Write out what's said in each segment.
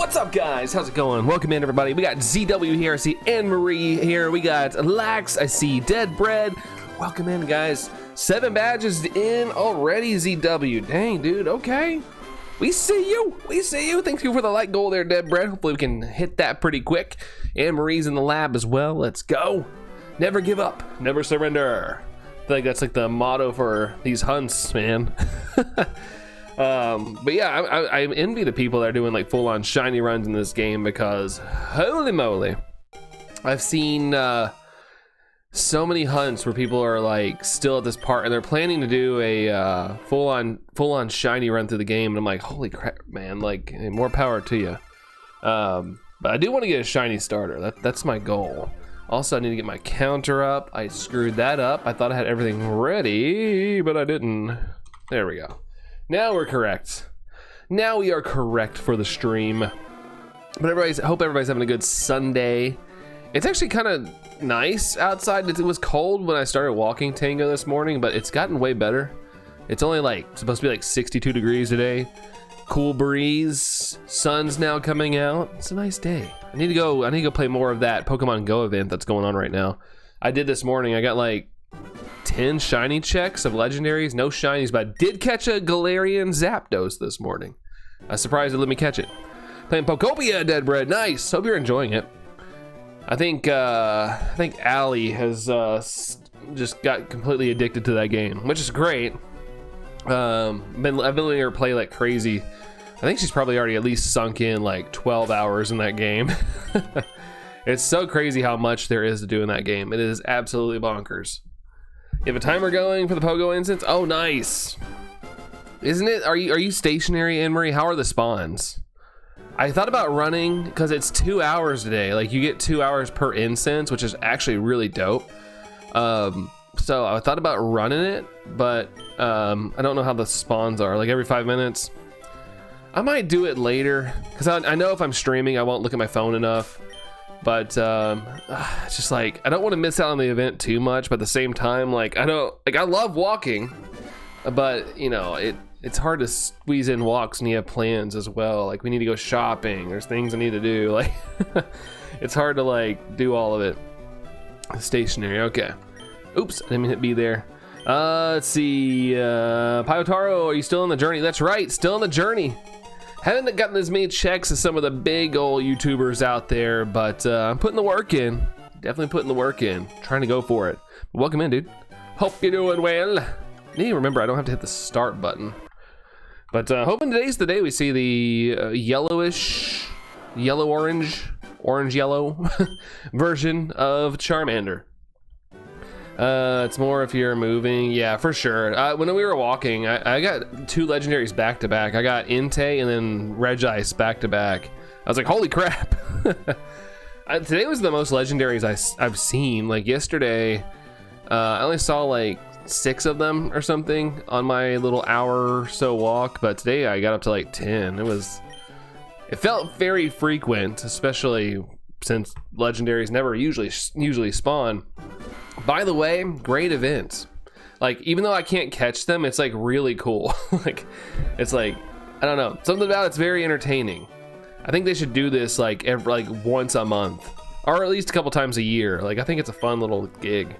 What's up, guys? How's it going? Welcome in, everybody. We got ZW here. I see Anne-Marie here. We got Lax. I see Dead Bread. Welcome in, guys. 7 badges in already, ZW. Dang, dude. Okay. We see you. We see you. Thank you for the like goal there, Dead Bread. Hopefully we can hit that pretty quick. Anne-Marie's in the lab as well. Let's go. Never give up. Never surrender. I feel like that's like the motto for these hunts, man. But yeah, I envy the people that are doing like full-on shiny runs in this game, because holy moly, I've seen so many hunts where people are like still at this part and they're planning to do a full-on shiny run through the game, and I'm like, holy crap, man, like more power to you. But I do want to get a shiny starter. That's my goal. Also, I need to get my counter up. I screwed that up. I thought I had everything ready, but I didn't. There we go. Now we're correct. Now we are correct for the stream. But I hope everybody's having a good Sunday. It's actually kind of nice outside. It was cold when I started walking Tango this morning, but it's gotten way better. It's only like supposed to be like 62 degrees today. Cool breeze. Sun's now coming out. It's a nice day. I need to go play more of that Pokemon Go event that's going on right now. I did this morning. I got like 10 shiny checks of legendaries, no shinies, but I did catch a Galarian Zapdos this morning. I was surprised it let me catch it. Playing Pokopia, Dead Bread, nice. Hope you're enjoying it. I think Allie has just got completely addicted to that game, which is great. I've been letting her play like crazy. I think she's probably already at least sunk in like 12 hours in that game. It's so crazy how much there is to do in that game. It is absolutely bonkers. You have a timer going for the Pogo instance? Oh, nice. Isn't it? Are you stationary, Anne-Marie? How are the spawns? I thought about running because it's 2 hours today. Like you get 2 hours per instance, which is actually really dope. So I thought about running it, but I don't know how the spawns are. Like every 5 minutes. I might do it later because I know if I'm streaming, I won't look at my phone enough. But it's just like I don't want to miss out on the event too much, but at the same time, like I love walking, but you know it's hard to squeeze in walks when you have plans as well. Like we need to go shopping, there's things I need to do, like it's hard to like do all of it. Stationary, okay. Oops, I didn't mean to hit B there. Let's see, Pyotaro, are you still on the journey? That's right, still on the journey. Haven't gotten as many checks as some of the big old YouTubers out there, but I'm putting the work in. Definitely putting the work in. Trying to go for it. Welcome in, dude. Hope you're doing well. Need to remember I don't have to hit the start button. But hoping today's the day we see the yellowish, orange-yellow version of Charmander. It's more if you're moving, yeah, for sure. When we were walking, I got 2 legendaries back to back. I got Entei and then Regice back to back. I was like, holy crap. Today was the most legendaries I've seen. Like yesterday, I only saw like 6 of them or something on my little hour or so walk, but today I got up to like 10. It felt very frequent, especially since legendaries never usually spawn. By the way, great event. Like even though I can't catch them, it's like really cool. Like it's like I don't know, something about it's very entertaining. I think they should do this like once a month, or at least a couple times a year. Like I think it's a fun little gig.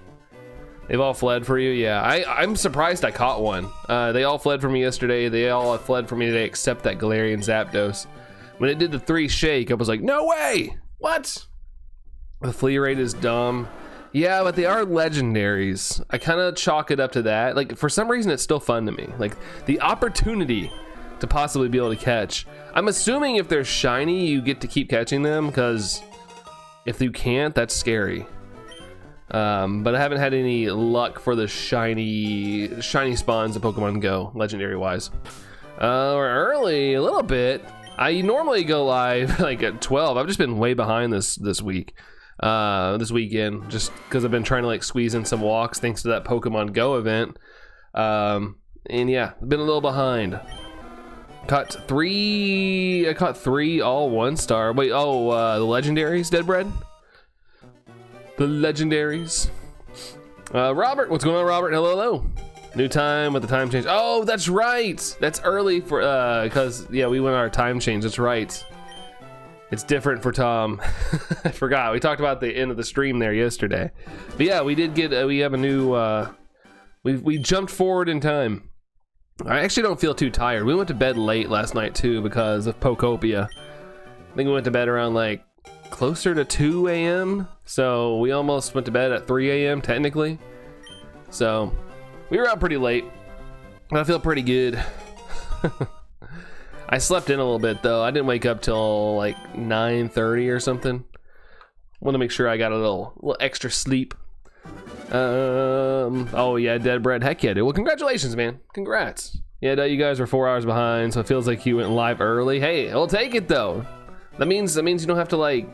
They've all fled for you, yeah. I'm surprised I caught one. They all fled for me yesterday. They all fled for me today, except that Galarian Zapdos. When it did the 3 shake, I was like, no way! What? The flee rate is dumb. Yeah, but they are legendaries. I kind of chalk it up to that. Like, for some reason, it's still fun to me. Like, the opportunity to possibly be able to catch. I'm assuming if they're shiny, you get to keep catching them, because if you can't, that's scary. But I haven't had any luck for the shiny spawns in Pokemon Go, legendary-wise. We're early, a little bit. I normally go live like at 12. I've just been way behind this week. This weekend, just because I've been trying to like squeeze in some walks thanks to that Pokemon Go event. And yeah, been a little behind. I caught 3 all 1-star. Wait, the legendaries, Dead Bread? The legendaries. Robert, what's going on, Robert? Hello. New time with the time change. Oh, that's right. That's early for because yeah, we went our time change. That's right. It's different for Tom. I forgot. We talked about the end of the stream there yesterday. But yeah, we did get, we have a new, we jumped forward in time. I actually don't feel too tired. We went to bed late last night too because of Pokopia. I think we went to bed around like closer to 2 a.m. So we almost went to bed at 3 a.m. technically. So we were out pretty late. I feel pretty good. I slept in a little bit though. I didn't wake up till like 9:30 or something. Want to make sure I got a little extra sleep. Oh yeah, Dead Bread. Heck yeah, dude. Well, congratulations, man. Congrats. Yeah, you guys were 4 hours behind, so it feels like you went live early. Hey, I'll take it though. That means you don't have to like.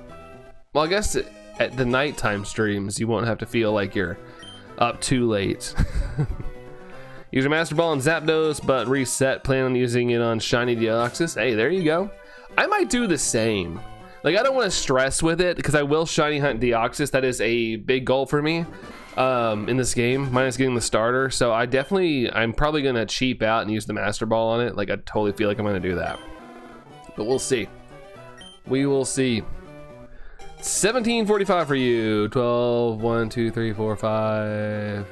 Well, I guess at the nighttime streams, you won't have to feel like you're up too late. Use your Master Ball on Zapdos, but reset. Plan on using it on Shiny Deoxys. Hey, there you go. I might do the same. Like, I don't want to stress with it because I will Shiny Hunt Deoxys. That is a big goal for me in this game, minus getting the starter. So I'm probably going to cheap out and use the Master Ball on it. Like, I totally feel like I'm going to do that. But we'll see. We will see. 1745 for you. 12, 1, 2, 3, 4, 5.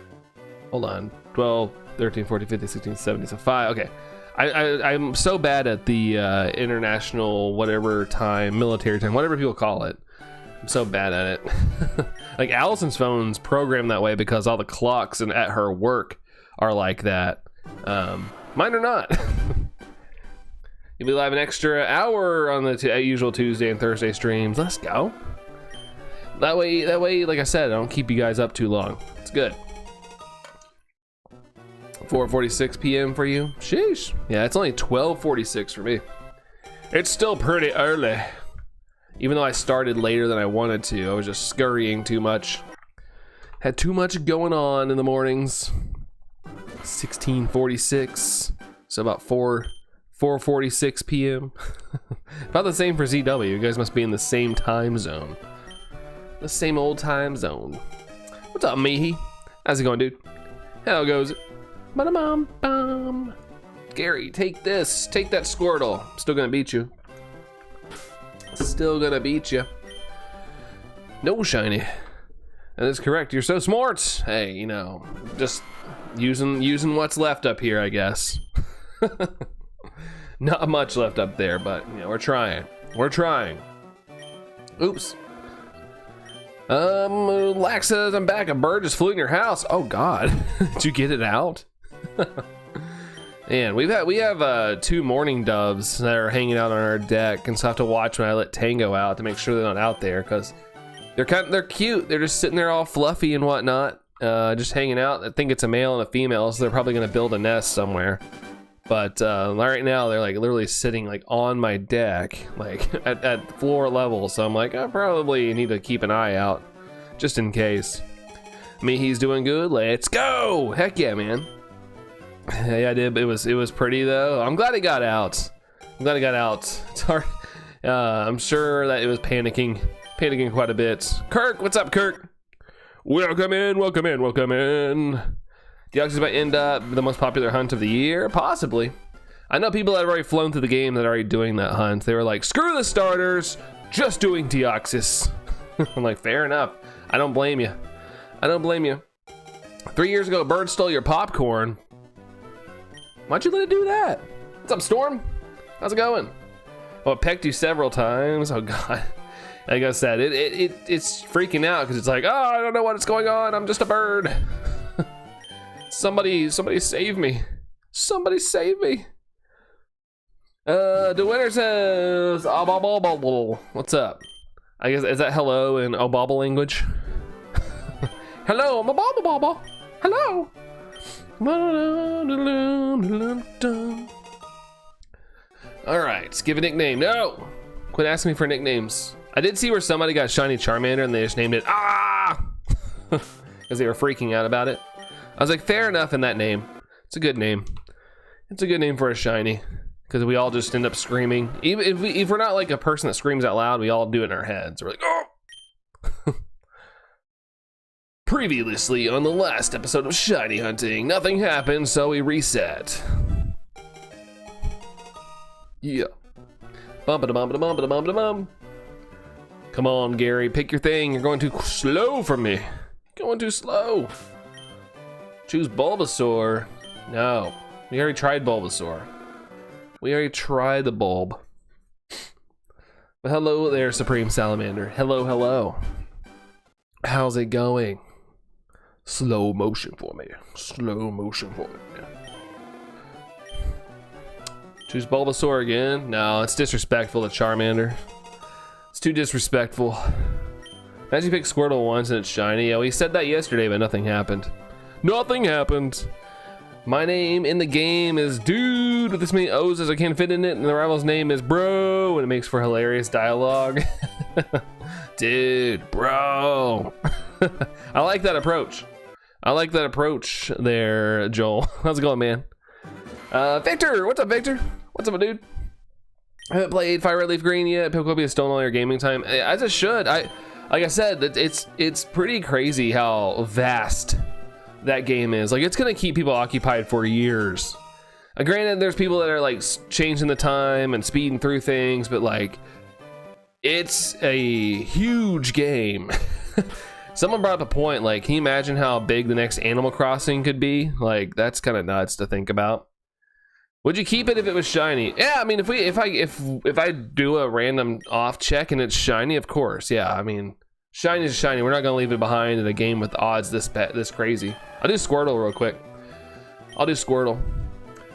Hold on. 12, 13, 14, 15, 16, 17. So 5. Okay. I'm so bad at the international whatever time, military time, whatever people call it. I'm so bad at it. Like Allison's phone's programmed that way because all the clocks and at her work are like that. Mine are not. You'll be live an extra hour on the usual Tuesday and Thursday streams. Let's go. That way, like I said, I don't keep you guys up too long. It's good. 4:46 p.m. for you. Sheesh. Yeah, it's only 12:46 for me. It's still pretty early. Even though I started later than I wanted to. I was just scurrying too much. Had too much going on in the mornings. 16:46. So about 4:46 p.m. About the same for ZW. You guys must be in the same time zone. The same old time zone. What's up, Mihi? How's it going, dude? How goes it? Ba-da-bum-bum. Gary, take this. Take that Squirtle. I'm still gonna beat you. Still gonna beat you. No shiny. That is correct. You're so smart. Hey, you know, just using what's left up here, I guess. Not much left up there, but you know, we're trying. We're trying. Oops. Lax says I'm back. A bird just flew in your house. Oh God. Did you get it out? And we have 2 mourning doves that are hanging out on our deck, and so I have to watch when I let Tango out to make sure they're not out there because they're cute. They're just sitting there all fluffy and whatnot, just hanging out. I think it's a male and a female, so they're probably gonna build a nest somewhere. But right now they're like literally sitting like on my deck, like at floor level. So I'm like, I probably need to keep an eye out just in case. He's doing good. Let's go. Heck yeah, man. Yeah, I did. It was pretty though. I'm glad it got out. It's hard. I'm sure that it was panicking quite a bit. Kirk, what's up, Kirk? Welcome in. Deoxys might end up the most popular hunt of the year, possibly. I know people that have already flown through the game that are already doing that hunt. They were like, screw the starters, just doing Deoxys. I'm like, fair enough. I don't blame you. 3 years ago, a bird stole your popcorn. Why'd you let it do that? What's up, Storm? How's it going? Oh, it pecked you several times. Oh God. Like I said, it's freaking out because it's like, oh, I don't know what's going on. I'm just a bird. Somebody save me. Somebody save me. The winner says, "Obobobobble." What's up? I guess, is that hello in Obobble language? Hello, Obobobobble. Hello. All right, give a nickname. No, quit asking me for nicknames. I did see where somebody got shiny Charmander and they just named it because they were freaking out about it. I was like, fair enough in that name. It's a good name. It's a good name for a shiny because we all just end up screaming. Even if we're not like a person that screams out loud, we all do it in our heads. We're like, oh. Previously on the last episode of Shiny Hunting, nothing happened, so we reset. Yeah. Bum-ba-da-bum-ba-da-bum-ba-da-bum-ba-da-bum. Come on, Gary, pick your thing. You're going too slow for me. Going too slow. Choose Bulbasaur. No, we already tried Bulbasaur. We already tried the bulb. But hello there, Supreme Salamander. Hello, hello. How's it going? Slow motion for me. Slow motion for me. Choose Bulbasaur again? No, it's disrespectful to Charmander. It's too disrespectful. Imagine you pick Squirtle once and it's shiny. Yeah, we said that yesterday, but nothing happened. Nothing happened. My name in the game is Dude with as many O's as I can fit in it, and the rival's name is Bro, and it makes for hilarious dialogue. Dude, bro. I like that approach. I like that approach there, Joel. How's it going, man? Victor, what's up, Victor? What's up, my dude? I haven't played Fire Red Leaf Green yet. Pokemon has stolen all your gaming time. As it should. Like I said, it's pretty crazy how vast that game is. Like, it's gonna keep people occupied for years. Granted, there's people that are like changing the time and speeding through things, but like, it's a huge game. Someone brought up a point, like, can you imagine how big the next Animal Crossing could be? Like, that's kind of nuts to think about. Would you keep it if it was shiny? Yeah, I mean, if I do a random off check and it's shiny, of course. Yeah, I mean, shiny is shiny. We're not gonna leave it behind in a game with odds this crazy. I'll do Squirtle real quick. I'll do Squirtle.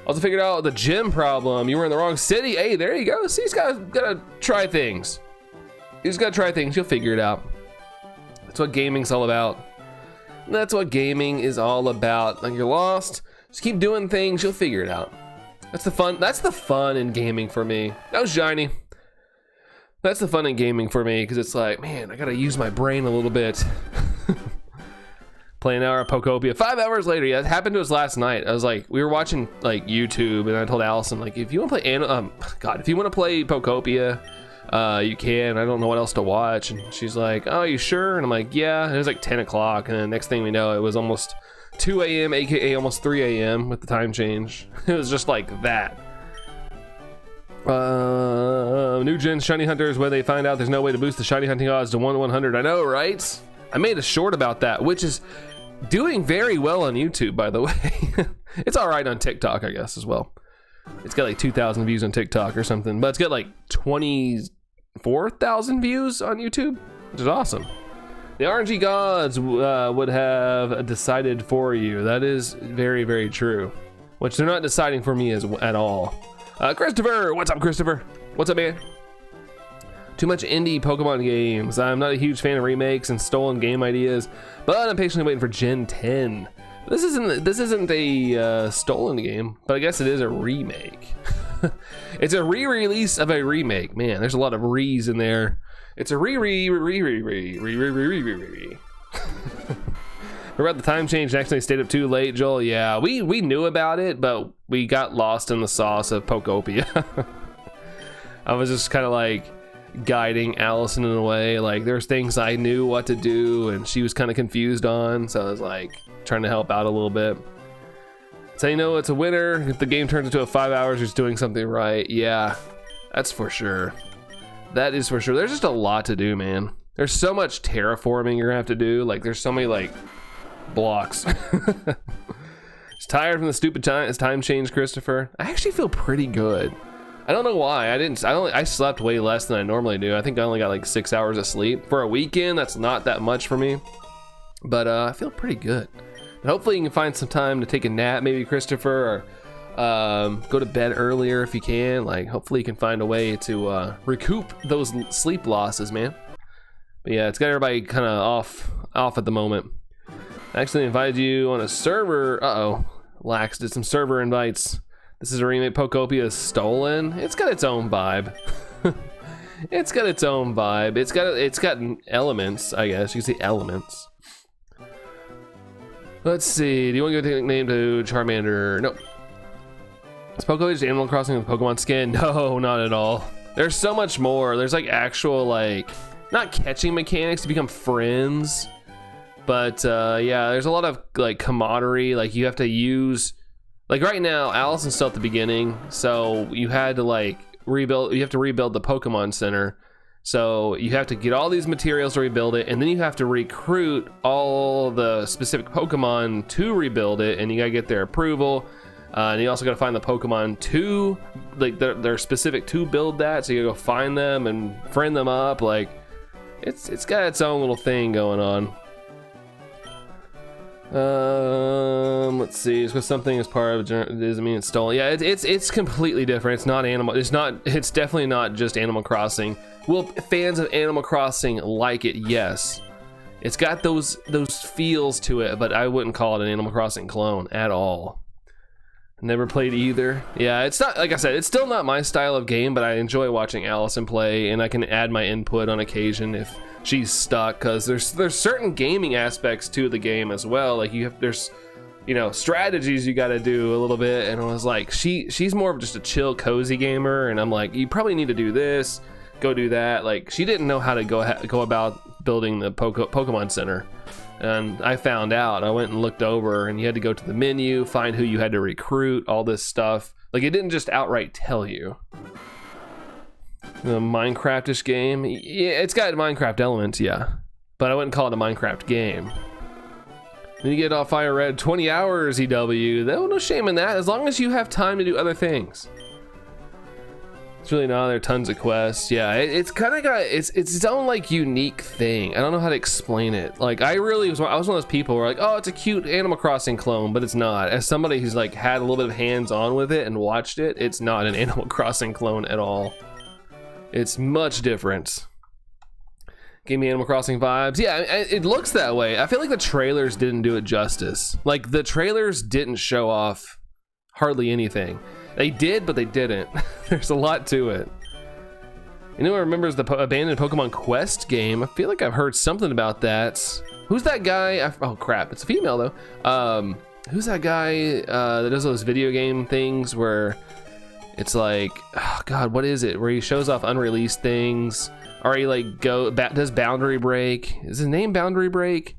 Also figured out the gym problem. You were in the wrong city. Hey, there you go. See, he's gotta try things. He's gotta try things. You'll figure it out. That's what gaming's all about. That's what gaming is all about. Like, you're lost, just keep doing things. You'll figure it out. That's the fun. That's the fun in gaming for me. That was shiny. That's the fun in gaming for me, because it's like, man, I gotta use my brain a little bit. Play an hour of Pokopia. 5 hours later, yeah, it happened to us last night. I was like, we were watching like YouTube, and I told Allison, like, if you want to play, if you want to play Pokopia, you can. I don't know what else to watch. And she's like, oh, you sure? And I'm like, yeah. And it was like 10 o'clock, and then the next thing we know, it was almost 2 a.m., aka almost 3 a.m. with the time change. It was just like that. New gen shiny hunters, when they find out there's no way to boost the shiny hunting odds to 1 to 100. I know, right? I made a short about that, which is doing very well on YouTube, by the way. It's all right on TikTok, I guess, as well. It's got like 2,000 views on TikTok or something, but it's got like 24,000 views on YouTube, which is awesome. The RNG gods would have decided for you. That is very, very true, which they're not deciding for me at all. Christopher, what's up, Christopher? What's up, man? Too much indie Pokemon games. I'm not a huge fan of remakes and stolen game ideas, but I'm patiently waiting for Gen 10. This isn't a stolen game, but I guess it is a remake. It's a re-release of a remake. Man, there's a lot of re's in there. It's a re. About the time change and actually stayed up too late, Joel. Yeah, we knew about it, but we got lost in the sauce of Pokopia. I was just kind of like guiding Allison in a way. Like, there's things I knew what to do, and she was kind of confused on, so I was like trying to help out a little bit. So you know, it's a winner if the game turns into a 5 hours. You're doing something right. Yeah, that's for sure. That is for sure. There's just a lot to do, man. There's so much terraforming you're gonna have to do. Like, there's so many like blocks. Just tired from the stupid time change, Christopher. I actually feel pretty good. I don't know why. I slept way less than I normally do. I think I only got like 6 hours of sleep for a weekend. That's not that much for me, but I feel pretty good. And hopefully you can find some time to take a nap, maybe, Christopher, or go to bed earlier if you can. Like, hopefully you can find a way to recoup those sleep losses, man. But yeah, it's got everybody kind of off at the moment. I actually invited you on a server. Lax did some server invites. This is a remake. Pokopia is stolen. It's got its own vibe. It's got its own vibe. It's got elements, I guess. You can see elements. Let's see. Do you want to give a nickname to Charmander? Nope. Is Pokopia just Animal Crossing with Pokemon skin? No, not at all. There's so much more. There's like actual, like, not catching mechanics to become friends, but yeah, there's a lot of like camaraderie. Like, you have to use, like, right now Allison's still at the beginning, so you had to like rebuild. You have to rebuild the Pokemon Center, So you have to get all these materials to rebuild it, and then you have to recruit all the specific Pokemon to rebuild it, and you gotta get their approval. And you also gotta find the Pokemon to, like, they're specific to build that. So you gotta go find them and friend them up. Like, it's got its own little thing going on. Let's see. It's because something is part of it doesn't mean it's stolen. Yeah, it's completely different. It's not animal. It's definitely not just Animal Crossing. Will fans of Animal Crossing like it? Yes. It's got those feels to it, but I wouldn't call it an Animal Crossing clone at all. Never played either. Yeah, it's not, like I said, it's still not my style of game, but I enjoy watching Allison play, and I can add my input on occasion if she's stuck, because there's certain gaming aspects to the game as well. Like there's strategies you got to do a little bit, and I was like, she's more of just a chill, cozy gamer, and I'm like, you probably need to do this, go do that. Like, she didn't know how to go about building the Pokemon Center. And I found out. I went and looked over, and you had to go to the menu, find who you had to recruit, all this stuff. Like, it didn't just outright tell you. The Minecraft-ish game, yeah, it's got Minecraft elements, yeah, but I wouldn't call it a Minecraft game. Then you get off Fire Red, 20 hours EW. No shame in that, as long as you have time to do other things. It's really not. There are tons of quests. Yeah, it's kind of got its own like unique thing. I don't know how to explain it. Like, I was one of those people who were like, oh, it's a cute Animal Crossing clone, but it's not. As somebody who's like had a little bit of hands-on with it and watched it, it's not an Animal Crossing clone at all. It's much different. Gave me Animal Crossing vibes. Yeah, it looks that way. I feel like the trailers didn't do it justice. Like, the trailers didn't show off hardly anything. They did, but they didn't. There's a lot to it. Anyone remembers the abandoned Pokemon Quest game? I feel like I've heard something about that. Who's that guy? Oh crap, it's a female though. Who's that guy that does those video game things where it's like, oh god, what is it? Where he shows off unreleased things, or he like does Boundary Break. Is his name Boundary Break?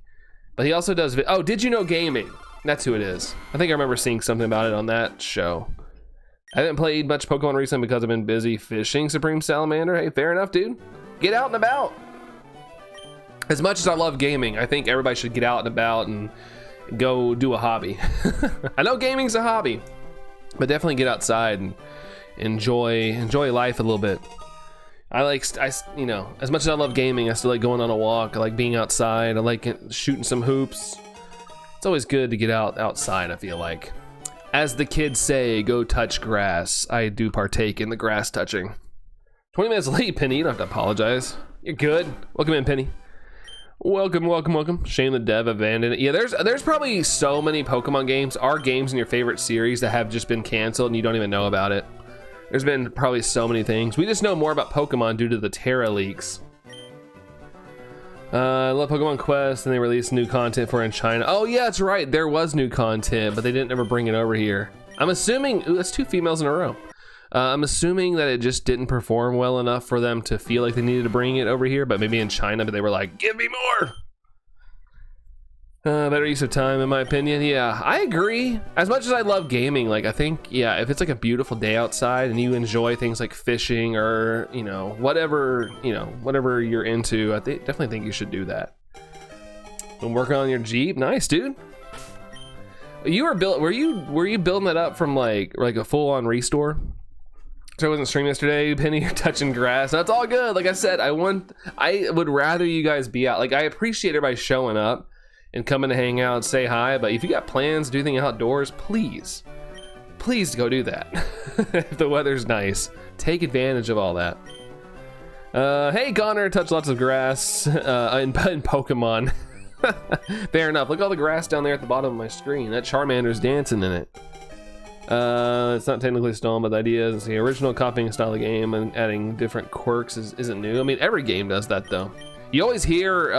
But he also does. Oh, Did You Know Gaming? That's who it is. I think I remember seeing something about it on that show. I haven't played much Pokemon recently because I've been busy fishing Supreme Salamander. Hey, fair enough, dude. Get out and about. As much as I love gaming, I think everybody should get out and about and go do a hobby. I know gaming's a hobby, but definitely get outside and enjoy life a little bit. I as much as I love gaming, I still like going on a walk. I like being outside. I like shooting some hoops. It's always good to get outside, I feel like. As the kids say, go touch grass. I do partake in the grass touching. 20 minutes late, Penny. You don't have to apologize. You're good. Welcome in, Penny. Welcome. Shame the dev abandoned it. Yeah, there's probably so many Pokemon games, or games in your favorite series that have just been canceled and you don't even know about it. There's been probably so many things. We just know more about Pokemon due to the Terra leaks. I love Pokemon Quest, and they released new content for in China. Oh yeah, that's right. There was new content, but they didn't ever bring it over here. I'm assuming, ooh, that's 2 females in a row. I'm assuming that it just didn't perform well enough for them to feel like they needed to bring it over here, but maybe in China, but they were like, give me more. Better use of time, in my opinion. Yeah, I agree. As much as I love gaming, like, I think, yeah, if it's like a beautiful day outside and you enjoy things like fishing or, whatever you're into, I definitely think you should do that. And work on your Jeep. Nice, dude. Were you building that up from like a full-on restore? So I wasn't streaming yesterday, Penny. You're touching grass. That's all good. Like I said, I would rather you guys be out. Like, I appreciate everybody showing up and coming to hang out and say hi, but if you got plans to do anything outdoors, please go do that. If the weather's nice, take advantage of all that. Hey Connor, touch lots of grass in Pokemon. Fair enough. Look at all the grass down there at the bottom of my screen. That Charmander's dancing in it. It's not technically stolen, but the idea is the original copying style of the game and adding different quirks isn't new. I mean, every game does that though. You always hear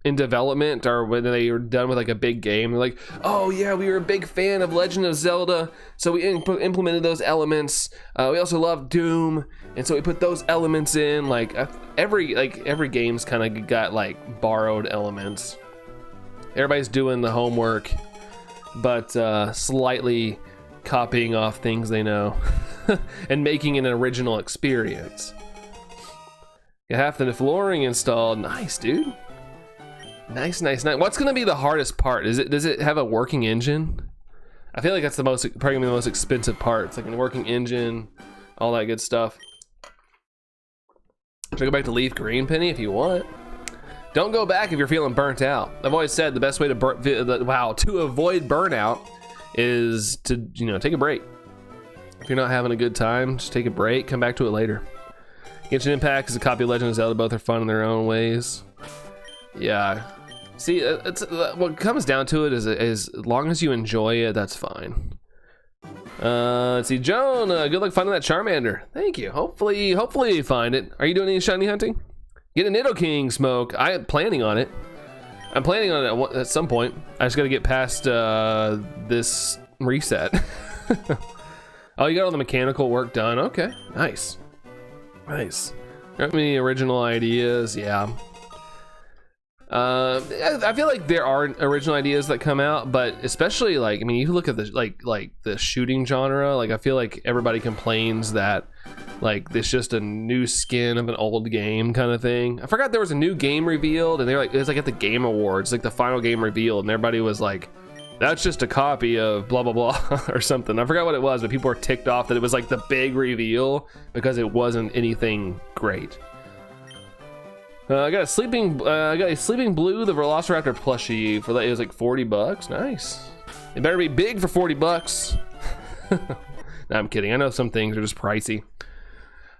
in development, or when they are done with like a big game, they're like, oh yeah, we were a big fan of Legend of Zelda, so we implemented those elements. We also love Doom, and so we put those elements in. Like every game's kind of got like borrowed elements. Everybody's doing the homework, but slightly copying off things they know and making an original experience. Got half the flooring installed. Nice, dude. Nice. What's gonna be the hardest part? Does it have a working engine? I feel like that's probably gonna be the most expensive part. It's like a working engine, all that good stuff. Should I go back to leaf green, Penny, if you want? Don't go back if you're feeling burnt out. I've always said the best way to avoid burnout is to, you know, take a break. If you're not having a good time, just take a break, come back to it later. Genshin Impact is a copy of Legend of Zelda. Both are fun in their own ways. Yeah. See, it's what comes down to it is as long as you enjoy it, that's fine. Let's see, Joan, good luck finding that Charmander. Thank you. Hopefully you find it. Are you doing any shiny hunting? Get a Nidoking, Smoke. I am planning on it. I'm planning on it at some point. I just got to get past this reset. Oh, you got all the mechanical work done. Okay, nice. Got any original ideas? Yeah. I feel like there are original ideas that come out, but especially like, I mean, you look at the like the shooting genre, like I feel like everybody complains that like it's just a new skin of an old game kind of thing. I forgot there was a new game revealed, and they're like, it was like at the Game Awards, like the final game revealed, and everybody was like, that's just a copy of blah blah blah or something. I forgot what it was, but people were ticked off that it was like the big reveal because it wasn't anything great. I got a sleeping blue, the Velociraptor plushie for that. It was like $40. Nice. It better be big for $40. No, I'm kidding. I know some things are just pricey.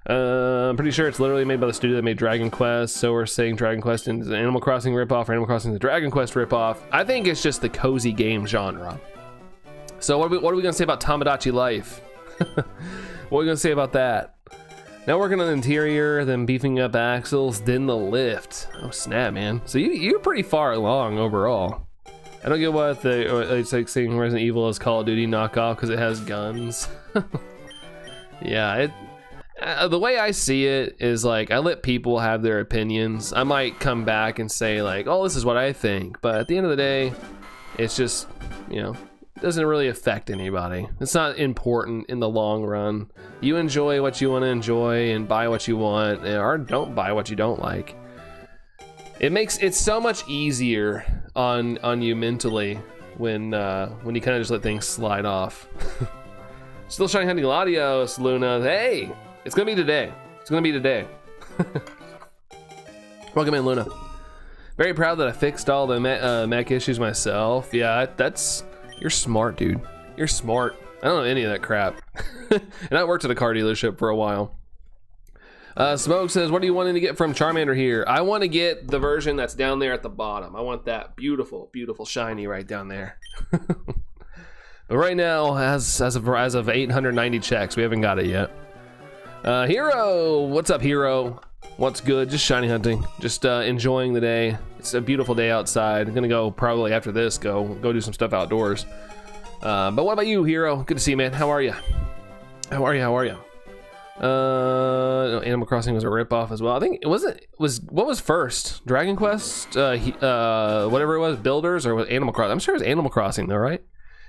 I'm pretty sure it's literally made by the studio that made Dragon Quest. So we're saying Dragon Quest is an Animal Crossing ripoff, or Animal Crossing is a Dragon Quest ripoff. I think it's just the cozy game genre. So what are we gonna say about Tomodachi Life? What are we gonna say about that? Now working on the interior, then beefing up axles, then the lift. Oh snap, man. So you're pretty far along overall. I don't get what it's like saying Resident Evil is Call of Duty knockoff because it has guns. Yeah, the way I see it is like I let people have their opinions. I might come back and say like, oh, this is what I think. But at the end of the day, it's just, you know, doesn't really affect anybody. It's not important in the long run. You enjoy what you want to enjoy and buy what you want, or don't buy what you don't like. It makes it so much easier on you mentally when you kind of just let things slide off. Still shiny hunting Latios, Luna. Hey, it's gonna be today. It's gonna be today. Welcome in, Luna. Very proud that I fixed all the mech issues myself. Yeah, that's. You're smart, dude. You're smart. I don't know any of that crap. And I worked at a car dealership for a while. Smoke says, what are you wanting to get from Charmander here? I want to get the version that's down there at the bottom. I want that beautiful, beautiful shiny right down there. But right now, as of 890 checks, we haven't got it yet. Hero, what's up, Hero? What's good? Just shiny hunting. Just enjoying the day. It's a beautiful day outside. I'm gonna go probably after this go do some stuff outdoors. But what about you, Hero? Good to see you, man. How are you? How are you? Animal Crossing was a ripoff as well. I think it what was first? Dragon Quest, whatever it was, Builders, or was Animal Crossing? I'm sure it was Animal Crossing though, right?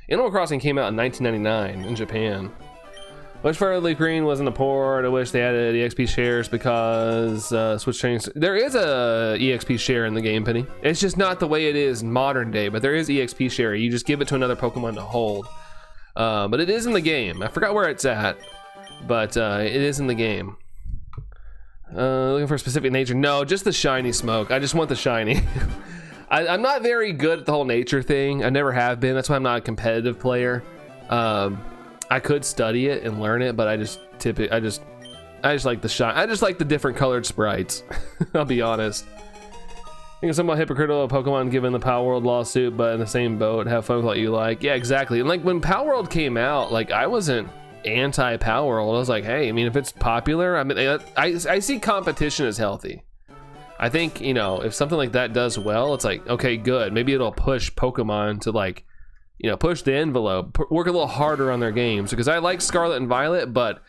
Animal Crossing came out in 1999 in Japan. Wish Fire Leaf Green wasn't a port. I wish they added EXP shares because Switch changed. There is a EXP share in the game, Penny. It's just not the way it is modern day, but there is EXP share. You just give it to another Pokemon to hold. But it is in the game. I forgot where it's at, but it is in the game. Looking for a specific nature? No, just the shiny, Smoke. I just want the shiny. I'm not very good at the whole nature thing. I never have been. That's why I'm not a competitive player. I could study it and learn it, but I just like the shine. I just like the different colored sprites. I'll be honest. I think it's somewhat hypocritical of Pokemon given the Power World lawsuit, but in the same boat, have fun with what you like. Yeah, exactly. And like when Power World came out, like I wasn't anti Power World. I was like, hey, I mean, if it's popular, I mean, I see competition as healthy. I think, you know, if something like that does well, it's like, okay, good. Maybe it'll push Pokemon to like, you know, push the envelope, work a little harder on their games, because I like Scarlet and Violet, but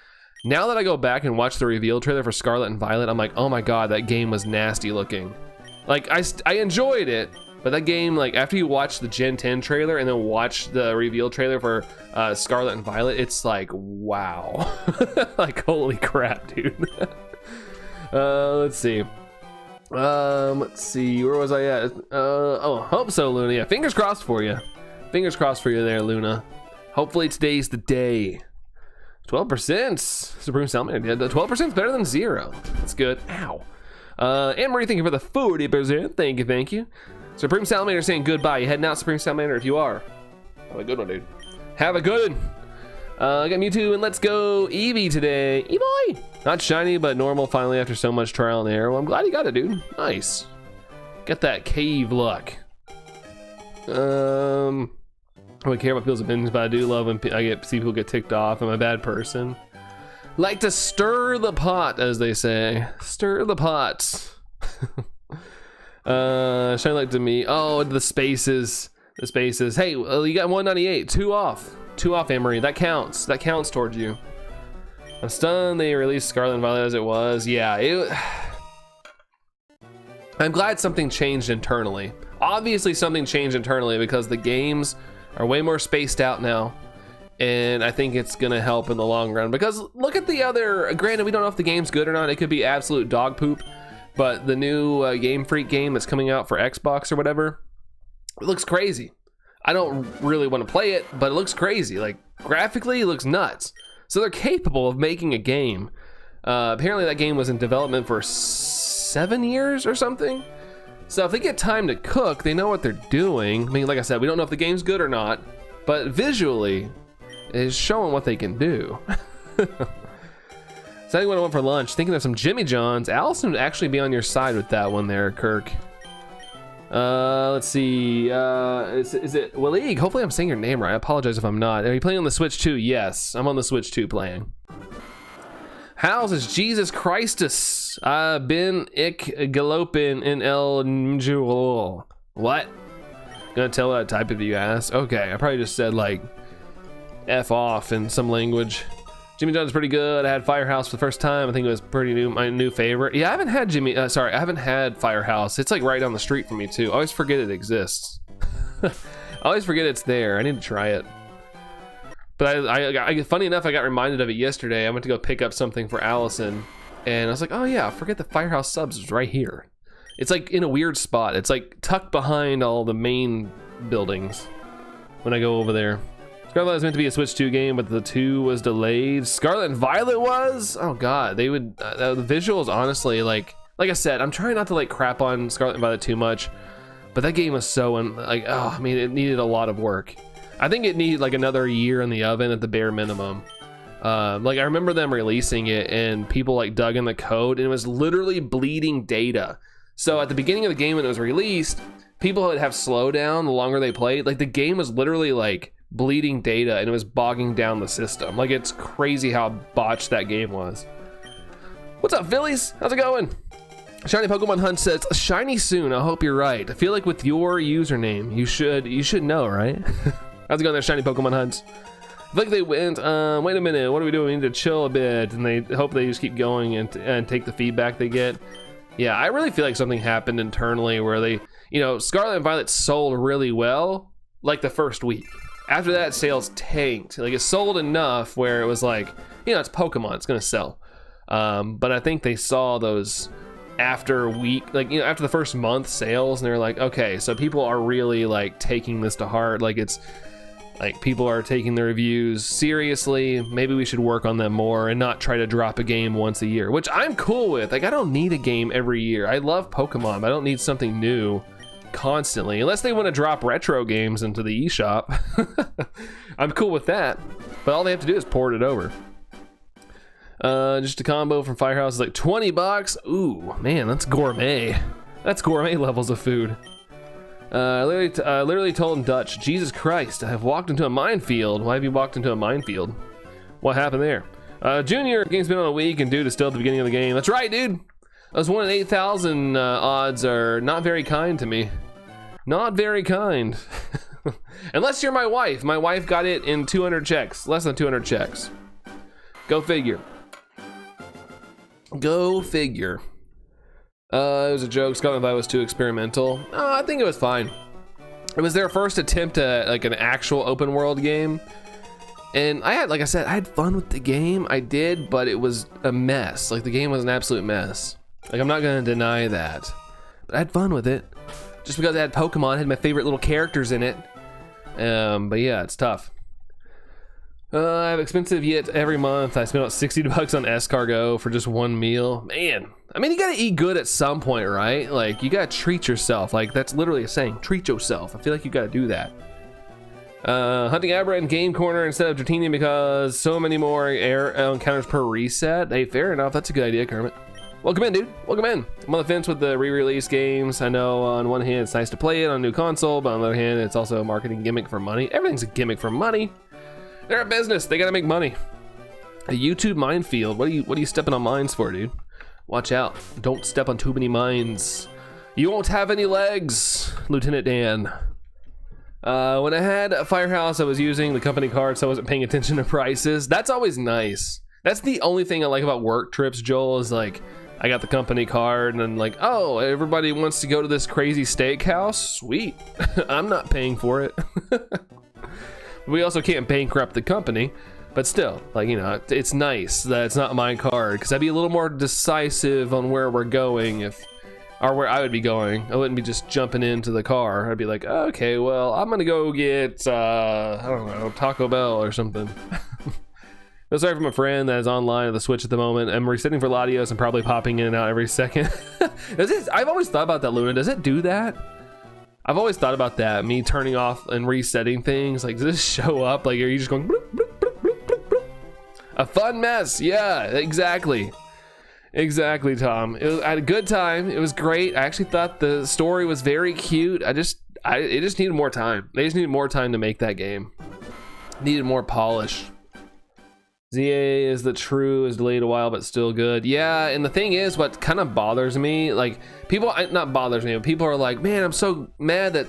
now that I go back and watch the reveal trailer for Scarlet and Violet, I'm like, oh my god, that game was nasty looking. Like, I enjoyed it, but that game, like, after you watch the Gen 10 trailer and then watch the reveal trailer for Scarlet and Violet, it's like, wow. Like, holy crap, dude. Let's see. Let's see. Where was I at? Oh, hope so, Luna. Yeah, fingers crossed for you. Fingers crossed for you there, Luna. Hopefully today's the day. 12%. Supreme Salamander. Yeah, 12% is better than 0. That's good. Ow. Anne-Marie, thank you for the 40%. Thank you, thank you. Supreme Salamander saying goodbye. You heading out, Supreme Salamander, if you are. Have a good one, dude. Have a good one. I got Mewtwo and Let's Go Eevee today. Eevee! Not shiny, but normal finally after so much trial and error. Well, I'm glad you got it, dude. Nice. Got that cave luck. I don't care about people's opinions, but I do love when see people get ticked off. I'm a bad person. Like to stir the pot, as they say. Stir the pot. Shine light to me. Oh, the spaces. The spaces. Hey, you got 198. 2 off. 2 off, Anne-Marie. That counts. That counts towards you. I'm stunned they released Scarlet and Violet as it was. Yeah, I'm glad something changed internally. Obviously something changed internally because the games are way more spaced out now. And I think it's gonna help in the long run. Because look at the other, granted we don't know if the game's good or not. It could be absolute dog poop. But the new Game Freak game that's coming out for Xbox or whatever, it looks crazy. I don't really want to play it, but it looks crazy. Like graphically, it looks nuts. So they're capable of making a game. Apparently that game was in development for 7 years or something. So if they get time to cook, they know what they're doing. I mean, like I said, we don't know if the game's good or not, but visually, it's showing what they can do. Deciding what I want for lunch. Thinking of some Jimmy John's. Allison would actually be on your side with that one there, Kirk. Let's see. Is it Waleed? Hopefully I'm saying your name right. I apologize if I'm not. Are you playing on the Switch 2? Yes, I'm on the Switch 2 playing. How's is Jesus Christus? Bin ik galopin in el njul. What? Gonna tell what I type if you ask? Okay, I probably just said like F off in some language. Jimmy John's pretty good. I had Firehouse for the first time. I think it was pretty new, my new favorite. Yeah, I haven't had I haven't had Firehouse. It's like right down the street from me too. I always forget it exists. I always forget it's there. I need to try it. But I funny enough, I got reminded of it yesterday. I went to go pick up something for Allison, and I was like, oh yeah, I forget the Firehouse Subs is right here. It's like in a weird spot. It's like tucked behind all the main buildings when I go over there. Scarlet was meant to be a Switch 2 game, but the 2 was delayed. Scarlet and Violet was? Oh god, they would, the visuals, honestly, like I said, I'm trying not to like crap on Scarlet and Violet too much, but that game was so, like, oh, I mean, it needed a lot of work. I think it needed like another year in the oven at the bare minimum. Like I remember them releasing it and people like dug in the code and it was literally bleeding data. So at the beginning of the game when it was released, people would have slowdown the longer they played. Like the game was literally like bleeding data and it was bogging down the system. Like it's crazy how botched that game was. What's up, Phillies? How's it going? Shiny Pokemon Hunt says shiny soon. I hope you're right. I feel like with your username, you should know, right? How's it going there, Shiny Pokemon Hunts? I feel like they went, wait a minute, what are we doing? We need to chill a bit, and they hope they just keep going and take the feedback they get. Yeah, I really feel like something happened internally where they, you know, Scarlet and Violet sold really well, like the first week. After that, sales tanked. Like it sold enough where it was like, you know, it's Pokemon, it's gonna sell. But I think they saw those after week, like, you know, after the first month sales, and they're like, okay, so people are really like taking this to heart. Like it's like people are taking the reviews seriously. Maybe we should work on them more and not try to drop a game once a year, which I'm cool with. Like I don't need a game every year. I love Pokemon, but I don't need something new constantly, unless they want to drop retro games into the eShop. I'm cool with that, but all they have to do is port it over. Just a combo from Firehouse is like 20 bucks. Ooh, man, that's gourmet. That's gourmet levels of food. Literally told in Dutch, Jesus Christ, I have walked into a minefield. Why have you walked into a minefield? What happened there? Junior, game's been on a week and dude is still at the beginning of the game. That's right, dude. Those 1 in 8,000 odds are not very kind to me. Not very kind. Unless you're my wife. My wife got it in 200 checks. Less than 200 checks. Go figure. Go figure. It was a joke. Scarlet and Violet was too experimental. I think it was fine. It was their first attempt at like an actual open world game. And I had, like I said, I had fun with the game. I did, but it was a mess. Like the game was an absolute mess. Like, I'm not gonna deny that, but I had fun with it. Just because I had Pokemon, I had my favorite little characters in it. But yeah, it's tough. I have expensive yet every month. I spend about $60 on escargot for just one meal. Man, I mean, you gotta eat good at some point, right? Like, you gotta treat yourself. Like, that's literally a saying, treat yourself. I feel like you gotta do that. Hunting Abra in Game Corner instead of Dratini because so many more air encounters per reset. Hey, fair enough. That's a good idea, Kermit. Welcome in, dude. Welcome in. I'm on the fence with the re-release games. I know on one hand it's nice to play it on a new console, but on the other hand it's also a marketing gimmick for money. Everything's a gimmick for money. They're a business. They gotta make money. A YouTube minefield. What are you stepping on mines for, dude? Watch out. Don't step on too many mines. You won't have any legs, Lieutenant Dan. When I had a Firehouse, I was using the company card, so I wasn't paying attention to prices. That's always nice. That's the only thing I like about work trips, Joel, is like, I got the company card and then like, oh, everybody wants to go to this crazy steakhouse? Sweet. I'm not paying for it. We also can't bankrupt the company, but still, like, you know, it's nice that it's not my card, because I'd be a little more decisive on where we're going or where I would be going. I wouldn't be just jumping into the car. I'd be like, okay, well, I'm gonna go get, I don't know, Taco Bell or something. I'm sorry for my friend that is online at the Switch at the moment. I'm resetting for Latios and probably popping in and out every second. I've always thought about that, Luna. Does it do that? I've always thought about that, me turning off and resetting things. Like, does this show up? Like, are you just going bloop, bloop, bloop, bloop, bloop, bloop? A fun mess. Yeah, exactly. Exactly, Tom. I had a good time. It was great. I actually thought the story was very cute. It just needed more time. They just needed more time to make that game. Needed more polish. ZA is delayed a while, but still good. Yeah, and the thing is, what kind of bothers me, like, not bothers me, but people are like, man, I'm so mad that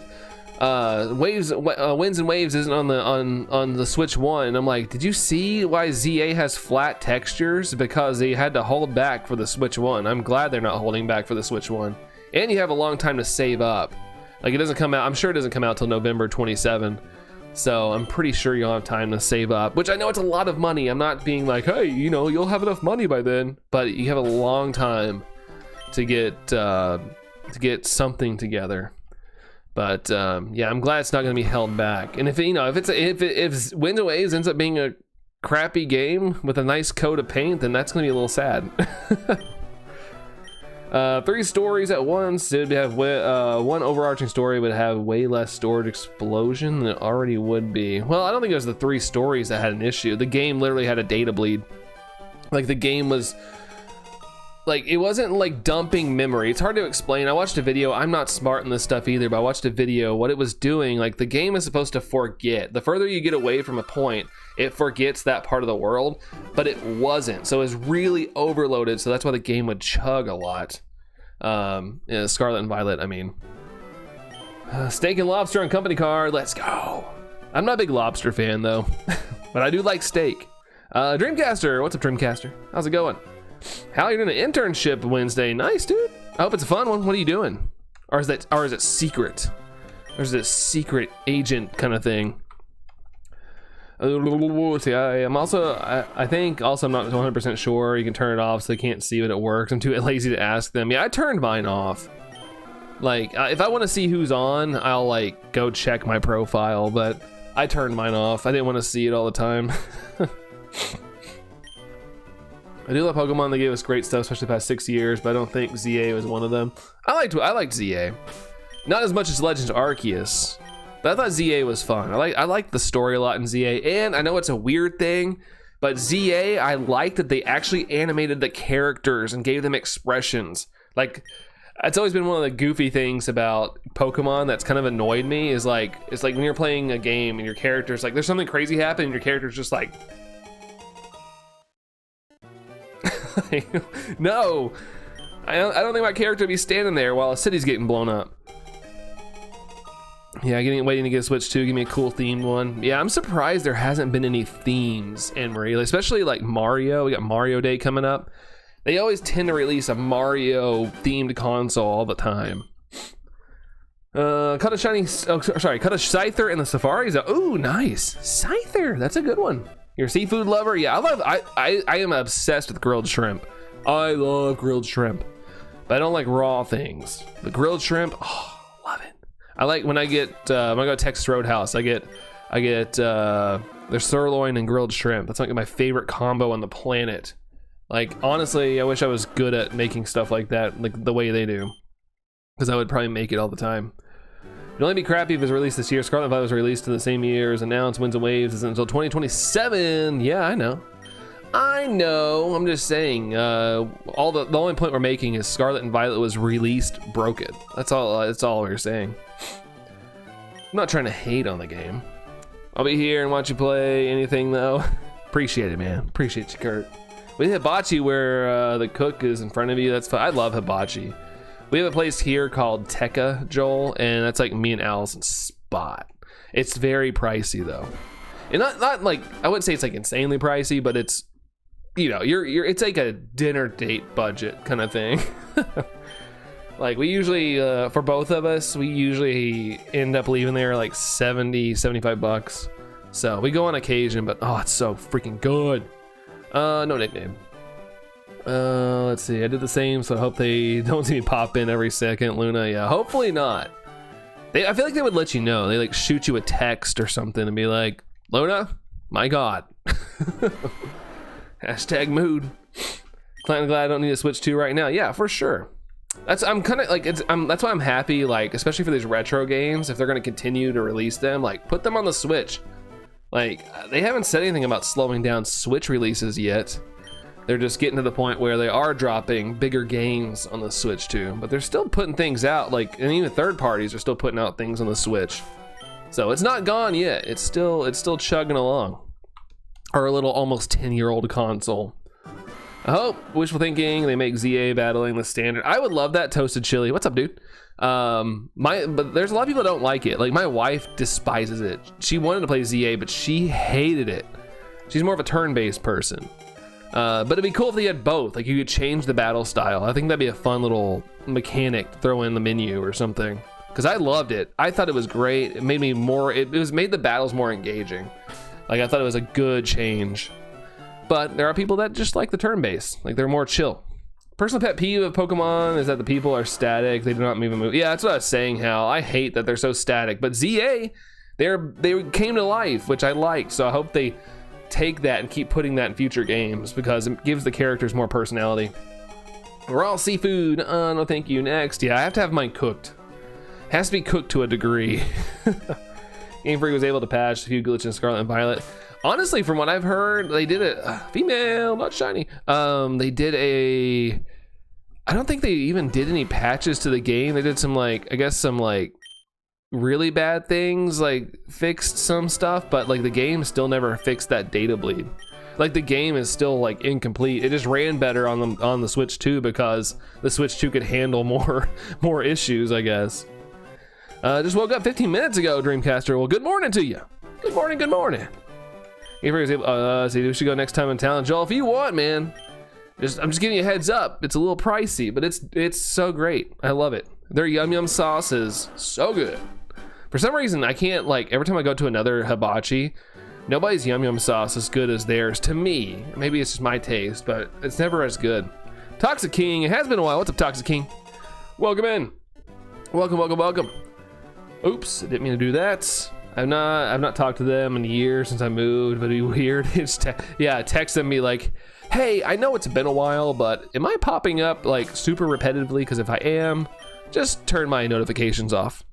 Winds and Waves isn't on the Switch 1. And I'm like, did you see why ZA has flat textures? Because they had to hold back for the Switch 1. I'm glad they're not holding back for the Switch 1. And you have a long time to save up. Like, it doesn't come out, I'm sure it doesn't come out till November 27. So I'm pretty sure you'll have time to save up, which I know it's a lot of money. I'm not being like, hey, you know, you'll have enough money by then, but you have a long time to get something together. But yeah, I'm glad it's not going to be held back. And if if Winds and Waves ends up being a crappy game with a nice coat of paint, then that's going to be a little sad. 3 stories at once. It would have one overarching story would have way less storage explosion than it already would be. Well, I don't think it was the 3 stories that had an issue. The game literally had a data bleed. Like, the game was like, it wasn't like dumping memory. It's hard to explain. I watched a video. I'm not smart in this stuff either, but I watched a video. What it was doing, like, the game is supposed to forget. The further you get away from a point, it forgets that part of the world, but it wasn't. So it was really overloaded. So that's why the game would chug a lot. Scarlet and Violet, I mean. Steak and lobster on company card. Let's go. I'm not a big lobster fan though, but I do like steak. Dreamcaster, what's up, Dreamcaster? How's it going? How you're doing an internship Wednesday? Nice, dude. I hope it's a fun one. What are you doing? Or is it secret? Or is it a secret agent kind of thing? See, I'm also, I think also I'm not 100% sure. You can turn it off so they can't see when it works. I'm too lazy to ask them. Yeah, I turned mine off. Like, if I want to see who's on, I'll like go check my profile, but I turned mine off. I didn't want to see it all the time. I do love Pokemon. They gave us great stuff, especially the past 6 years, but I don't think ZA was one of them. I liked ZA. Not as much as Legends Arceus, but I thought ZA was fun. I liked the story a lot in ZA, and I know it's a weird thing, but ZA, I liked that they actually animated the characters and gave them expressions. Like, it's always been one of the goofy things about Pokemon that's kind of annoyed me, is like, it's like when you're playing a game and your character's like, there's something crazy happening, and your character's just like, no, I don't think my character would be standing there while a city's getting blown up. Yeah, waiting to get a Switch 2. Give me a cool themed one. Yeah, I'm surprised there hasn't been any themes in Marie, especially like Mario. We got Mario Day coming up. They always tend to release a Mario themed console all the time. Cut a Scyther in the Safaris. Ooh, nice. Scyther, that's a good one. You're a seafood lover? Yeah, I am obsessed with grilled shrimp. I love grilled shrimp. but I don't like raw things. The grilled shrimp, oh, love it. I like when I get when I go to Texas Roadhouse, I get their sirloin and grilled shrimp. That's like my favorite combo on the planet. Like, honestly, I wish I was good at making stuff like that, like the way they do, because I would probably make it all the time. It'd only be crappy if it was released this year. Scarlet Violet was released in the same year as announced. Winds and Waves isn't until 2027. Yeah, I know. I'm just saying. The only point we're making is Scarlet and Violet was released broken. That's all. That's all we're saying. I'm not trying to hate on the game. I'll be here and watch you play anything though. Appreciate it, man. Appreciate you, Kurt. We have hibachi where the cook is in front of you. That's fun. I love hibachi. We have a place here called Tekka, Joel, and that's like me and Allison's spot. It's very pricey though, and not like, I wouldn't say it's like insanely pricey, but it's, you know, it's like a dinner date budget kind of thing. Like we usually, for both of us, we usually end up leaving there like 70, 75 bucks. So we go on occasion, but oh, it's so freaking good. No nickname. Let's see. I did the same, so I hope they don't see me pop in every second. Luna, yeah, hopefully not. I feel like they would let you know. They like shoot you a text or something and be like, Luna, my God. Hashtag mood. Glad I don't need to Switch 2 right now. Yeah, for sure. I'm kind of like, that's why I'm happy, like, especially for these retro games, if they're going to continue to release them, like, put them on the Switch. Like, they haven't said anything about slowing down Switch releases yet. They're just getting to the point where they are dropping bigger games on the Switch too, but they're still putting things out, like, and even third parties are still putting out things on the Switch. So it's not gone yet. It's still chugging along. Our little almost 10-year-old console. I hope, wishful thinking, they make ZA battling the standard. I would love that. Toasted Chili. What's up, dude? But there's a lot of people that don't like it. Like, my wife despises it. She wanted to play ZA, but she hated it. She's more of a turn-based person. But it'd be cool if they had both. Like, you could change the battle style. I think that'd be a fun little mechanic to throw in the menu or something. Because I loved it. I thought it was great. It made me more, made the battles more engaging. Like, I thought it was a good change. But there are people that just like the turn-based. Like, they're more chill. Personal pet peeve of Pokemon is that the people are static. They do not move. Yeah, that's what I was saying, Hal. I hate that they're so static. But ZA, they came to life, which I liked. So I hope they take that and keep putting that in future games because it gives the characters more personality. Raw seafood. No, thank you. Next. Yeah, I have to have mine cooked. It has to be cooked to a degree. Game Freak was able to patch a few glitches in Scarlet and Violet. Honestly, from what I've heard, they did a female, not shiny. They did I don't think they even did any patches to the game. They did some, like, I guess some, like, really bad things, like fixed some stuff, but like the game still never fixed that data bleed. Like, the game is still like incomplete. It just ran better on the Switch 2 because the Switch 2 could handle more issues, I guess. Just woke up 15 minutes ago, Dreamcaster. Well, good morning to you. Good morning, good morning. See, we should go next time in town. Joel, if you want, man. I'm just giving you a heads up. It's a little pricey, but it's so great. I love it. Their Yum Yum sauce is so good. For some reason, I can't, like, every time I go to another hibachi, nobody's Yum Yum sauce is good as theirs to me. Maybe it's just my taste, but it's never as good. Toxic King, it has been a while. What's up, Toxic King? Welcome in. Welcome. Oops, I didn't mean to do that. I've not talked to them in a year since I moved, but it'd be weird. Text them, be like, hey, I know it's been a while, but am I popping up like super repetitively? Because if I am, just turn my notifications off.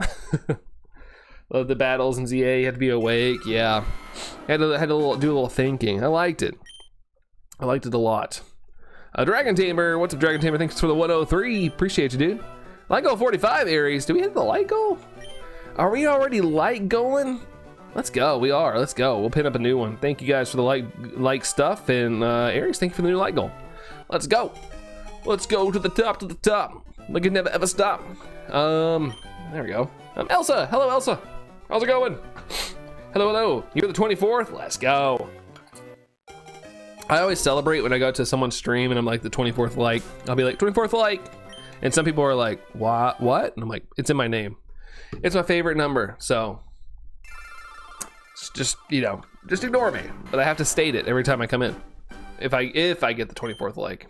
Love the battles in ZA. You had to be awake. Yeah, had to do a little thinking. I liked it a lot. Dragon Tamer, what's up, Dragon Tamer? Thanks for the 103. Appreciate you, dude. Light goal 45, Aries. Do we hit the light goal? Are we already light going? Let's go. We are. Let's go. We'll pin up a new one. Thank you guys for the like stuff, and Aries, thank you for the new light goal. Let's go. Let's go to the top. Like it never ever stop. There we go. Elsa. Hello, Elsa. How's it going? Hello. You're the 24th. Let's go. I always celebrate when I go to someone's stream and I'm like the 24th like. I'll be like 24th like, and some people are like, what? And I'm like, it's in my name. It's my favorite number, so just ignore me. But I have to state it every time I come in. If I get the 24th like.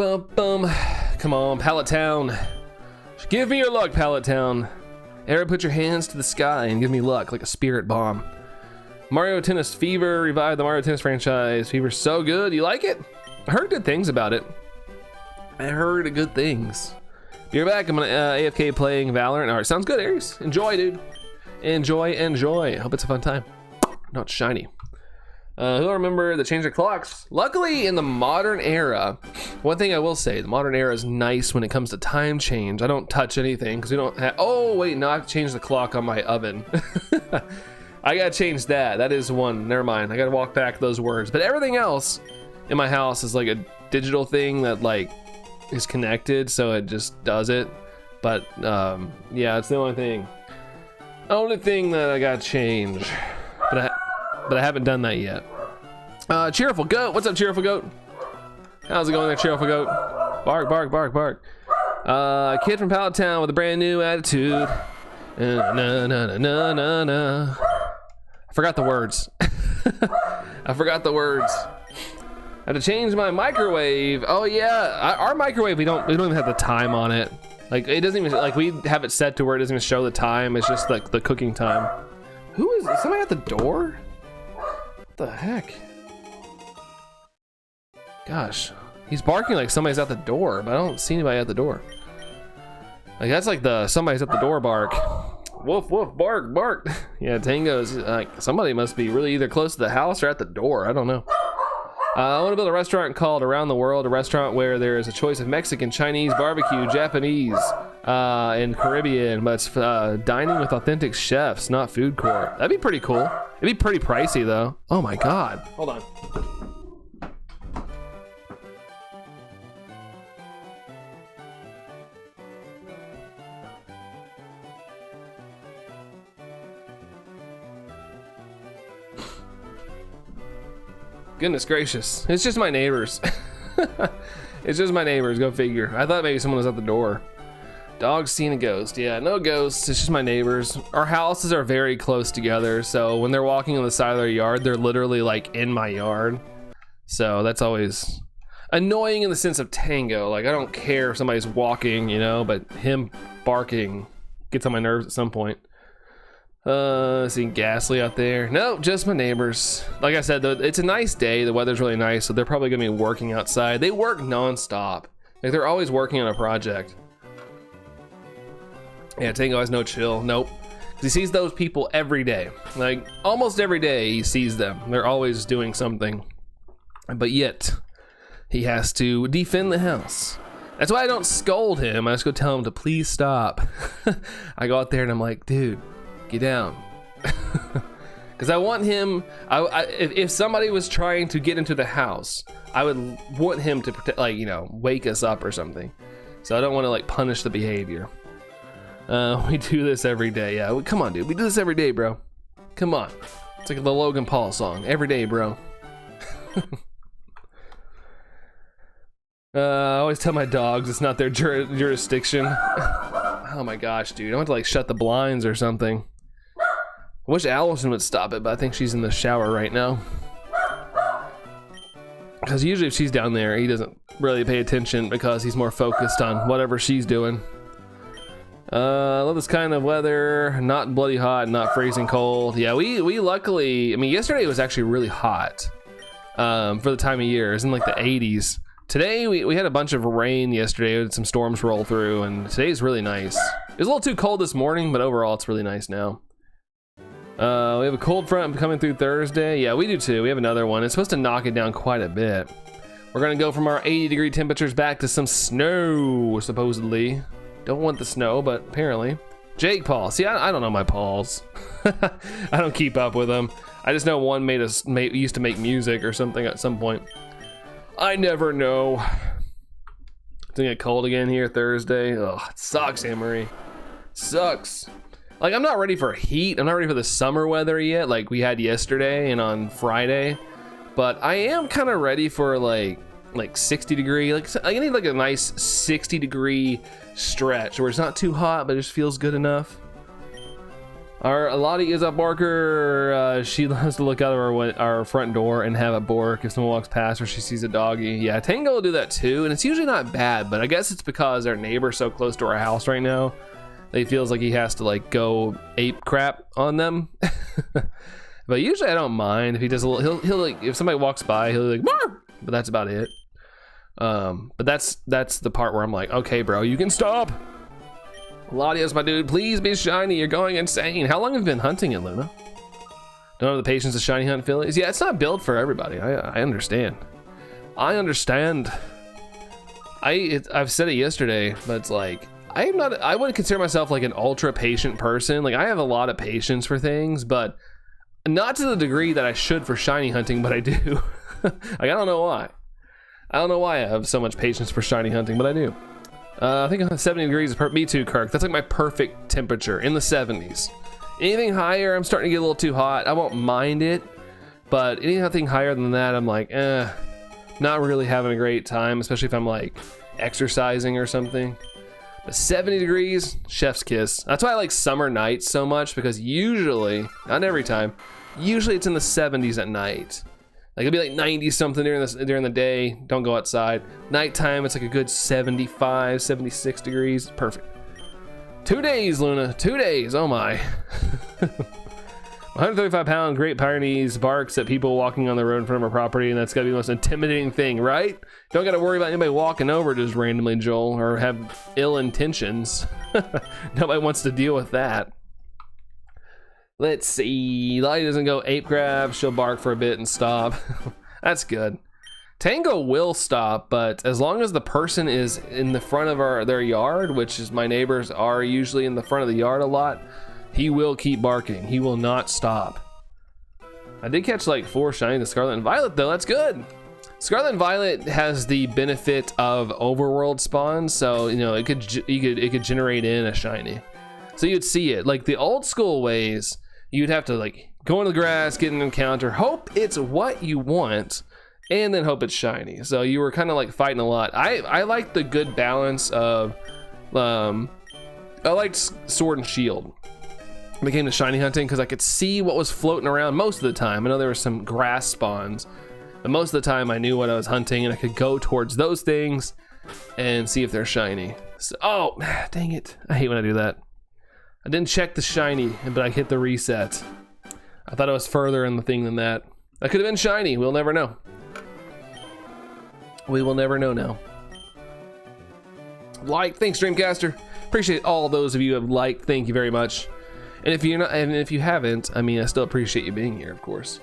bum, bum. Come on, Pallet Town. Give me your luck, Pallet Town. Era, put your hands to the sky and give me luck like a spirit bomb. Mario Tennis Fever, revive the Mario Tennis franchise. Fever's so good, you like it? I heard good things about it. I heard good things. You're back, I'm gonna AFK playing Valorant. All right, sounds good, Aries. Enjoy, dude. Enjoy. Hope it's a fun time. Not shiny. Who'll remember the change of clocks? Luckily, in the modern era, one thing I will say, the modern era is nice when it comes to time change. I don't touch anything because we don't have, oh wait, no, I have to change the clock on my oven. I gotta change that. That is one, never mind. I gotta walk back those words. But everything else in my house is like a digital thing that like is connected, so it just does it. But yeah, it's the only thing that I gotta change. But I haven't done that yet. Cheerful Goat, what's up, Cheerful Goat? How's it going there, Cheerful Goat? Bark, bark, bark, bark. Kid from Pallet Town with a brand new attitude. Na na na na na na. I forgot the words. I forgot the words. I had to change my microwave. Oh yeah, our microwave, we don't even have the time on it. Like it doesn't even, like we have it set to where it doesn't even show the time. It's just like the cooking time. Who is somebody at the door? What the heck? Gosh, he's barking like somebody's at the door, but I don't see anybody at the door. Like that's like the somebody's at the door bark. Woof woof bark bark. Yeah, Tango's like somebody must be really either close to the house or at the door. I don't know. I want to build a restaurant called Around the World, a restaurant where there is a choice of Mexican, Chinese, barbecue, Japanese, and Caribbean, but it's dining with authentic chefs, not food court. That'd be pretty cool. It'd be pretty pricey though. Oh my God. Hold on. Goodness gracious. It's just my neighbors. It's just my neighbors, go figure. I thought maybe someone was at the door. Dog seen a ghost. Yeah, no ghosts, it's just my neighbors. Our houses are very close together, so when they're walking on the side of their yard, they're literally like in my yard. So that's always annoying in the sense of Tango. Like I don't care if somebody's walking, you know, but him barking gets on my nerves at some point. Seeing Ghastly out there. No, just my neighbors. Like I said, though, it's a nice day. The weather's really nice, so they're probably gonna be working outside. They work non-stop. Like they're always working on a project. Yeah, Tango has no chill. Nope. He sees those people every day. Like almost every day he sees them. They're always doing something. But yet, he has to defend the house. That's why I don't scold him. I just go tell him to please stop. I go out there and I'm like, dude, get down. Because I want him, if somebody was trying to get into the house, I would want him to protect, like, you know, wake us up or something. So I don't want to like punish the behavior. We do this every day. Yeah, come on, dude. We do this every day, bro. Come on. It's like the Logan Paul song. Every day, bro. I always tell my dogs it's not their jurisdiction. Oh my gosh, dude. I want to like shut the blinds or something. I wish Allison would stop it, but I think she's in the shower right now. Because usually if she's down there, he doesn't really pay attention because he's more focused on whatever she's doing. I love this kind of weather. Not bloody hot, not freezing cold. Yeah, we luckily, I mean, yesterday was actually really hot for the time of year. It's in like the 80s. Today, we had a bunch of rain yesterday. We had some storms roll through, and today's really nice. It was a little too cold this morning, but overall, it's really nice now. We have a cold front coming through Thursday. Yeah, we do too. We have another one. It's supposed to knock it down quite a bit. We're gonna go from our 80-degree temperatures back to some snow, supposedly. Don't want the snow, but apparently. Jake Paul. See, I don't know my Pauls. I don't keep up with them. I just know one used to make music or something at some point. I never know. It's gonna get cold again here Thursday. Ugh, it sucks, Anne-Marie. Sucks. Like, I'm not ready for heat. I'm not ready for the summer weather yet, like we had yesterday and on Friday. But I am kind of ready for like 60 degree. Like I need like a nice 60 degree stretch where it's not too hot, but it just feels good enough. Our Lottie is a barker. She loves to look out of our front door and have a bark if someone walks past or she sees a doggy. Yeah, Tango will do that too, and it's usually not bad, but I guess it's because our neighbor's so close to our house right now that he feels like he has to like go ape crap on them. But usually I don't mind if he does a little. He'll like, if somebody walks by, he'll be like, "Marr!" But that's about it. But that's the part where I'm like, okay, bro, you can stop. Latios, my dude, please be shiny. You're going insane. How long have you been hunting it, Luna? Don't have the patience to shiny hunt fillies. Yeah, it's not built for everybody. I understand. I understand. I've said it yesterday, but it's like I wouldn't consider myself like an ultra patient person. Like I have a lot of patience for things, but not to the degree that I should for shiny hunting, but I do. Like I don't know why. I don't know why I have so much patience for shiny hunting, but I do. I think 70 degrees is me too, Kirk. That's like my perfect temperature, in the 70s. Anything higher, I'm starting to get a little too hot. I won't mind it, but anything higher than that, I'm like, not really having a great time, especially if I'm like exercising or something. But 70 degrees, chef's kiss. That's why I like summer nights so much, because usually, not every time, usually it's in the 70s at night. Like it'll be like 90 something during the day. Don't go outside. Nighttime, it's like a good 75, 76 degrees. Perfect. 2 days, Luna. 2 days. Oh my. 135-pound Great Pyrenees barks at people walking on the road in front of our property, and that's gotta be the most intimidating thing, right? Don't gotta worry about anybody walking over just randomly, Joel, or have ill intentions. Nobody wants to deal with that. Let's see. Lottie doesn't go ape grab. She'll bark for a bit and stop. That's good. Tango will stop, but as long as the person is in the front of their yard, which is my neighbors are usually in the front of the yard a lot, he will keep barking. He will not stop. I did catch like 4 shiny to Scarlet and Violet though. That's good. Scarlet and Violet has the benefit of overworld spawns, so you know it could generate in a shiny. So you'd see it like the old school ways. You'd have to like go into the grass, get an encounter, hope it's what you want, and then hope it's shiny. So you were kind of like fighting a lot. I like the good balance of, I liked Sword and Shield. When it came to shiny hunting, because I could see what was floating around most of the time. I know there were some grass spawns, but most of the time I knew what I was hunting, and I could go towards those things and see if they're shiny. So, oh, dang it. I hate when I do that. I didn't check the shiny, but I hit the reset. I thought it was further in the thing than that. That could have been shiny. We'll never know. We will never know now. Like, thanks, Dreamcaster. Appreciate all those of you who have liked. Thank you very much. And if you're not, and if you haven't, I mean, I still appreciate you being here, of course.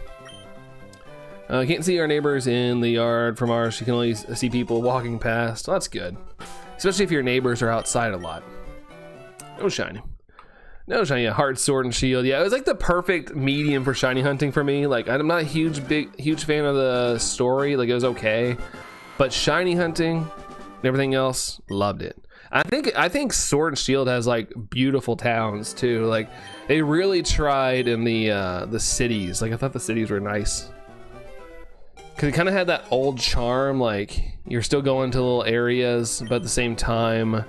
Can't see our neighbors in the yard from ours. You can only see people walking past. Well, that's good, especially if your neighbors are outside a lot. No shiny. No shiny, yeah, hard Sword and Shield. Yeah, it was like the perfect medium for shiny hunting for me. Like I'm not a huge fan of the story. Like it was okay, but shiny hunting and everything else, loved it. I think Sword and Shield has like beautiful towns too. Like they really tried in the cities. Like I thought the cities were nice because it kind of had that old charm. Like you're still going to little areas, but at the same time,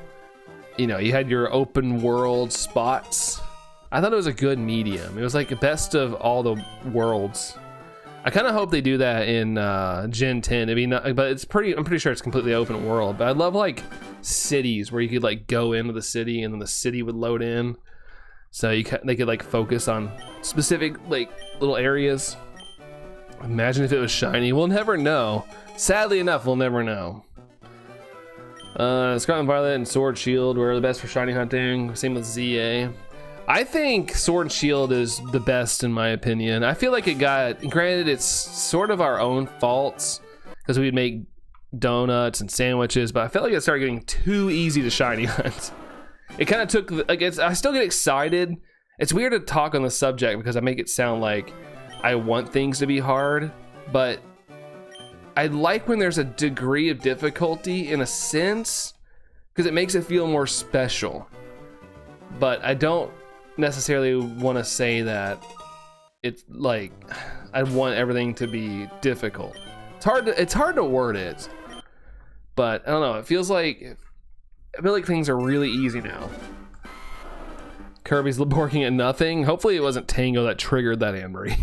you know, you had your open world spots. I thought it was a good medium. It was like the best of all the worlds. I kind of hope they do that in Gen 10. I mean, but I'm pretty sure it's completely open world. But I love like cities where you could like go into the city and then the city would load in. So they could like focus on specific like little areas. Imagine if it was shiny. We'll never know. Sadly enough, we'll never know. Scarlet and Violet and Sword Shield were the best for shiny hunting. Same with ZA. I think Sword and Shield is the best in my opinion. I feel like it got, granted it's sort of our own faults because we'd make donuts and sandwiches, but I felt like it started getting too easy to shiny hunt. It kind of took, like I still get excited. It's weird to talk on the subject because I make it sound like I want things to be hard, but I like when there's a degree of difficulty in a sense because it makes it feel more special. But I don't necessarily want to say that it's like I want everything to be difficult. It's hard to word it, but I don't know. I feel like things are really easy now. Kirby's barking at nothing. Hopefully it wasn't Tango that triggered that, Anne-Marie.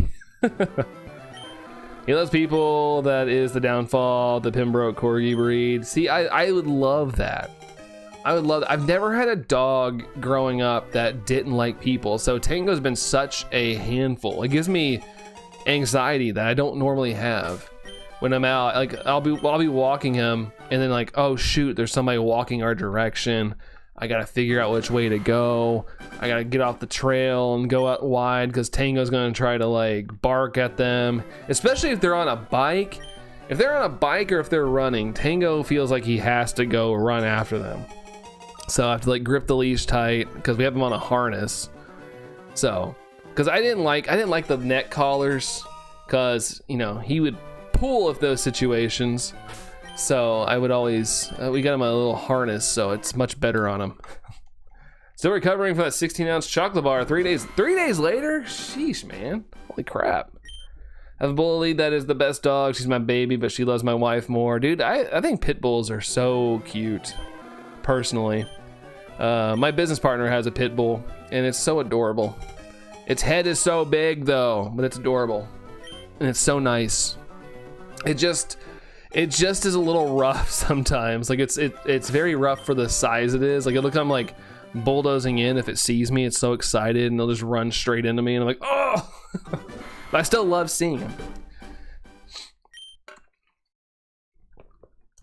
He loves people. That is the downfall. The Pembroke Corgi breed. See, I would love that. I would love that. I've never had a dog growing up that didn't like people. So Tango's been such a handful. It gives me anxiety that I don't normally have when I'm out. Like I'll be walking him, and then like, oh shoot, there's somebody walking our direction. I gotta figure out which way to go. I gotta get off the trail and go out wide because Tango's gonna try to like bark at them, especially if they're on a bike. If they're on a bike or if they're running, Tango feels like he has to go run after them. So I have to like grip the leash tight because we have him on a harness. So, because I didn't like the neck collars because, you know, he would pull if those situations. So I would always, we got him a little harness, so it's much better on him. Still recovering from that 16-ounce chocolate bar 3 days later? Sheesh, man. Holy crap. I have a bully that is the best dog. She's my baby, but she loves my wife more. Dude, I think pit bulls are so cute, personally. My business partner has a pit bull, and it's so adorable. Its head is so big, though, but it's adorable. And it's so nice. It just is a little rough sometimes. Like it's very rough for the size it is. Like it'll come like bulldozing in if it sees me. It's so excited and it'll just run straight into me and I'm like, oh. But I still love seeing him.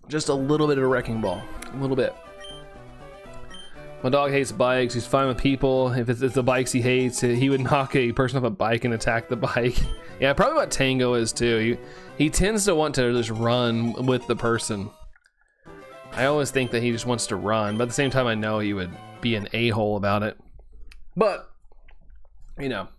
Just a little bit of a wrecking ball, a little bit. My dog hates bikes. He's fine with people. If it's the bikes he hates, he would knock a person off a bike and attack the bike. Yeah, probably what Tango is too. He tends to want to just run with the person. I always think that he just wants to run, but at the same time I know he would be an a-hole about it. But, you know,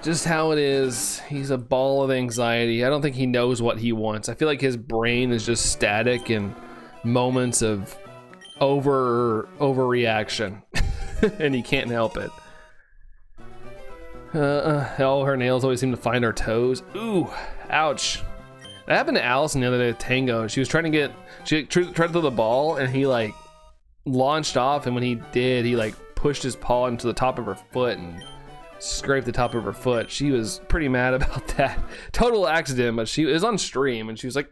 just how it is. He's a ball of anxiety. I don't think he knows what he wants. I feel like his brain is just static and moments of overreaction and he can't help it. Her nails always seem to find her toes. Ooh, ouch. That happened to Allison the other day with Tango. She was trying to tried to throw the ball and he like launched off, and when he did, he like pushed his paw into the top of her foot and scraped the top of her foot. She was pretty mad about that. Total accident, but she was on stream and she was like,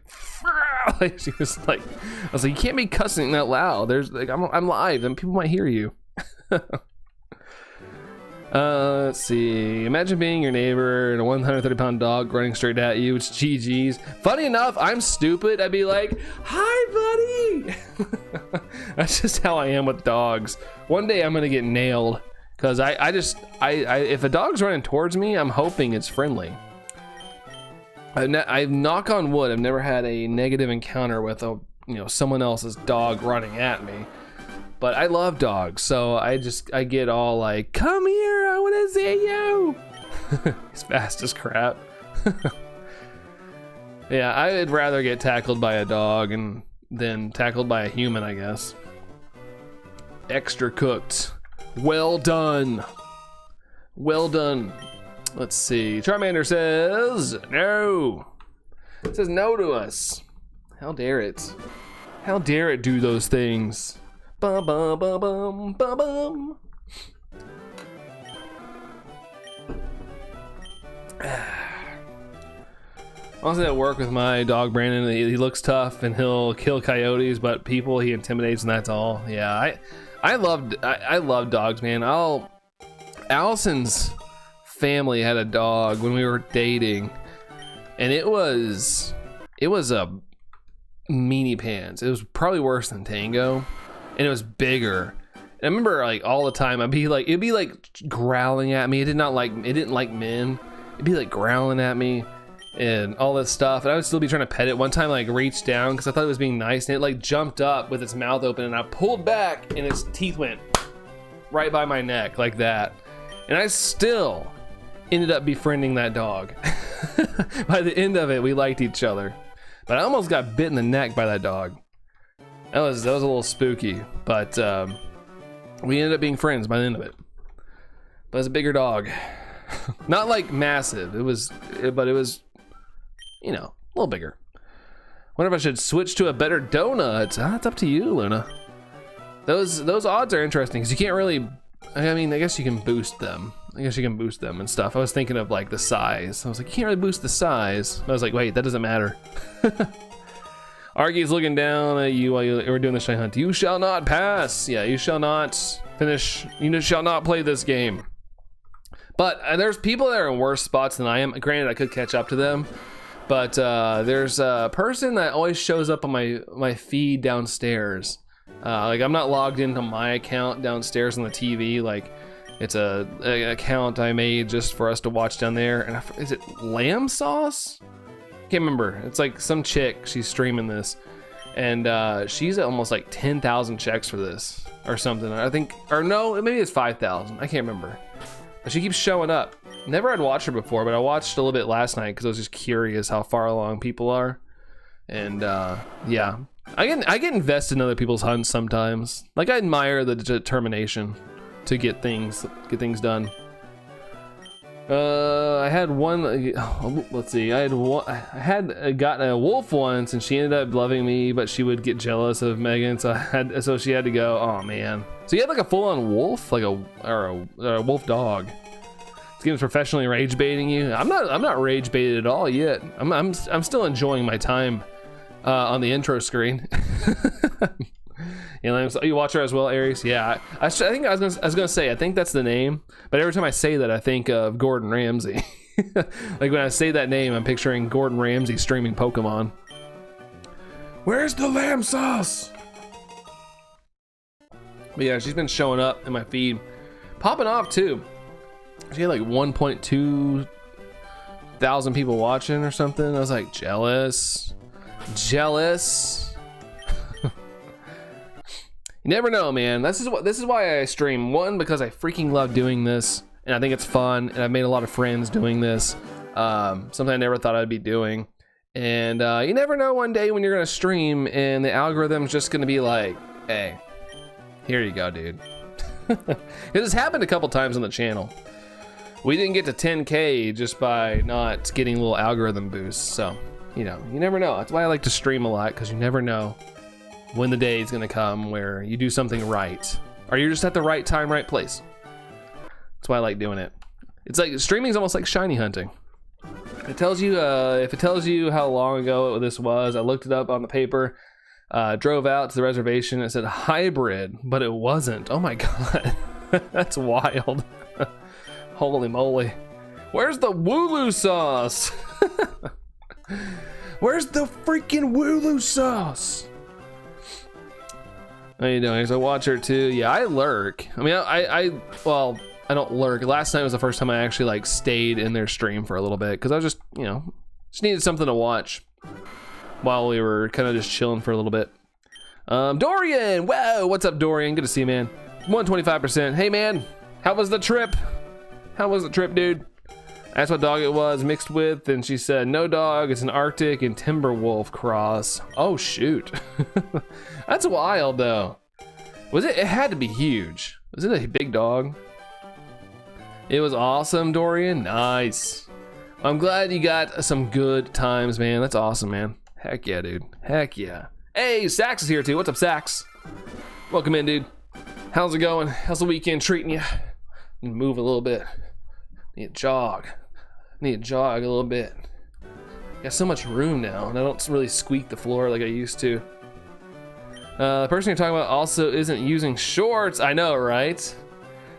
she was like, I was like, you can't be cussing that loud. There's like, I'm live and people might hear you. Let's see. Imagine being your neighbor and a 130-pound dog running straight at you. It's GG's. Funny enough, I'm stupid. I'd be like, hi, buddy. That's just how I am with dogs. One day I'm gonna get nailed because I if a dog's running towards me, I'm hoping it's friendly. I knock on wood. I've never had a negative encounter with someone else's dog running at me. But I love dogs, so I get all like, come here, I want to see you. He's fast as crap. Yeah, I would rather get tackled by a dog than tackled by a human, I guess. Extra cooked. Well done. Well done. Let's see. Charmander says no. It says no to us. How dare it? How dare it do those things? Bum bum bum bum bum bum. Honestly, at work with my dog Brandon, he looks tough and he'll kill coyotes, but people he intimidates and that's all. Yeah, I love dogs, man. Allison's family had a dog when we were dating, and it was a meanie pants. It was probably worse than Tango. And it was bigger. And I remember like all the time it'd be like growling at me. It didn't like men. It'd be like growling at me and all this stuff. And I would still be trying to pet it. One time I like reached down because I thought it was being nice, and it like jumped up with its mouth open, and I pulled back and its teeth went right by my neck like that. And I still ended up befriending that dog. By the end of it, we liked each other. But I almost got bit in the neck by that dog. That was a little spooky, but we ended up being friends by the end of it. But it's a bigger dog. Not like massive. But it was, a little bigger. Wonder if I should switch to a better donut. It's up to you, Luna. Those odds are interesting because you can't really I mean, I guess you can boost them. And stuff. I was thinking of like the size. I was like, you can't really boost the size. I was like, wait, that doesn't matter. Argy's looking down at you while you were doing the shiny hunt. You shall not pass. Yeah, you shall not finish. You shall not play this game. But there's people that are in worse spots than I am. Granted, I could catch up to them. But there's a person that always shows up on my feed downstairs. Like I'm not logged into my account downstairs on the TV. Like it's an account I made just for us to watch down there. And is it Lamb Sauce? Can't remember. It's like some chick. She's streaming this, and she's at almost like 10,000 checks for this or something. I think, or no, maybe it's 5,000. I can't remember. But she keeps showing up. Never had watched her before, but I watched a little bit last night because I was just curious how far along people are. And yeah, I get invested in other people's hunts sometimes. Like I admire the determination to get things done. I had one. Let's see. I had gotten a wolf once, and she ended up loving me, but she would get jealous of Megan, so she had to go. Oh man. So you had like a full-on wolf, like a wolf dog. This game's professionally rage baiting you. I'm not rage baited at all yet. I'm still enjoying my time on the intro screen. You know, you watch her as well, Aries. Yeah, I think I was gonna say I think that's the name, but every time I say that, I think of Gordon Ramsay. Like when I say that name, I'm picturing Gordon Ramsay streaming Pokemon. Where's the lamb sauce? But yeah, she's been showing up in my feed, popping off too. She had like 1.2 thousand people watching or something. I was like jealous. You never know, man. This is why I stream. One, because I freaking love doing this, and I think it's fun, and I've made a lot of friends doing this. Something I never thought I'd be doing. And you never know one day when you're gonna stream, and the algorithm's just gonna be like, "Hey, here you go, dude." It's happened a couple times on the channel. We didn't get to 10K just by not getting little algorithm boosts. So, you know, you never know. That's why I like to stream a lot, because you never know when the day is gonna come where you do something right, or you're just at the right time, right place. That's why I like doing it. It's like streaming is almost like shiny hunting. It tells you if it tells you how long ago this was. I looked it up on the paper, drove out to the reservation. It said hybrid, but it wasn't. Oh my god. That's wild. Holy moly. Where's the Wooloo sauce? Where's the freaking Wooloo sauce? How you doing? So I watch her too. Yeah, I lurk. I mean, well, I don't lurk. Last night was the first time I actually like stayed in their stream for a little bit, because I was just, you know, just needed something to watch while we were kind of just chilling for a little bit. Dorian, whoa, what's up, Dorian? Good to see you, man. 125%. Hey, man, how was the trip? How was the trip, dude? I asked what dog it was mixed with, and she said, no dog, it's an Arctic and Timberwolf cross. Oh, shoot. That's wild, though. Was it? It had to be huge. Was it a big dog? It was awesome, Dorian. Nice. I'm glad you got some good times, man. That's awesome, man. Heck yeah, dude. Heck yeah. Hey, Sax is here, too. What's up, Sax? Welcome in, dude. How's it going? How's the weekend treating you? Need to move a little bit. Need to jog. Need to jog a little bit. Got so much room now, and I don't really squeak the floor like I used to. The person you're talking about also isn't using shorts. I know, right?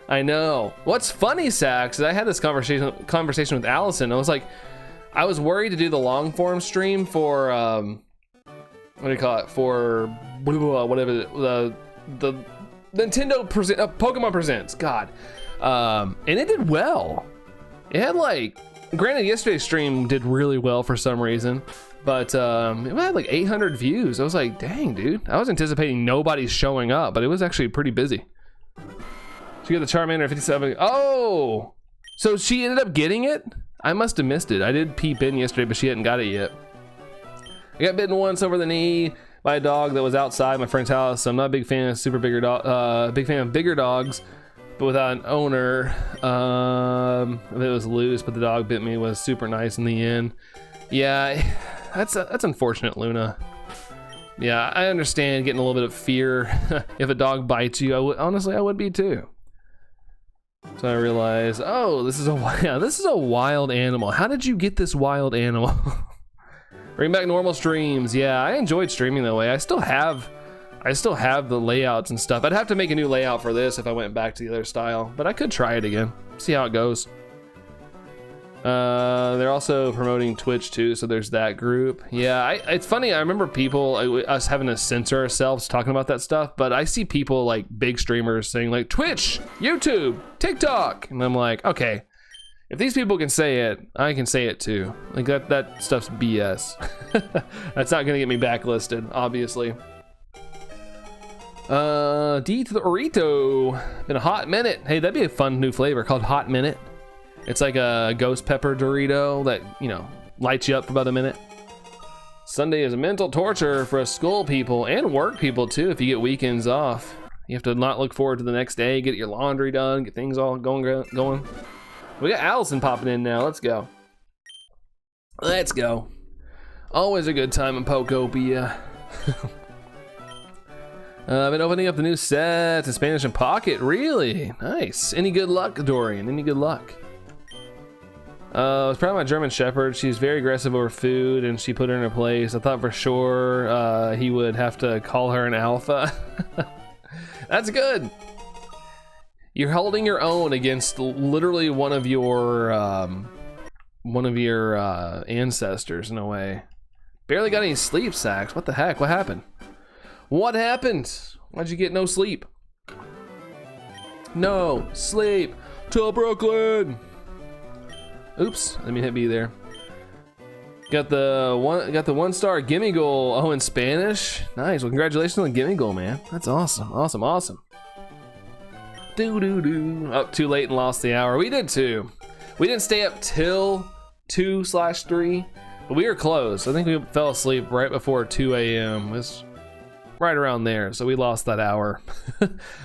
I know. What's funny, Sax, is I had this conversation with Allison. I was worried to do the long form stream for what do you call it? For whatever the Nintendo Pokemon Presents. God, and it did well. It had like. Granted, yesterday's stream did really well for some reason, but it had like 800 views. I was like, dang, dude. I was anticipating nobody showing up, but it was actually pretty busy. She got the Charmander at 57. Oh! So she ended up getting it? I must have missed it. I did peep in yesterday, but she hadn't got it yet. I got bitten once over the knee by a dog that was outside my friend's house. I'm not a big fan of big fan of bigger dogs. But without an owner, it was loose, but the dog bit me. It was super nice in the end. Yeah, that's unfortunate, Luna. Yeah, I understand getting a little bit of fear if a dog bites you. Honestly, I would be too. So I realized, oh, this is a wild animal. How did you get this wild animal? Bring back normal streams. Yeah, I enjoyed streaming that way. I still have the layouts and stuff. I'd have to make a new layout for this if I went back to the other style, but I could try it again. See how it goes. They're also promoting Twitch too, so there's that group. Yeah, it's funny. I remember us having to censor ourselves talking about that stuff, but I see people like big streamers saying like Twitch, YouTube, TikTok, and I'm like, okay, if these people can say it, I can say it too. Like that stuff's BS. That's not gonna get me backlisted, obviously. D to the Orito. Been a hot minute. Hey, that'd be a fun new flavor called Hot Minute. It's like a ghost pepper Dorito that, you know, lights you up for about a minute. Sunday is a mental torture for us school people and work people too if you get weekends off. You have to not look forward to the next day, get your laundry done, get things all going. We got Allison popping in now. Let's go. Let's go. Always a good time in Pokopia. I've been opening up the new sets in Spanish and Pocket. Really? Nice. Any good luck, Dorian? Any good luck? I was proud of my German Shepherd. She's very aggressive over food, and she put her in her place. I thought for sure he would have to call her an alpha. That's good. You're holding your own against literally one of your ancestors in a way. Barely got any sleep, Sax. What the heck? What happened? What happened? Why'd you get no sleep? No sleep till Brooklyn. Oops, let me hit B there. Got the 1-star gimme goal. Oh, in Spanish? Nice. Well, congratulations on the gimme goal, man. That's awesome. Awesome. Up too late and lost the hour. We did too. We didn't stay up till 2/3, but we were close. I think we fell asleep right before 2 a.m. It was right around there, so we lost that hour.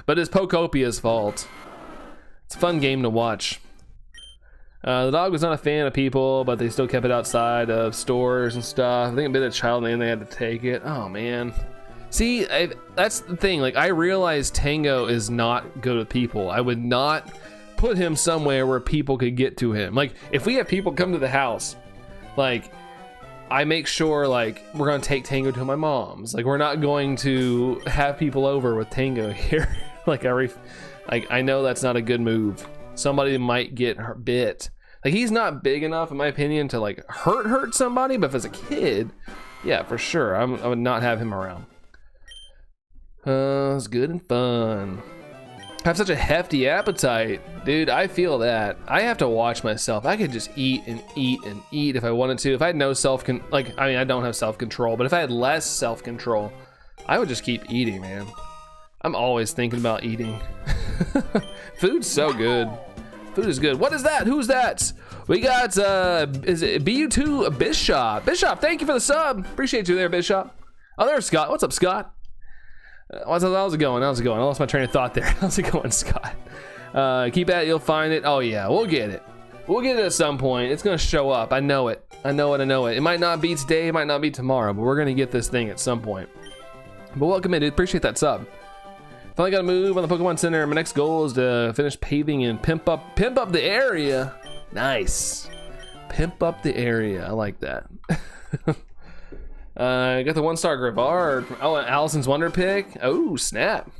But it's Pokopia's fault. It's a fun game to watch. The dog was not a fan of people, but they still kept it outside of stores and stuff. I think it bit a child and they had to take it. Oh man. See, that's the thing. Like, I realized Tango is not good with people. I would not put him somewhere where people could get to him. Like, if we have people come to the house, like, I make sure, like, we're gonna take Tango to my mom's. Like, we're not going to have people over with Tango here. Like, I know that's not a good move. Somebody might get bit. Like, he's not big enough, in my opinion, to like hurt somebody. But if as a kid, yeah, for sure, I would not have him around. It's good and fun. I have such a hefty appetite, dude. I feel that. I have to watch myself. I could just eat and eat and eat if I wanted to. If I had no I don't have self-control, but if I had less self-control, I would just keep eating, man. I'm always thinking about eating. Food's so good. Food is good. What is that? Who's that? We got, is it BU2 Bishop? Bishop, thank you for the sub. Appreciate you there, Bishop. Oh, there's Scott. What's up, Scott? How's it going? I lost my train of thought there. How's it going, Scott? Keep at it, you'll find it. Oh yeah, we'll get it. We'll get it at some point. It's gonna show up. I know it. It might not be today, it might not be tomorrow, but we're gonna get this thing at some point. But welcome in, dude. Appreciate that sub. Finally got to move on the Pokemon Center. My next goal is to finish paving and pimp up the area. Nice. Pimp up the area. I like that. Got the 1-star Grivard. Oh, Allison's Wonder Pick. Oh, snap.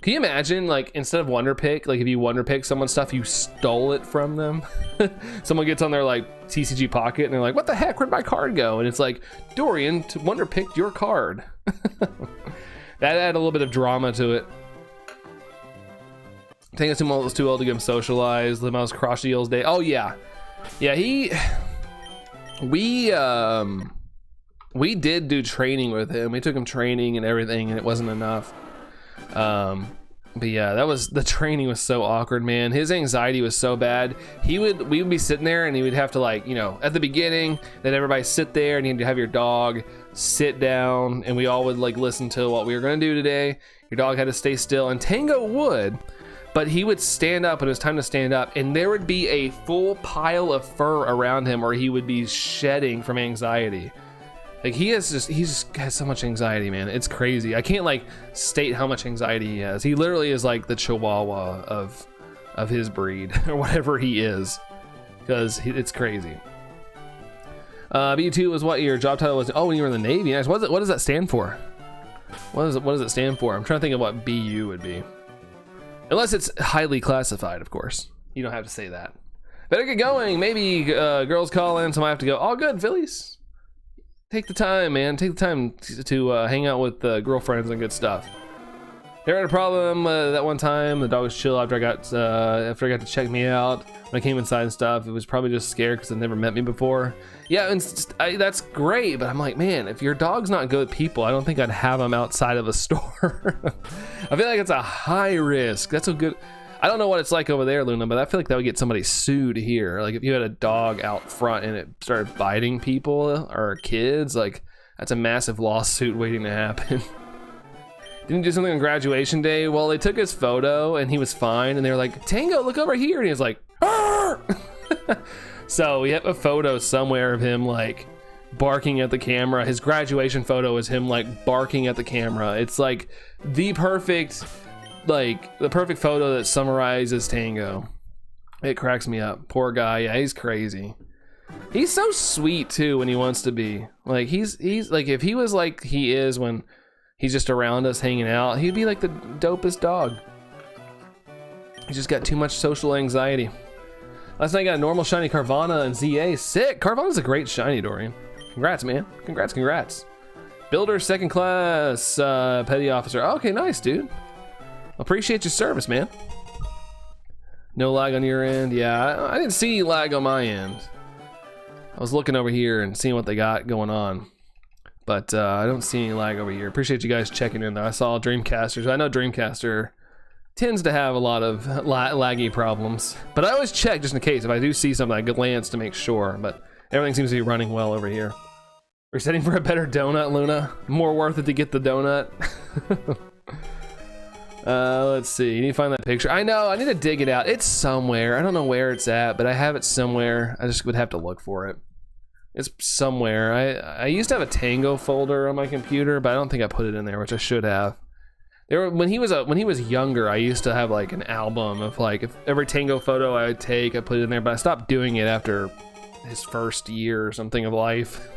Can you imagine, like, instead of Wonder Pick, like if you Wonder Pick someone's stuff, you stole it from them? Someone gets on their like TCG Pocket and they're like, what the heck, where'd my card go? And it's like, Dorian Wonder Picked your card. That added a little bit of drama to it. Tango's too old to get him socialized. The mouse cross deals day. Oh yeah. We did do training with him. We took him training and everything, and it wasn't enough. But yeah, the training was so awkward, man. His anxiety was so bad. We would be sitting there and he would have to, like, you know, at the beginning, then everybody sit there and you had to have your dog sit down, and we all would like listen to what we were gonna do today. Your dog had to stay still, and Tango would, but he would stand up when it was time to stand up, and there would be a full pile of fur around him, or he would be shedding from anxiety. Like, he just has so much anxiety, man. It's crazy. I can't like state how much anxiety he has. He literally is like the Chihuahua of of his breed or whatever he is, because it's crazy. BU2 was what your job title was? Oh, when you were in the Navy. Nice. What does that stand for? What does it stand for? I'm trying to think of what BU would be. Unless it's highly classified, of course. You don't have to say that. Better get going. Maybe girls call in, so I have to go. All good, Phillies. Take the time, man. Take the time to hang out with girlfriends and good stuff. Never had a problem that one time. The dog was chill after I got to check me out. When I came inside and stuff, it was probably just scared because it never met me before. Yeah, and that's great, but I'm like, man, if your dog's not good with people, I don't think I'd have him outside of a store. I feel like it's a high risk. That's a good. I don't know what it's like over there, Luna, but I feel like that would get somebody sued here. Like if you had a dog out front and it started biting people or kids, like that's a massive lawsuit waiting to happen. Didn't do something on graduation day. Well, they took his photo and he was fine, and they were like, Tango, look over here, and he was like, Arr! So we have a photo somewhere of him like barking at the camera. His graduation photo is him like barking at the camera. It's like the perfect photo that summarizes Tango. It cracks me up. Poor guy. Yeah, he's crazy. He's so sweet too when he wants to be. Like he's like, if he was like he is when he's just around us hanging out, he'd be like the dopest dog. He's just got too much social anxiety. Last night I got a normal shiny Carvana and ZA. Sick. Carvana's a great shiny, Dorian. Congrats, man. Congrats. Builder second class, petty officer. Okay, nice, dude. Appreciate your service, man. No lag on your end. Yeah, I didn't see lag on my end. I was looking over here and seeing what they got going on, but I don't see any lag over here. Appreciate you guys checking in though. I saw Dreamcasters. I know Dreamcaster tends to have a lot of laggy problems, but I always check just in case. If I do see something, I glance to make sure, but everything seems to be running well over here. We're setting for a better donut, Luna. More worth it to get the donut. Let's see. You need to find that picture. I know. I need to dig it out. It's somewhere. I don't know where it's at, but I have it somewhere. I just would have to look for it. It's somewhere. I used to have a Tango folder on my computer, but I don't think I put it in there, which I should have. When he was younger, I used to have like an album of like if every Tango photo I would take, I put it in there, but I stopped doing it after his first year or something of life.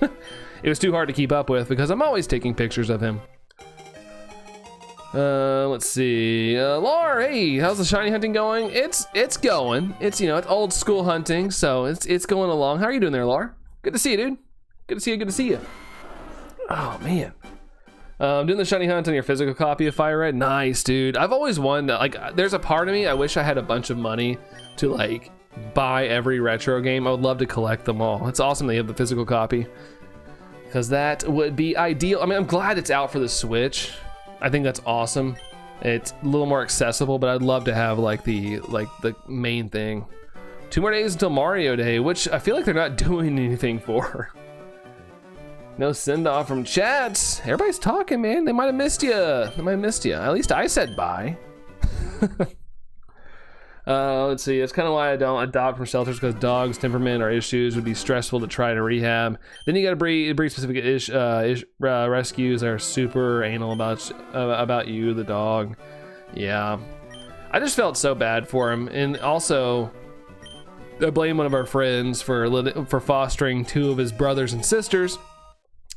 It was too hard to keep up with because I'm always taking pictures of him. Let's see. Lar, hey, how's the shiny hunting going? It's going. It's it's old school hunting, so it's going along. How are you doing there, Lar? Good to see you, dude. Good to see you. Oh man. Doing the shiny hunt on your physical copy of Fire Red. Nice, dude. I've always wanted, like, there's a part of me, I wish I had a bunch of money to like buy every retro game. I would love to collect them all. It's awesome they have the physical copy, because that would be ideal. I mean, I'm glad it's out for the Switch. I think that's awesome. It's a little more accessible, but I'd love to have like the main thing. 2 more days until Mario Day, which I feel like they're not doing anything for. No send off from chat. Everybody's talking, man. They might have missed you. At least I said bye. Let's see. That's kind of why I don't adopt from shelters, because dogs' temperament or issues would be stressful to try to rehab. Then you got to breed specific rescues that are super anal about you, the dog. Yeah, I just felt so bad for him, and also I blame one of our friends for fostering 2 of his brothers and sisters,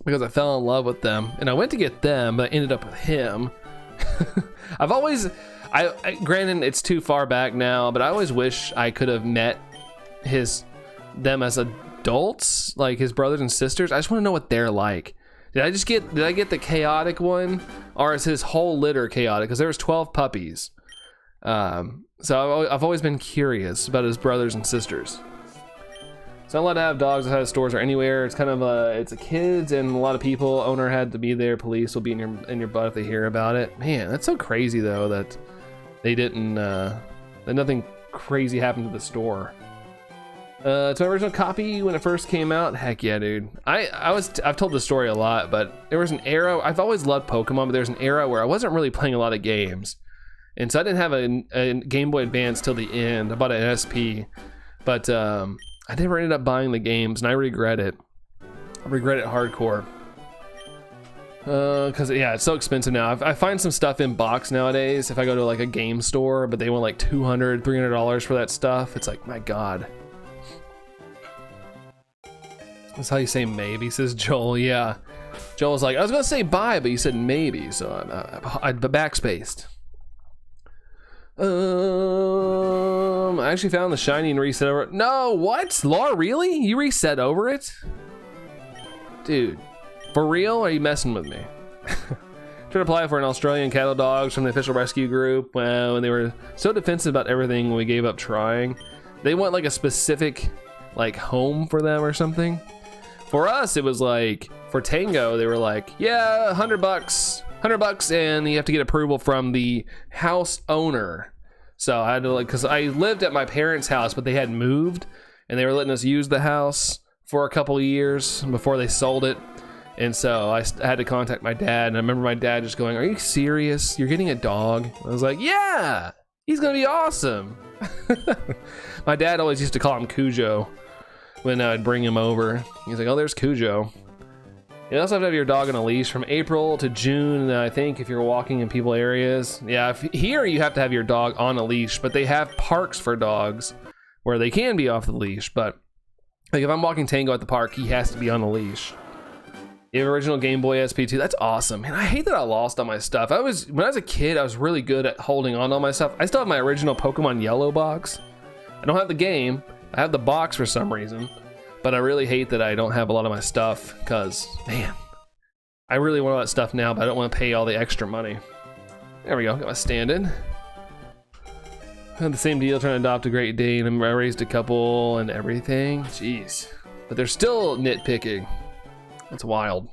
because I fell in love with them, and I went to get them, but I ended up with him. Granted, it's too far back now, but I always wish I could have met them as adults, like his brothers and sisters. I just want to know what they're like. Did I get the chaotic one, or is his whole litter chaotic? Because there was 12 puppies. So I've always been curious about his brothers and sisters. It's not allowed to have dogs outside of stores or anywhere. It's kind of it's a kids and a lot of people. Owner had to be there. Police will be in your butt if they hear about it. Man, that's so crazy though that they didn't. That nothing crazy happened to the store. It's my original copy when it first came out. Heck yeah, dude. I've told the story a lot, but there was an era. I've always loved Pokemon, but there's an era where I wasn't really playing a lot of games, and so I didn't have a Game Boy Advance till the end. I bought an SP, but I never ended up buying the games, and I regret it. I regret it hardcore. Because yeah, it's so expensive now. I find some stuff in box nowadays if I go to like a game store, but they want like $200-$300 for that stuff. It's like, my God. That's how you say maybe, says Joel. Yeah, Joel was like, I was gonna say bye, but you said maybe, so I backspaced. I actually found the shiny and reset over it. No, what? Laura, really? You reset over it? Dude, for real? Are you messing with me? Tried to apply for an Australian cattle dogs from the official rescue group. Well, and they were so defensive about everything when we gave up trying. They want like a specific like home for them or something. For us, it was like, for Tango, they were like, yeah, $100, and you have to get approval from the house owner. So I had to like, cause I lived at my parents' house, but they had moved and they were letting us use the house for a couple of years before they sold it. And so I had to contact my dad, and I remember my dad just going, are you serious? You're getting a dog? I was like, yeah, he's gonna be awesome. My dad always used to call him Cujo when I'd bring him over. He's like, oh, there's Cujo. You also have to have your dog on a leash from April to June, I think, if you're walking in people areas. Yeah, here you have to have your dog on a leash, but they have parks for dogs where they can be off the leash. But like if I'm walking Tango at the park, he has to be on a leash. You have original Game Boy SP2. That's awesome. Man, I hate that I lost all my stuff. When I was a kid, I was really good at holding on to all my stuff. I still have my original Pokemon Yellow box. I don't have the game. I have the box for some reason, but I really hate that I don't have a lot of my stuff because, man, I really want all that stuff now, but I don't want to pay all the extra money. There we go, got my stand-in. I had the same deal trying to adopt a Great Dane, and I raised a couple and everything. Jeez, but they're still nitpicking. That's wild.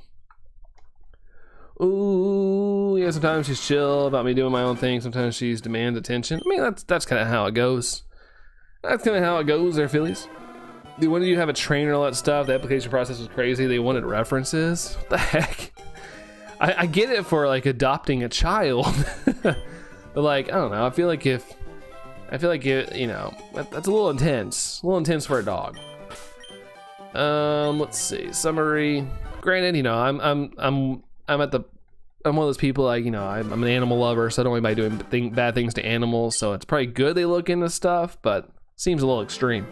Ooh, yeah, sometimes she's chill about me doing my own thing. Sometimes she's demands attention. I mean, that's kind of how it goes. That's kind of how it goes there, Phillies. When did you have a trainer and all that stuff? The application process was crazy. They wanted references. What the heck? I get it for like adopting a child, but like, I don't know. I feel like it, you know, that's a little intense. A little intense for a dog. Let's see. Summary. Granted, you know, I'm one of those people, like, you know, I'm an animal lover, so I don't want anybody doing bad things to animals. So it's probably good they look into stuff, but seems a little extreme.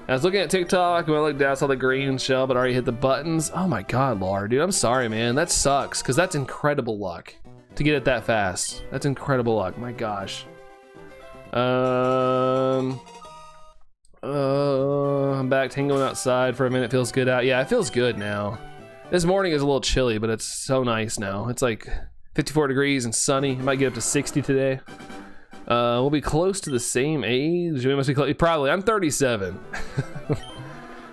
I was looking at TikTok, when I looked down, I saw the green shell, but already hit the buttons. Oh my God, Laura, dude, I'm sorry, man. That sucks, because that's incredible luck to get it that fast. That's incredible luck, my gosh. I'm back tangoing outside for a minute. Feels good out. Yeah, it feels good now. This morning is a little chilly, but it's so nice now. It's like 54 degrees and sunny. It might get up to 60 today. We'll be close to the same age. We must be close. Probably. I'm 37.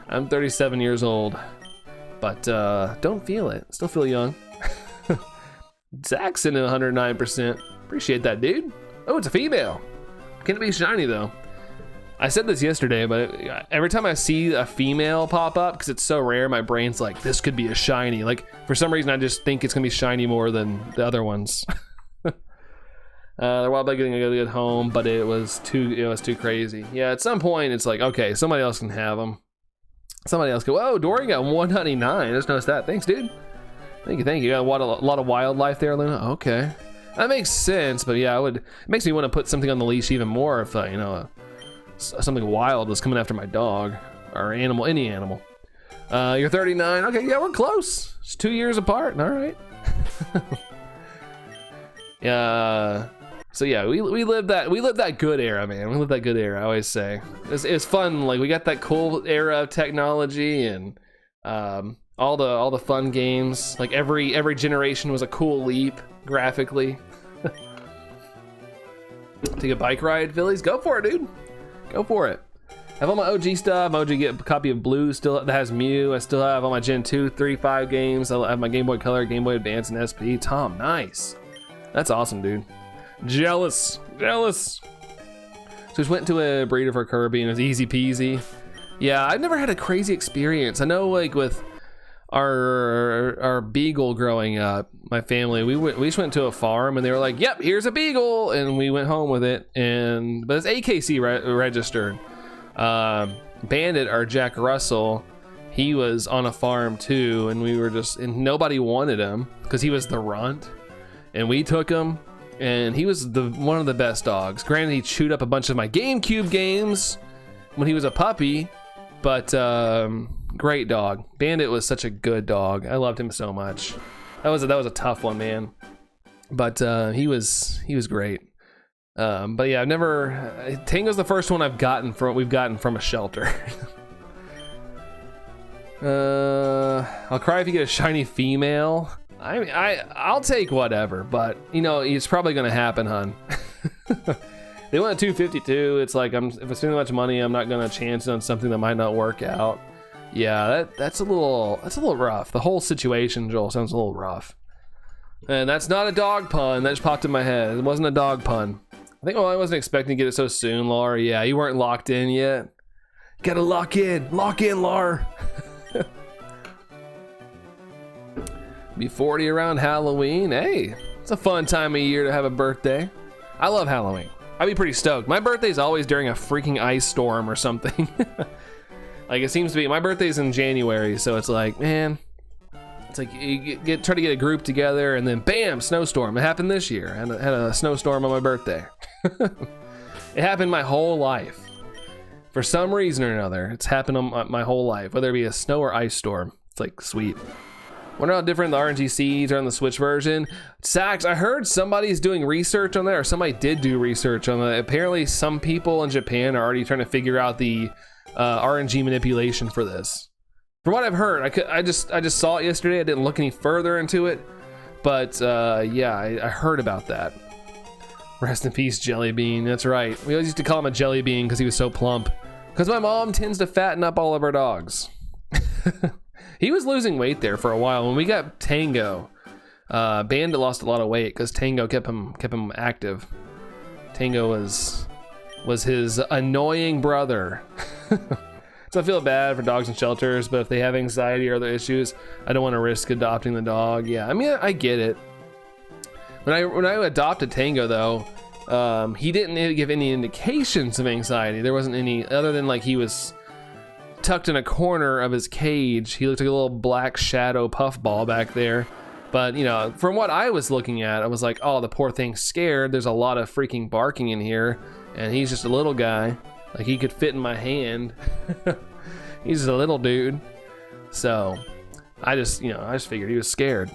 I'm 37 years old, but don't feel it. Still feel young. Zach's in at 109%. Appreciate that, dude. Oh, it's a female. Can it be shiny though? I said this yesterday, but every time I see a female pop up, because it's so rare, my brain's like, this could be a shiny. Like, for some reason, I just think it's gonna be shiny more than the other ones. They're wild by getting a good home, but it was too crazy. Yeah, at some point, it's like, okay, somebody else can have them. Somebody else go, whoa, Dory got 199. I just noticed that. Thanks, dude. Thank you. You got a lot of wildlife there, Luna. Okay. That makes sense, but yeah, it makes me want to put something on the leash even more if, you know, something wild was coming after my dog or animal, any animal. You're 39. Okay, yeah, we're close. It's 2 years apart. All right. Yeah. So yeah, we lived that good era, man. We lived that good era. I always say it was fun. Like, we got that cool era of technology and all the fun games. Like every generation was a cool leap graphically. Take a bike ride, Phillies. Go for it, dude. Go for it. I have all my OG stuff. My OG get a copy of Blue still that has Mew. I still have all my Gen 2, 3, 5 games. I have my Game Boy Color, Game Boy Advance, and SP. Tom, nice. That's awesome, dude. Jealous. So we just went to a breeder for Kirby and it was easy peasy. Yeah, I've never had a crazy experience. I know, like, with our beagle growing up, my family, we just went to a farm and they were like, yep, here's a beagle, and we went home with it, but it's AKC registered. Bandit, our Jack Russell, he was on a farm too, and we were just, and nobody wanted him because he was the runt, and we took him, and he was one of the best dogs. Granted, he chewed up a bunch of my GameCube games when he was a puppy, but great dog. Bandit was such a good dog. I loved him so much. That was a tough one, man. But he was great. But yeah, Tango's the first one we've gotten from a shelter. I'll cry if you get a shiny female. I mean, I'll take whatever, but you know, it's probably gonna happen, hon. They want a 252. It's like, if I spend much money, I'm not gonna chance it on something that might not work out. Yeah, that's a little rough. The whole situation, Joel, sounds a little rough. And that's not a dog pun. That just popped in my head. It wasn't a dog pun. I think I wasn't expecting to get it so soon, Laura. Yeah, you weren't locked in yet. Gotta lock in, Laura. Be 40 around Halloween. Hey, it's a fun time of year to have a birthday. I love Halloween. I'd be pretty stoked. My birthday's always during a freaking ice storm or something. Like, it seems to be, my birthday's in January, so it's like, man, it's like you try to get a group together and then bam, snowstorm. It happened this year. I had a snowstorm on my birthday. It happened my whole life. For some reason or another, it's happened on my whole life, whether it be a snow or ice storm. It's like, sweet. Wonder how different the RNG seeds are on the Switch version. Sax, I heard somebody's doing research on that, or somebody did do research on that. Apparently some people in Japan are already trying to figure out the RNG manipulation for this. From what I've heard, I just saw it yesterday. I didn't look any further into it, but yeah, I heard about that. Rest in peace, Jelly Bean. That's right. We always used to call him a Jelly Bean because he was so plump. Because my mom tends to fatten up all of our dogs. He was losing weight there for a while. When we got Tango, Bandit lost a lot of weight because Tango kept him active. Tango was his annoying brother. So I feel bad for dogs in shelters, but if they have anxiety or other issues, I don't want to risk adopting the dog. Yeah, I mean, I get it. When I adopted Tango though, he didn't give any indications of anxiety. There wasn't any, other than like he was tucked in a corner of his cage. He looked like a little black shadow puffball back there. But you know, from what I was looking at, I was like, oh, the poor thing's scared. There's a lot of freaking barking in here, and he's just a little guy. Like, he could fit in my hand. He's a little dude. So I just figured he was scared.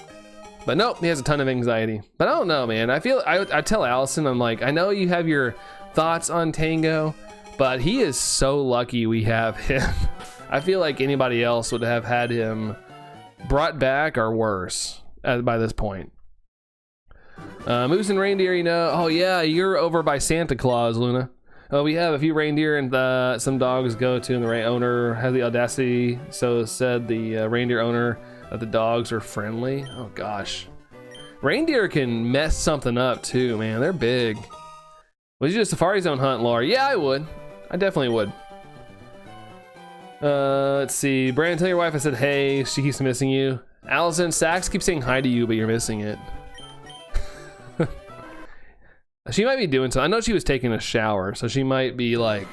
But nope, he has a ton of anxiety. But I don't know, man. I tell Allison, I'm like, I know you have your thoughts on Tango, but he is so lucky we have him. I feel like anybody else would have had him brought back or worse by this point. Moose and reindeer, you know. Oh yeah, you're over by Santa Claus, Luna. Oh, we have a few reindeer and some dogs go to, and the owner has the audacity, so said the reindeer owner, that the dogs are friendly. Oh gosh. Reindeer can mess something up too, man. They're big. Would you do a Safari Zone hunt, Laura? Yeah, I would. I definitely would. Let's see. Brandon, tell your wife I said hey. She keeps missing you. Allison, Sax keeps saying hi to you, but you're missing it. She might be doing so. I know she was taking a shower, so she might be like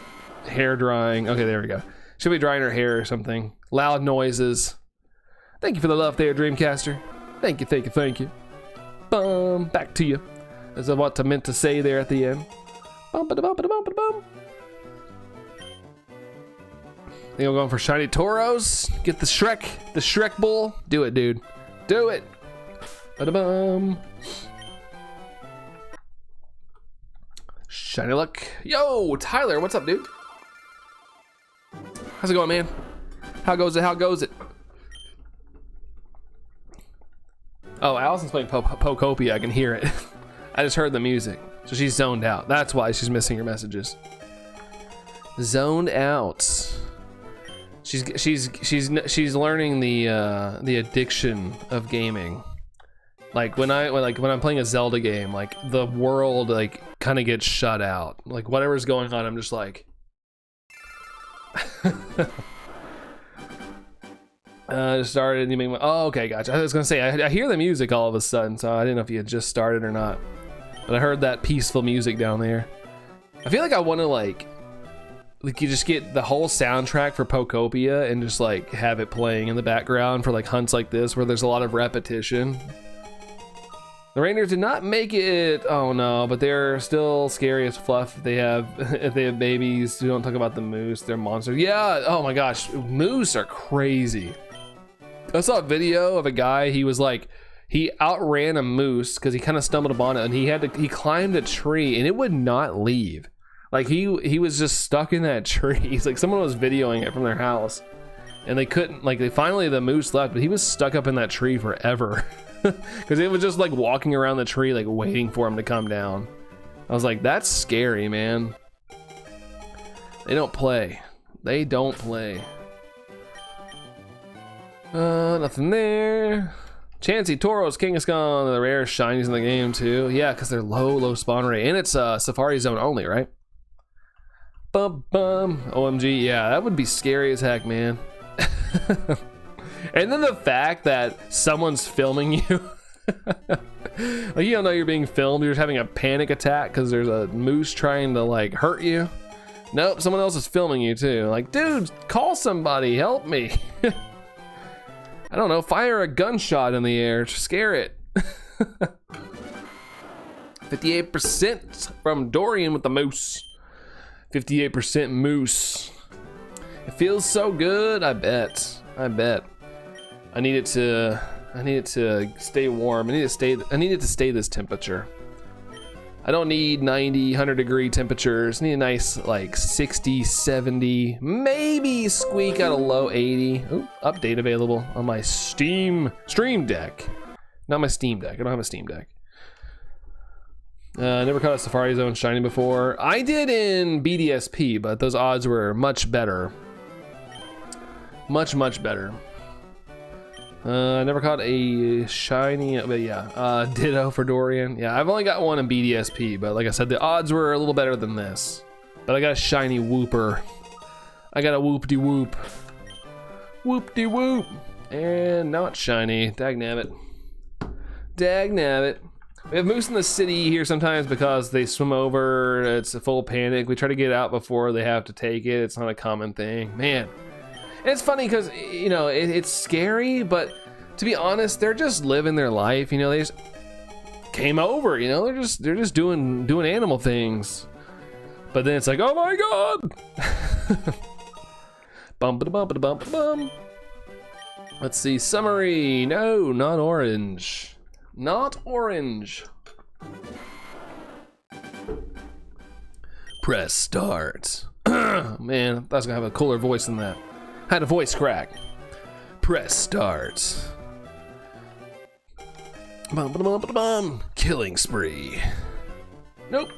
hair drying. Okay, there we go. She'll be drying her hair or something. Loud noises. Thank you for the love there, Dreamcaster. Thank you, thank you, thank you. Back to you. That's what I meant to say there at the end. Think I'm going for shiny Tauros. Get the Shrek bull. Do it, dude. Do it. Ba-da-bum. Shiny luck. Yo, Tyler, what's up, dude? How's it going, man? How goes it? How goes it? Oh, Allison's playing Pokopia. I can hear it. I just heard the music, so she's zoned out. That's why she's missing your messages. Zoned out. She's learning the addiction of gaming. Like when I'm playing a Zelda game, like the world like kind of gets shut out. Like whatever's going on, I'm just like. Just started. Oh, okay, gotcha. I was gonna say I hear the music all of a sudden, so I didn't know if you had just started or not. But I heard that peaceful music down there. I feel like I want to like like you just get the whole soundtrack for Pokopia and just like have it playing in the background for like hunts like this where there's a lot of repetition. The reindeers did not make it, oh no, but they're still scary as fluff. If they have babies. We don't talk about the moose, they're monsters. Yeah, oh my gosh, moose are crazy. I saw a video of a guy, he was like, he outran a moose because he kind of stumbled upon it and he climbed a tree and it would not leave. Like he was just stuck in that tree. He's like, someone was videoing it from their house and they couldn't, like finally the moose left, but he was stuck up in that tree forever because it was just like walking around the tree, like waiting for him to come down. I was like, that's scary, man. They don't play. They don't play. Nothing there. Chansey, Tauros, Kangaskhan, the rare shinies in the game too. Yeah, because they're low spawn rate. And it's Safari Zone only, right? Bum bum. OMG, yeah, that would be scary as heck, man. And then the fact that someone's filming you. Like you don't know you're being filmed, you're just having a panic attack because there's a moose trying to like hurt you. Nope, someone else is filming you too. Like, dude, call somebody, help me. I don't know, fire a gunshot in the air, scare it. 58% from Dorian with the moose. 58% moose. It feels so good, I bet. I need it to stay warm. I need it to stay this temperature. I don't need 90, 100 degree temperatures. I need a nice like 60, 70, maybe squeak out a low 80. Ooh, update available on my Stream Deck. Not my Steam Deck. I don't have a Steam Deck. Never caught a Safari Zone shiny before. I did in BDSP, but those odds were much better. Much better. I never caught a shiny, but yeah, ditto for Dorian. Yeah, I've only got one in BDSP, but like I said, the odds were a little better than this. But I got a shiny Wooper. I got a Whoop-de-Whoop. Whoop-de-Whoop. And not shiny. Dagnabbit. We have moose in the city here sometimes because they swim over. It's a full panic. We try to get out before they have to take it. It's not a common thing. Man. And it's funny because, you know, it's scary, but to be honest, they're just living their life. You know, they just came over, you know, they're just doing animal things. But then it's like, oh my God. Bum. Let's see, summary. No, not orange. Not orange. Press start. Man, that's gonna have a cooler voice than that. I had a voice crack. Press start. Killing spree. Nope.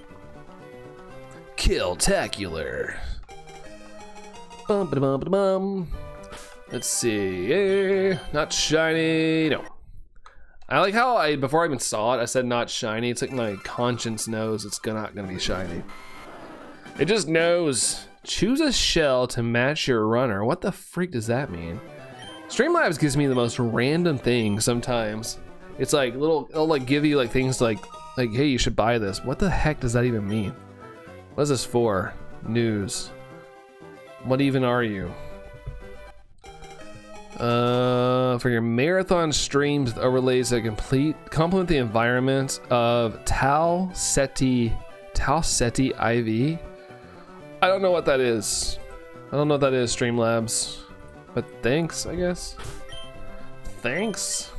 Kill-tacular. Let's see. Not shiny. No. I like how before I even saw it, I said not shiny. It's like my conscience knows it's not gonna be shiny. It just knows. Choose a shell to match your runner. What the freak does that mean? Streamlabs gives me the most random things sometimes. It's like it'll like give you like things like, hey, you should buy this. What the heck does that even mean? What is this for? News. What even are you? For your marathon streams with overlays that complement the environment of Tau Ceti IV. I don't know what that is. Streamlabs. But thanks, I guess. Thanks.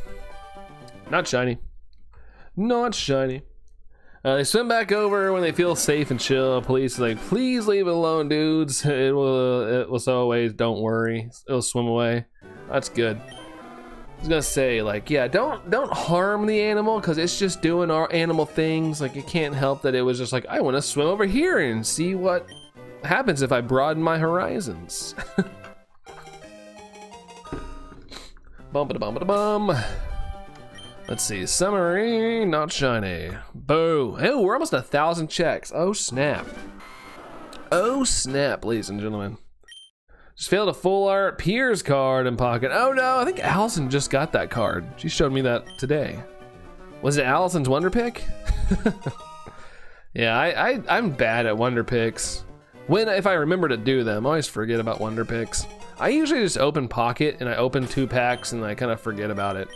Not shiny. They swim back over when they feel safe and chill. Police like, please leave it alone, dudes. It will so always, don't worry. It'll swim away. That's good. I was gonna say, like, yeah, don't harm the animal because it's just doing our animal things. Like, it can't help that it was just like, I want to swim over here and see what happens if I broaden my horizons. Bum. Let's see, summary, not shiny. Boo. Oh, we're almost 1,000 checks. Oh snap, ladies and gentlemen. Just failed a full art Piers card in pocket. Oh no, I think Allison just got that card. She showed me that today. Was it Allison's Wonder Pick? Yeah, I'm bad at Wonder Picks. If I remember to do them. I always forget about Wonder Picks. I usually just open Pocket and I open 2 packs and I kind of forget about it.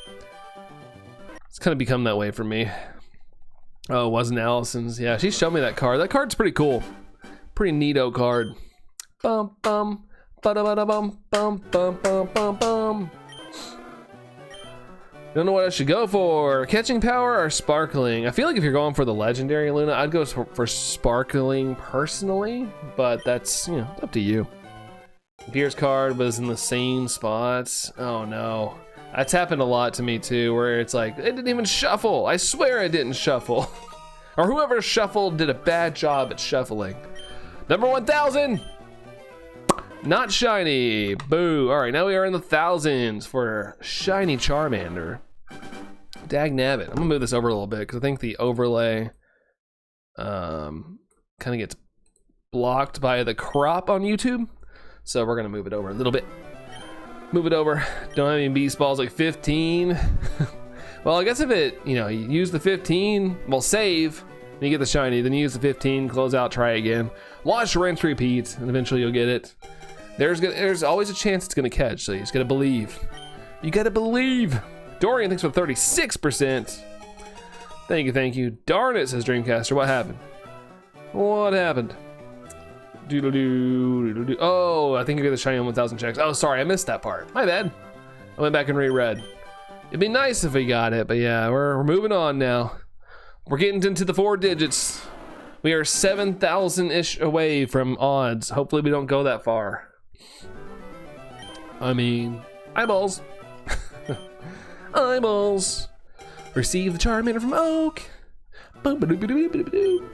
It's kind of become that way for me. Oh, it wasn't Allison's. Yeah, she showed me that card. That card's pretty cool. Pretty neato card. Bum bum ba-da-ba-da-bum bum bum bum bum bum. Don't know what I should go for. Catching power or sparkling? I feel like if you're going for the legendary Luna, I'd go for sparkling personally, but that's, you know, up to you. Pierce card was in the same spots. Oh no. That's happened a lot to me too, where it's like, it didn't even shuffle. I swear it didn't shuffle. Or whoever shuffled did a bad job at shuffling. Number 1000. Not shiny. Boo. All right, now we are in the thousands for shiny Charmander. Dagnabbit. I'm gonna move this over a little bit because I think the overlay kind of gets blocked by the crop on YouTube. So we're gonna move it over a little bit. Move it over. Don't have any beast balls like 15. Well, I guess if it, you know, you use the 15, well, save, and you get the shiny, then you use the 15, close out, try again. Watch, rinse, repeat, and eventually you'll get it. There's always a chance it's gonna catch, so you just gotta believe. You gotta believe. Dorian thinks for 36%. Thank you. Darn it, says Dreamcaster. What happened? What happened? Doodle-doo. Oh, I think you get the shiny on 1000 checks. Oh, sorry, I missed that part. My bad. I went back and reread. It'd be nice if we got it, but yeah, we're moving on now. We're getting into the 4 digits. We are 7,000-ish away from odds. Hopefully we don't go that far. I mean, eyeballs. Eyeballs. Receive the Charmander from Oak. Boop-a-doop-a-doop-a-doop.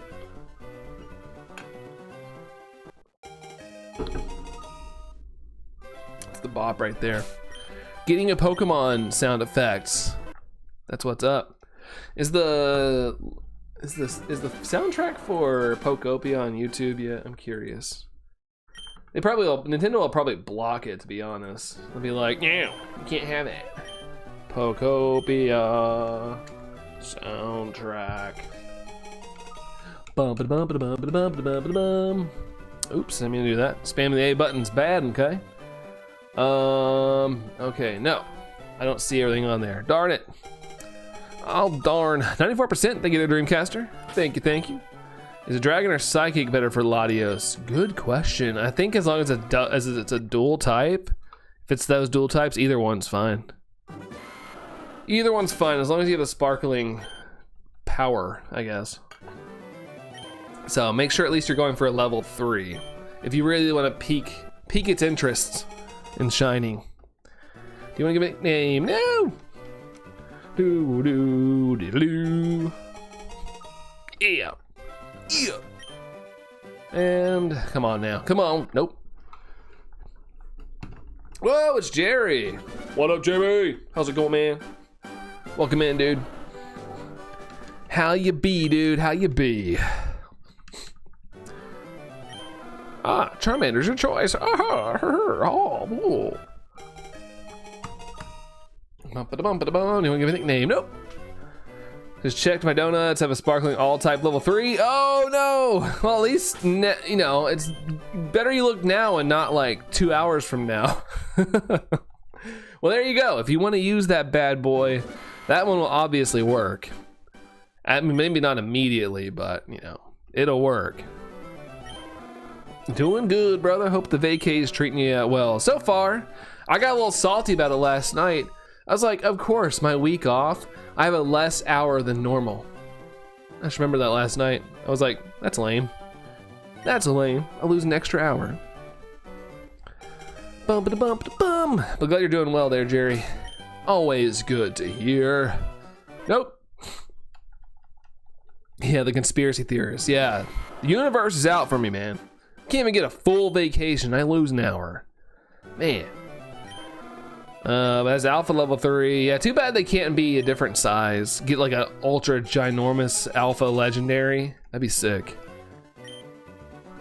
That's the bop right there. Getting a Pokemon sound effects. That's what's up. Is the soundtrack for Pokopia on YouTube yet? I'm curious. Nintendo will probably block it, to be honest. They'll be like, no, you can't have it. Pokopia soundtrack. Bum. Oops, I mean to do that. Spamming the A button's bad, okay? Okay, no. I don't see everything on there. Darn it. Oh, darn. 94%, thank you there, Dreamcaster. Thank you. Is a dragon or psychic better for Latios? Good question. I think as long as it's a dual type, if it's those dual types, either one's fine. Either one's fine, as long as you have a sparkling power, I guess. So make sure at least you're going for a level 3. If you really want to pique its interests in shining. Do you want to give it a name? No! Do. Yeah. And come on now. Come on. Nope. Whoa, it's Jerry. What up, Jerry? How's it going, man? Welcome in, dude. How you be, dude? How you be? Ah, Charmander's your choice. Oh. You want to give a nickname? Nope. Just checked my donuts. Have a sparkling all type level 3. Oh no! Well, at least you know it's better you look now and not like 2 hours from now. Well, there you go. If you want to use that bad boy, that one will obviously work. I mean, maybe not immediately, but you know it'll work. Doing good, brother. Hope the vacay is treating you well. So far, I got a little salty about it last night. I was like, of course, my week off, I have a less hour than normal. I just remember that last night. I was like, that's lame. That's lame. I'll lose an extra hour. Bum. But glad you're doing well there, Jerry. Always good to hear. Nope. Yeah, the conspiracy theorists. Yeah, the universe is out for me, man. Can't even get a full vacation. I lose an hour. Man. As alpha level 3. Yeah, too bad they can't be a different size. Get like an ultra ginormous alpha legendary. That'd be sick.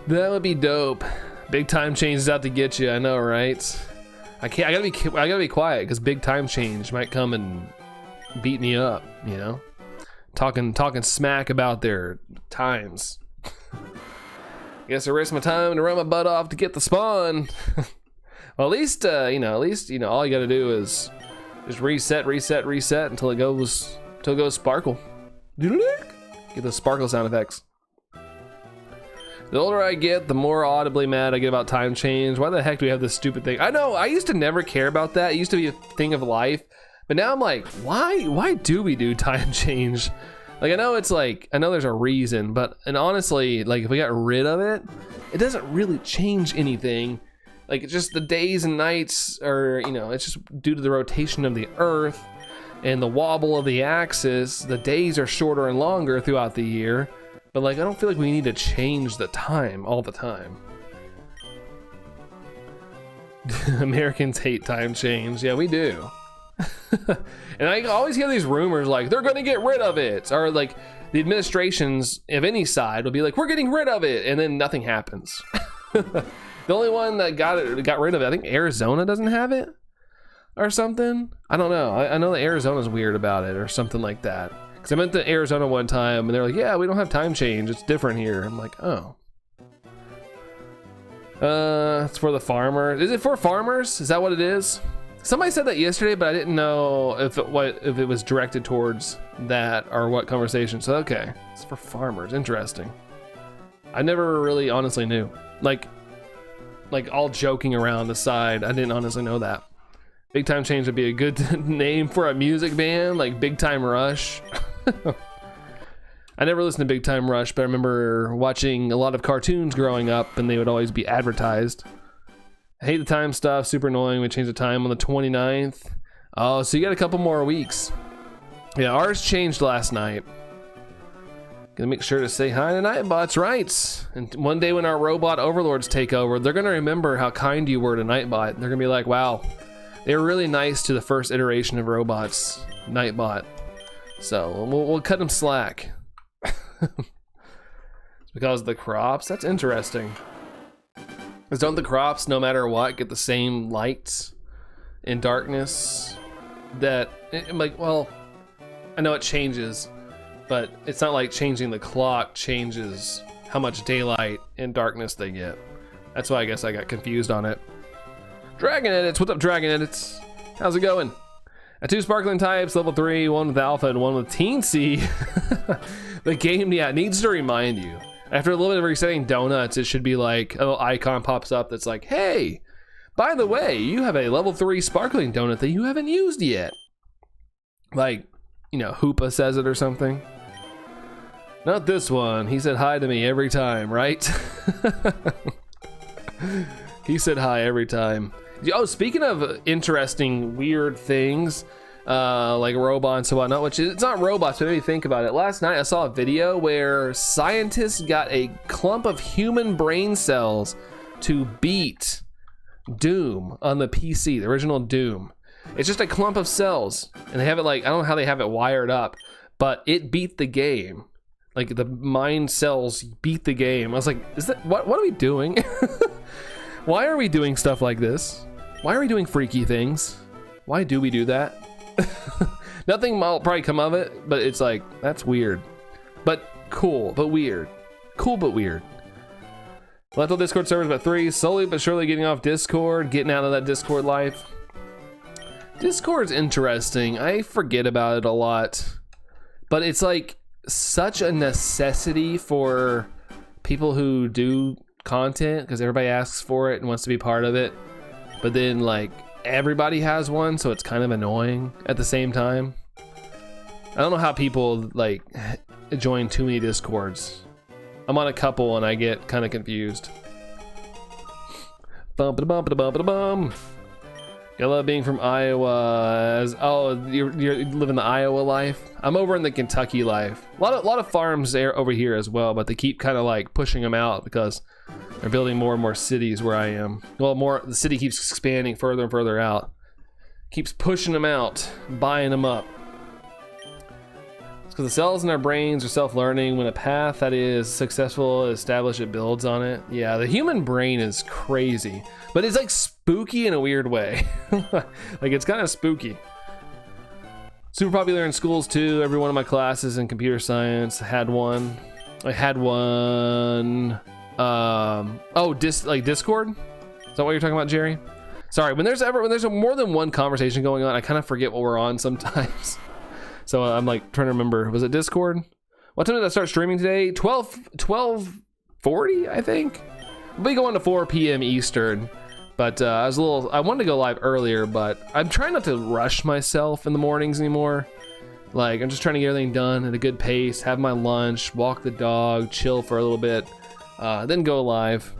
That would be dope. Big time change is out to get you. I know, right? I gotta be quiet because big time change might come and beat me up. You know, talking smack about their times. Guess I waste my time to run my butt off to get the spawn. Well, at least all you gotta do is just reset until it goes sparkle. Get those sparkle sound effects. The older I get, the more audibly mad I get about time change. Why the heck do we have this stupid thing? I know, I used to never care about that. It used to be a thing of life. But now I'm like, why do we do time change? Like, I know there's a reason, and honestly, like, if we got rid of it, it doesn't really change anything. Like, it's just the days and nights are, it's just due to the rotation of the earth and the wobble of the axis. The days are shorter and longer throughout the year. But like, I don't feel like we need to change the time all the time. Americans hate time change. Yeah, we do. And I always hear these rumors like, they're gonna get rid of it. Or like, the administrations of any side will be like, we're getting rid of it. And then nothing happens. The only one that got rid of it, I think Arizona doesn't have it or something. I don't know. I know that Arizona's weird about it or something like that. Because I went to Arizona one time and they're like, yeah, we don't have time change. It's different here. I'm like, oh. It's for the farmers. Is it for farmers? Is that what it is? Somebody said that yesterday, but I didn't know if it was directed towards that or what conversation. So, okay. It's for farmers. Interesting. I never really honestly knew. Like all joking around aside, I didn't honestly know that. Big Time Change would be a good name for a music band, like Big Time Rush. I never listened to Big Time Rush, but I remember watching a lot of cartoons growing up, and they would always be advertised. I hate the time stuff, super annoying. We changed the time on the 29th. Oh, so you got a couple more weeks. Yeah, ours changed last night. Gonna make sure to say hi to Nightbot's rights. And one day when our robot overlords take over, they're gonna remember how kind you were to Nightbot. They're gonna be like, wow, they were really nice to the first iteration of robots, Nightbot. So we'll cut them slack. It's because of the crops. That's interesting. Because don't the crops, no matter what, get the same lights and darkness? Well, I know it changes, but it's not like changing the clock changes how much daylight and darkness they get. That's why I guess I got confused on it. Dragon Edits, what's up, Dragon Edits? How's it going? Two sparkling types, level 3, one with Alpha and one with Teensy. The game, needs to remind you. After a little bit of resetting donuts, it should be like, a little icon pops up that's like, hey, by the way, you have a level 3 sparkling donut that you haven't used yet. Like, Hoopa says it or something. Not this one. He said hi to me every time, right? He said hi every time. Oh, speaking of interesting, weird things, like robots and whatnot, which it's not robots, but maybe think about it. Last night I saw a video where scientists got a clump of human brain cells to beat Doom on the PC, the original Doom. It's just a clump of cells, and they have it like, I don't know how they have it wired up, but it beat the game. Like, the mind cells beat the game. I was like, what are we doing? Why are we doing stuff like this? Why are we doing freaky things? Why do we do that? Nothing will probably come of it, but it's like, that's weird. But cool, but weird. Cool, but weird. Left on Discord servers about 3, slowly but surely getting off Discord, getting out of that Discord life. Discord's interesting. I forget about it a lot. But it's like such a necessity for people who do content, because everybody asks for it and wants to be part of it. But then like everybody has one, so it's kind of annoying at the same time. I don't know how people like join too many Discords. I'm on a couple and I get kind of confused. Bum-ba-da-bum-ba-da-bum-ba-da-bum. I love being from Iowa. You're living the Iowa life. I'm over in the Kentucky life. A lot of farms there over here as well, but they keep kind of like pushing them out because they're building more and more cities where I am. Well, the city keeps expanding further and further out. Keeps pushing them out, buying them up. It's because the cells in our brains are self-learning. When a path that is successful established, it builds on it. Yeah, the human brain is crazy, but it's like spooky in a weird way. Like, it's kind of spooky. Super popular in schools too. Every one of my classes in computer science had one. I had one Oh, Discord? Is that what you're talking about, Jerry? Sorry, when there's more than one conversation going on, I kind of forget what we're on sometimes. So I'm like trying to remember. Was it Discord? What time did I start streaming today? 12:40, I think. We'll be going to 4 p.m. Eastern. But I wanted to go live earlier, but I'm trying not to rush myself in the mornings anymore. Like, I'm just trying to get everything done at a good pace, have my lunch, walk the dog, chill for a little bit, then go live.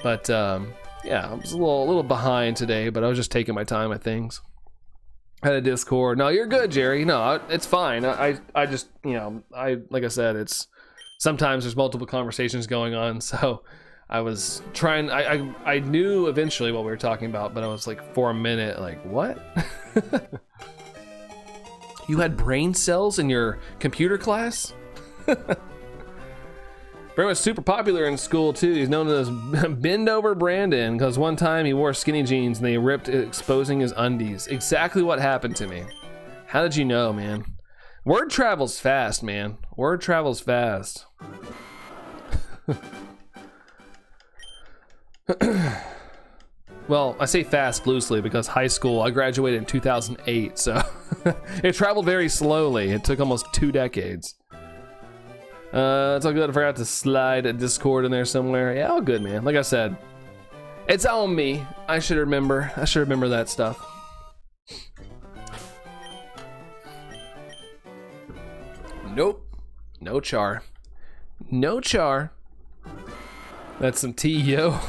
But yeah, I was a little behind today, but I was just taking my time with things. Had a Discord. No, you're good, Jerry. No, it's fine. I just, like I said, it's sometimes there's multiple conversations going on, so I was trying. I knew eventually what we were talking about, but I was like, for a minute, like, what? You had brain cells in your computer class? Brandon was super popular in school too. He's known as Bend Over Brandon because one time he wore skinny jeans and they ripped, exposing his undies. Exactly what happened to me. How did you know, man? Word travels fast, man. Word travels fast. Well, I say fast loosely because high school, I graduated in 2008, so it traveled very slowly. It took almost 2 decades. It's all good. I forgot to slide a Discord in there somewhere. Yeah, all good, man. Like I said, it's on me. I should remember that stuff. Nope. No char. No char. That's some tea, yo.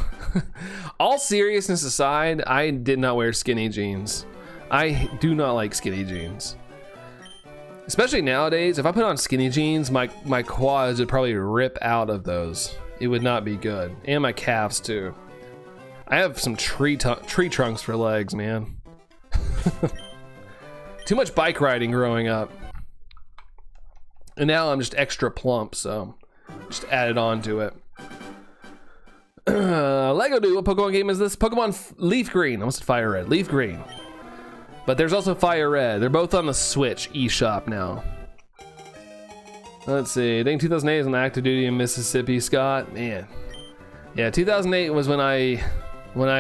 All seriousness aside, I did not wear skinny jeans. I do not like skinny jeans. Especially nowadays, if I put on skinny jeans, my quads would probably rip out of those. It would not be good. And my calves too. I have some tree trunks for legs, man. Too much bike riding growing up. And now I'm just extra plump, so just added on to it. Lego Dude, what Pokemon game is this? Pokemon Leaf Green. I almost said Fire Red. Leaf Green. But there's also Fire Red. They're both on the Switch eShop now. Let's see. I think 2008 is on active duty in Mississippi, Scott. Man. Yeah, 2008 was when I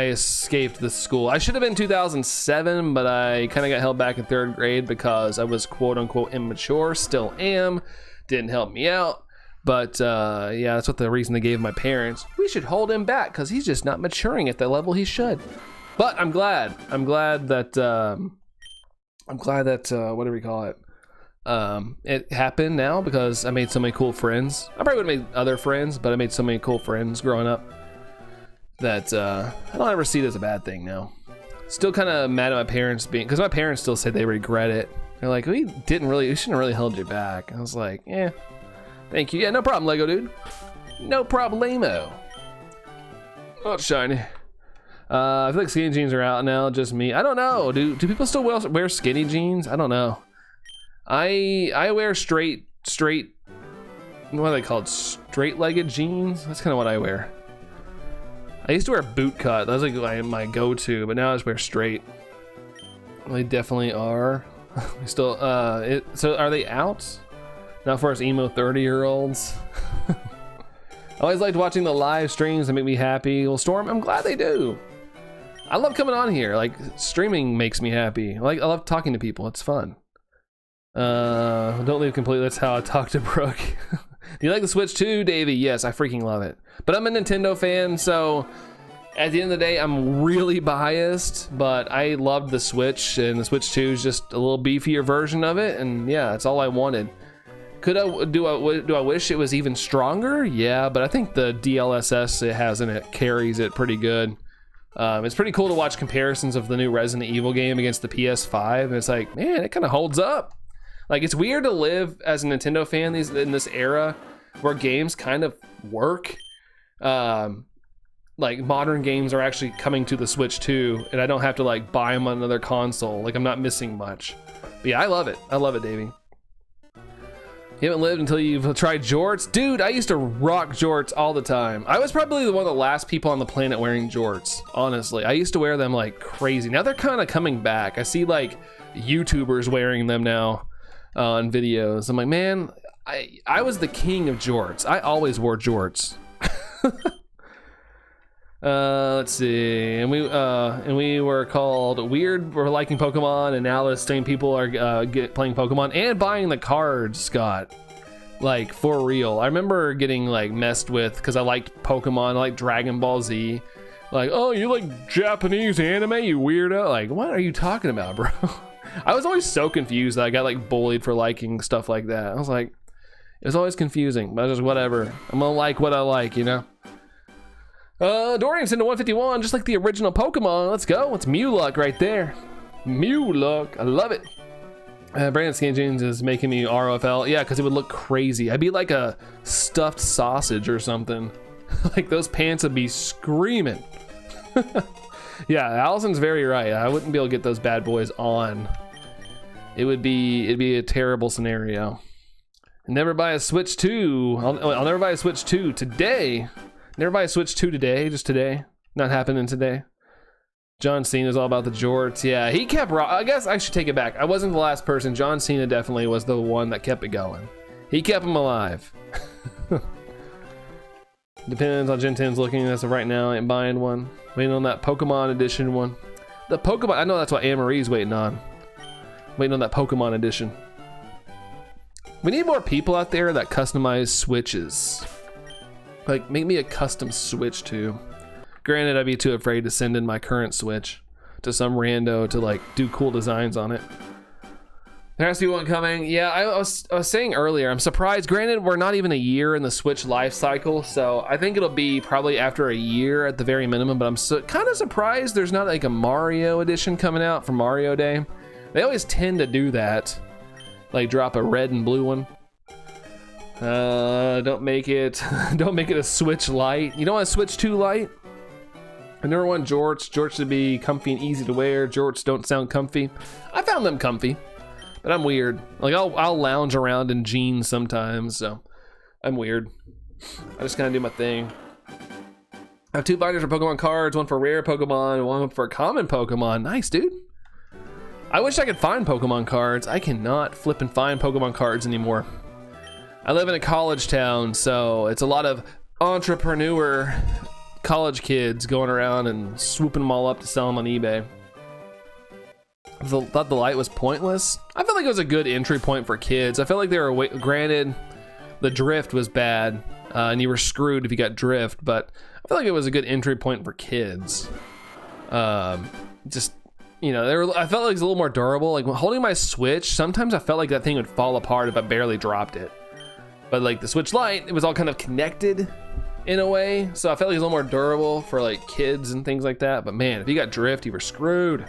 escaped the school. I should have been 2007, but I kind of got held back in 3rd grade because I was quote unquote immature. Still am. Didn't help me out. But yeah, that's what the reason they gave my parents. We should hold him back because he's just not maturing at the level he should. But I'm glad that what do we call it? It happened now because I made so many cool friends. I probably would have made other friends, but I made so many cool friends growing up that I don't ever see it as a bad thing now. Still kind of mad at my parents because my parents still say they regret it. They're like, we shouldn't have really held you back. I was like, yeah, thank you. Yeah, no problem, Lego Dude. No problemo. Oh, shiny. I feel like skinny jeans are out now, just me. I don't know. Do people still wear skinny jeans? I don't know. I wear straight, what are they called? Straight-legged jeans? That's kind of what I wear. I used to wear boot cut. That was like my go-to, but now I just wear straight. They definitely are. We still, so are they out? Not for us emo 30-year-olds. I always liked watching the live streams that make me happy. Well, Storm, I'm glad they do. I love coming on here. Like, streaming makes me happy. Like, I love talking to people. It's fun. Don't leave completely. That's how I talk to Brooke. Do you like the Switch too, Davey? Yes, I freaking love it. But I'm a Nintendo fan, so at the end of the day, I'm really biased. But I loved the Switch, and the Switch 2 is just a little beefier version of it. And yeah, that's all I wanted. Do I wish it was even stronger? Yeah, but I think the DLSS it has in it carries it pretty good. It's pretty cool to watch comparisons of the new Resident Evil game against the PS5, and it's like, man, it kind of holds up. Like, it's weird to live as a Nintendo fan in this era where games kind of work. Like, modern games are actually coming to the Switch too, and I don't have to like buy them on another console. Like, I'm not missing much. But yeah, I love it. I love it, Davey. You haven't lived until you've tried jorts? Dude, I used to rock jorts all the time. I was probably one of the last people on the planet wearing jorts, honestly. I used to wear them like crazy. Now they're kind of coming back. I see like YouTubers wearing them now on videos. I'm like, man, I was the king of jorts. I always wore jorts. Let's see, and we were called weird for liking Pokemon, and now the same people are playing Pokemon and buying the cards, Scott. Like, for real. I remember getting like messed with because I liked Pokemon, I liked Dragon Ball Z. Like, oh, you like Japanese anime, you weirdo? Like, what are you talking about, bro? I was always so confused that I got like bullied for liking stuff like that. I was like, it was always confusing, but just whatever. I'm gonna like what I like, you know? Dorian's into 151, just like the original Pokemon. Let's go. It's Mewluck right there. Mewluck, I love it. Brandon Skin Jeans is making me ROFL. Yeah, because it would look crazy. I'd be like a stuffed sausage or something. Like those pants would be screaming. Yeah, Allison's very right. I wouldn't be able to get those bad boys on. It'd be a terrible scenario. Never buy a Switch 2. I'll never buy a Switch 2 today. Never buy a Switch 2 today, just today. Not happening today. John Cena's all about the jorts. Yeah, he kept, I guess I should take it back. I wasn't the last person. John Cena definitely was the one that kept it going. He kept him alive. Depends on Gen 10's looking as of right now. I ain't buying one. Waiting on that Pokemon edition one. The Pokemon, I know that's what Anne-Marie's waiting on. Waiting on that Pokemon edition. We need more people out there that customize Switches. Like, make me a custom Switch too. Granted, I'd be too afraid to send in my current Switch to some rando to like do cool designs on it. There has to be one coming. Yeah, I was saying earlier, I'm surprised. Granted, we're not even a year in the Switch life cycle, so I think it'll be probably after a year at the very minimum, but I'm kind of surprised there's not like a Mario edition coming out for Mario Day. They always tend to do that. Like drop a red and blue one. Don't make it a Switch Lite. You don't want a Switch 2 Lite? I never want jorts. Jorts should be comfy and easy to wear. Jorts don't sound comfy. I found them comfy, but I'm weird. Like I'll lounge around in jeans sometimes, so I'm weird. I just kind of do my thing. I have 2 binders for Pokemon cards, one for rare Pokemon, one for common Pokemon. Nice, dude. I wish I could find Pokemon cards. I cannot flip and find Pokemon cards anymore. I live in a college town, so it's a lot of entrepreneur college kids going around and swooping them all up to sell them on eBay. I thought the light was pointless. I felt like it was a good entry point for kids. I felt like they were, granted, the drift was bad, and you were screwed if you got drift, but I felt like it was a good entry point for kids. Just, you know, I felt like it was a little more durable. Like when holding my Switch, sometimes I felt like that thing would fall apart if I barely dropped it. But like the Switch Lite, it was all kind of connected in a way, so I felt like it was a little more durable for like kids and things like that. But man, if you got drift, you were screwed.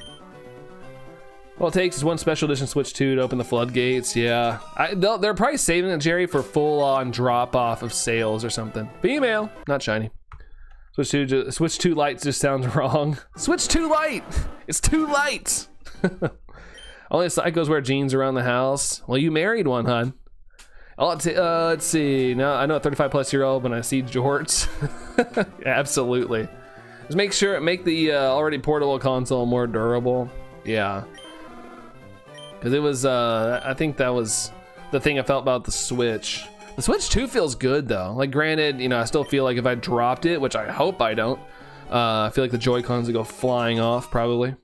All it takes is one special edition Switch 2 to open the floodgates. Yeah, they're probably saving it, Jerry, for full-on drop-off of sales or something. Female, not shiny. Switch 2 Lite just sounds wrong. Switch 2 Lite, it's too light. Only psychos wear jeans around the house. Well, you married one, hon. Let's see. Now I know a 35-plus-year-old when I see jorts. Yeah, absolutely. Just make the already portable console more durable. Yeah, because it was. I think that was the thing I felt about the Switch. The Switch 2 feels good though. Like, granted, you know, I still feel like if I dropped it, which I hope I don't, I feel like the Joy-Cons would go flying off probably.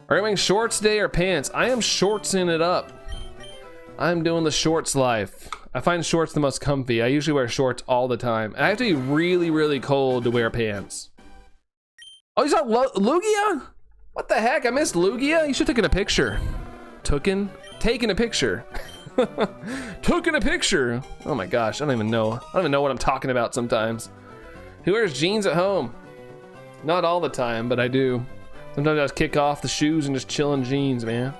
Are you wearing shorts today or pants? I am shortsing it up. I'm doing the shorts life. I find shorts the most comfy. I usually wear shorts all the time. I have to be really, really cold to wear pants. Oh, you saw Lugia? What the heck? I missed Lugia? You should have taken a picture. Taking a picture. Taking a picture. Oh my gosh, I don't even know what I'm talking about sometimes. Who wears jeans at home? Not all the time, but I do. Sometimes I just kick off the shoes and just chill in jeans, man.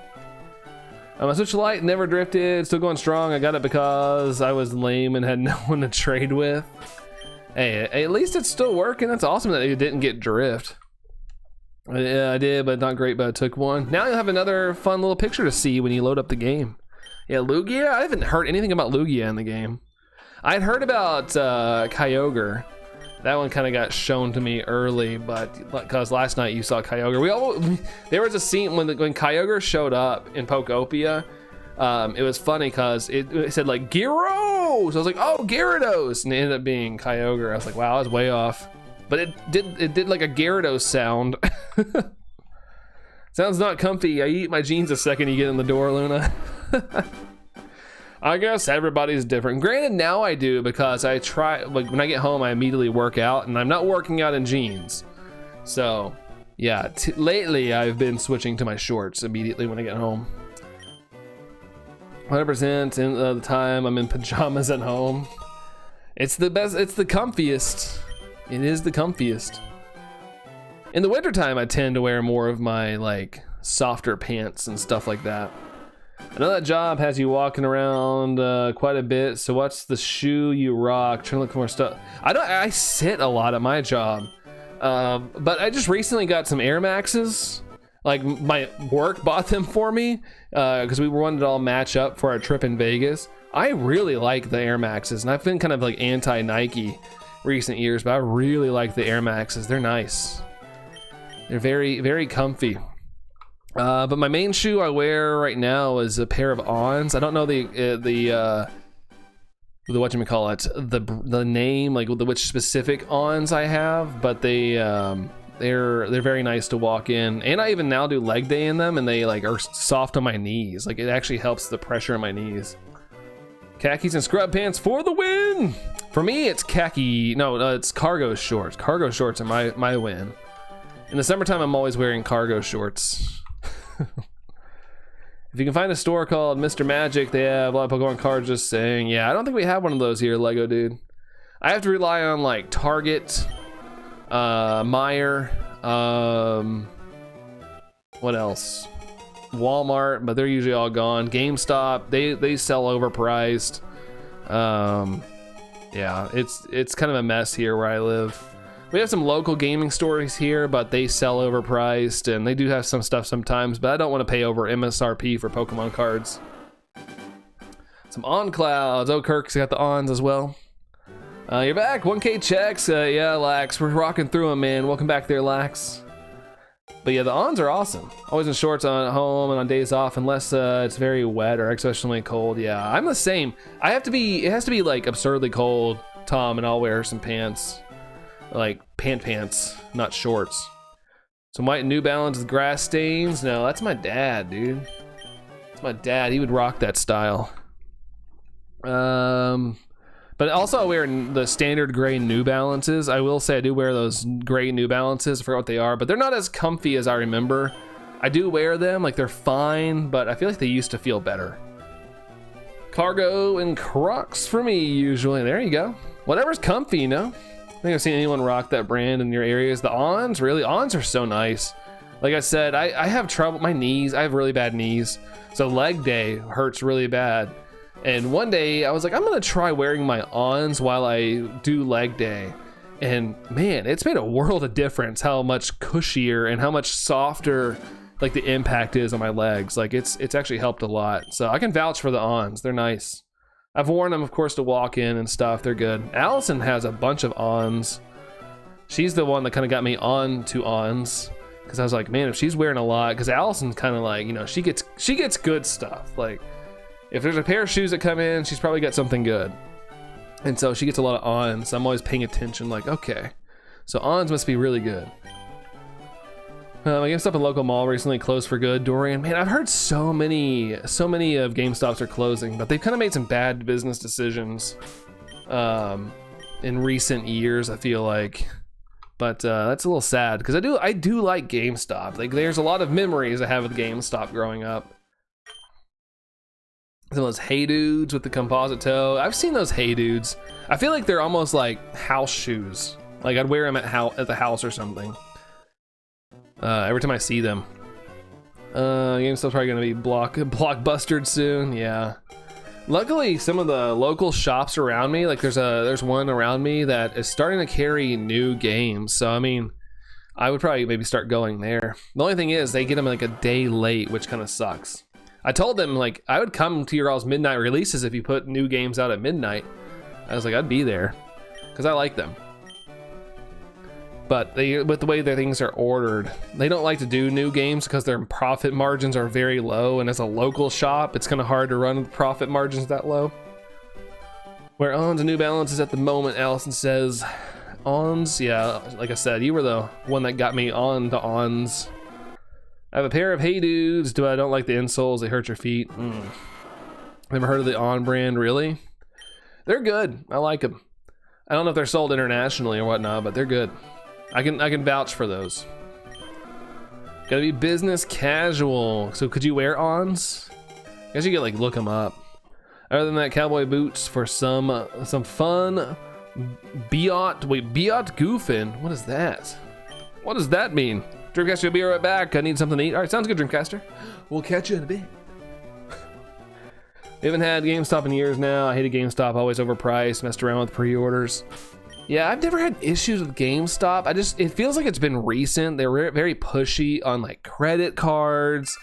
My Switch Lite never drifted, still going strong. I got it because I was lame and had no one to trade with. Hey, at least it's still working. That's awesome that it didn't get drift. Yeah, I did, but not great, but I took one. Now you'll have another fun little picture to see when you load up the game. Yeah, Lugia, I haven't heard anything about Lugia in the game. I'd heard about Kyogre. That one kind of got shown to me early, but because last night you saw Kyogre. There was a scene when Kyogre showed up in Pokopia. It was funny because it said like Giro Gyarados. I was like, oh, Gyarados, and it ended up being Kyogre. I was like, wow, I was way off. But it did like a Gyarados sound. Sounds not comfy. I eat my jeans the second you get in the door, Luna. I guess everybody's different. Granted, now I do, because I try, like when I get home, I immediately work out, and I'm not working out in jeans. So yeah, lately I've been switching to my shorts immediately when I get home. 100% in the time I'm in pajamas at home. It's the best, it's the comfiest. It is the comfiest. In the wintertime, I tend to wear more of my like softer pants and stuff like that. I know that job has you walking around quite a bit, so what's the shoe you rock? Trying to look for more stuff. I sit a lot at my job, but I just recently got some Air Maxes. Like my work bought them for me because we wanted to all match up for our trip in Vegas. I really like the Air Maxes, and I've been kind of like anti-Nike recent years, but I really like the Air Maxes. They're nice. They're very, very comfy. But my main shoe I wear right now is a pair of Ons. I don't know the whatchamacallit, the name, like which specific Ons I have, but they're very nice to walk in, and I even now do leg day in them, and they like are soft on my knees. Like it actually helps the pressure in my knees. Khakis and scrub pants for the win. For me, it's it's cargo shorts. Cargo shorts are my win. In the summertime, I'm always wearing cargo shorts. If you can find a store called Mr. Magic, they have a lot of Pokemon cards. Just saying. Yeah, I don't think we have one of those here, Lego dude. I have to rely on like Target, Meijer, what else? Walmart, but they're usually all gone. GameStop, they sell overpriced. Yeah, it's kind of a mess here where I live. We have some local gaming stores here, but they sell overpriced, and they do have some stuff sometimes, but I don't want to pay over MSRP for Pokemon cards. Some On Clouds. Oh, Kirk's got the Ons as well. You're back. 1K checks. Yeah, Lax. We're rocking through them, man. Welcome back there, Lax. But yeah, the Ons are awesome. Always in shorts on home and on days off, unless it's very wet or exceptionally cold. Yeah, I'm the same. It has to be like absurdly cold, Tom, and I'll wear some pants. Like pants, not shorts. Some white New Balance with grass stains. No, that's my dad, dude. That's my dad. He would rock that style. But also I wear the standard gray New Balances. I will say I do wear those gray New Balances. I forgot what they are, but they're not as comfy as I remember. I do wear them, like they're fine, but I feel like they used to feel better. Cargo and Crocs for me usually. There you go. Whatever's comfy, you know? I think I've seen anyone rock that brand in your areas. The Ons, really? Ons are so nice. Like I said, I have trouble, my knees, I have really bad knees. So leg day hurts really bad. And one day I was like, I'm gonna try wearing my Ons while I do leg day. And man, it's made a world of difference how much cushier and how much softer like the impact is on my legs. Like it's actually helped a lot. So I can vouch for the Ons, they're nice. I've worn them, of course, to walk in and stuff. They're good. Allison has a bunch of Ons. She's the one that kind of got me on to Ons, because I was like, man, if she's wearing a lot, because Allison's kind of like, you know, she gets good stuff. Like, if there's a pair of shoes that come in, she's probably got something good, and so she gets a lot of Ons. I'm always paying attention. Like, okay, so Ons must be really good. My GameStop and local mall recently closed for good. Dorian, man, I've heard so many of GameStops are closing, but they've kind of made some bad business decisions in recent years, I feel like. But that's a little sad, because I do like GameStop. Like, there's a lot of memories I have with GameStop growing up. Some of those Hey Dudes with the composite toe. I've seen those Hey Dudes. I feel like they're almost like house shoes. Like I'd wear them at the house or something. Every time I see them. GameStop's probably gonna be blockbustered soon. Yeah. Luckily, some of the local shops around me, like there's one around me that is starting to carry new games. So I mean, I would probably maybe start going there. The only thing is they get them like a day late, which kind of sucks. I told them like I would come to your all's midnight releases if you put new games out at midnight. I was like, I'd be there because I like them. But with the way their things are ordered, they don't like to do new games because their profit margins are very low, and as a local shop, it's kind of hard to run with profit margins that low. Where Ons and New Balance is at the moment, Allison says. Ons, yeah, like I said, you were the one that got me on to Ons. I have a pair of Hey Dudes. I don't like the insoles, they hurt your feet. Never heard of the On brand, really? They're good, I like them. I don't know if they're sold internationally or whatnot, but they're good. I can vouch for those. Gotta be business casual. So could you wear Ons? I guess you could like look them up. Other than that, cowboy boots for some fun. Biot goofing. What is that? What does that mean? Dreamcaster will be right back. I need something to eat. All right, sounds good, Dreamcaster. We'll catch you in a bit. We haven't had GameStop in years now. I hated GameStop, always overpriced, messed around with pre-orders. Yeah, I've never had issues with GameStop. It feels like it's been recent. They were very pushy on like credit cards.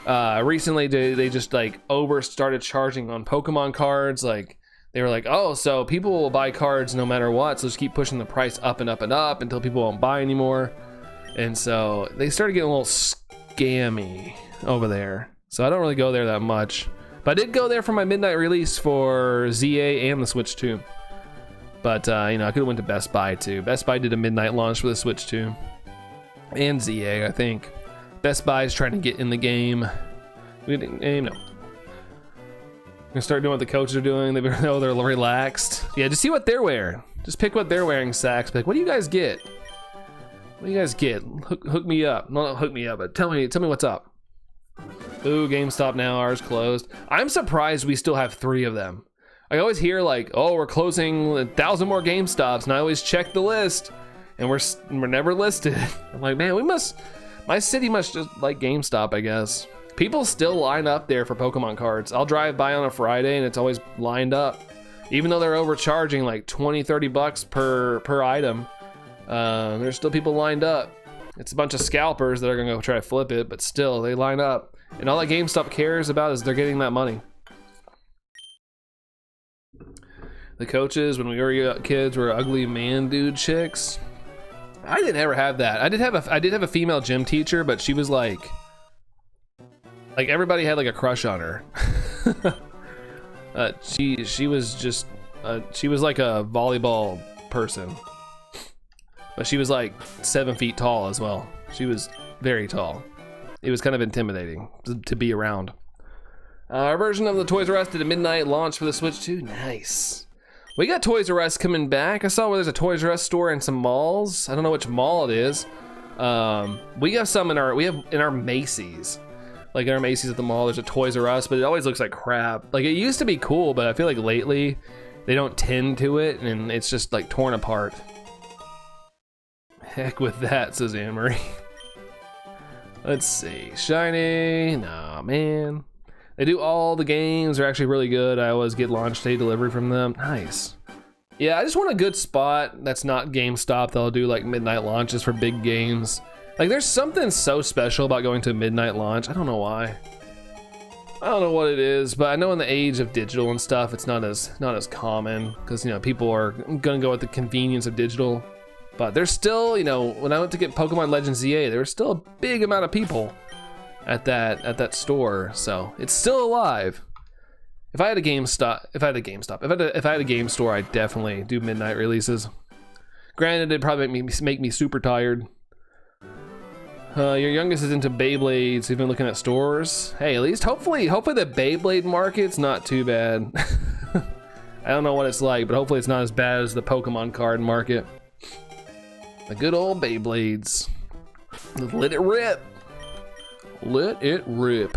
Recently they just like started charging on Pokemon cards. Like they were like, oh, so people will buy cards no matter what. So just keep pushing the price up and up and up until people won't buy anymore. And so they started getting a little scammy over there. So I don't really go there that much. But I did go there for my midnight release for ZA and the Switch 2. But, you know, I could have went to Best Buy too. Best Buy did a midnight launch for the Switch 2. And ZA, I think. Best Buy is trying to get in the game. We didn't, no. We're gonna start doing what the coaches are doing. They're relaxed. Yeah, just see what they're wearing. Just pick what they're wearing, Sacks. Be like, what do you guys get? What do you guys get? Hook me up. No, not hook me up, but tell me what's up. Ooh, GameStop now, ours closed. I'm surprised we still have 3 of them. I always hear like, oh, we're closing 1,000 more GameStops, and I always check the list, and we're never listed. I'm like, man, my city must just like GameStop, I guess. People still line up there for Pokemon cards. I'll drive by on a Friday, and it's always lined up. Even though they're overcharging like 20, 30 bucks per item, there's still people lined up. It's a bunch of scalpers that are gonna go try to flip it, but still, they line up. And all that GameStop cares about is they're getting that money. The coaches, when we were kids, were ugly man dude chicks. I didn't ever have that. I did have a female gym teacher, but she was like everybody had like a crush on her. She was just she was like a volleyball person, but she was like 7 feet tall as well. She was very tall. It was kind of intimidating to be around. Our version of the Toys R Us did a midnight launch for the Switch 2. Nice. We got Toys R Us coming back. I saw where there's a Toys R Us store in some malls. I don't know which mall it is. We have some in our Macy's. Like in our Macy's at the mall, there's a Toys R Us, but it always looks like crap. Like it used to be cool, but I feel like lately they don't tend to it, and it's just like torn apart. Heck with that, says Anne-Marie. Let's see, shiny, nah man. They do all the games, they're actually really good. I always get launch day delivery from them, nice. Yeah, I just want a good spot that's not GameStop. They'll do like midnight launches for big games. Like there's something so special about going to a midnight launch, I don't know why. I don't know what it is, but I know in the age of digital and stuff, it's not as common, because you know, people are gonna go with the convenience of digital. But there's still, you know, when I went to get Pokemon Legends ZA, there was still a big amount of people at that store, so it's still alive. If I had a game store, I'd definitely do midnight releases. Granted, it'd probably make me super tired. Your youngest is into Beyblades. So you've been looking at stores. Hey, at least hopefully the Beyblade market's not too bad. I don't know what it's like, but hopefully it's not as bad as the Pokemon card market. The good old Beyblades. Let it rip. Let it rip.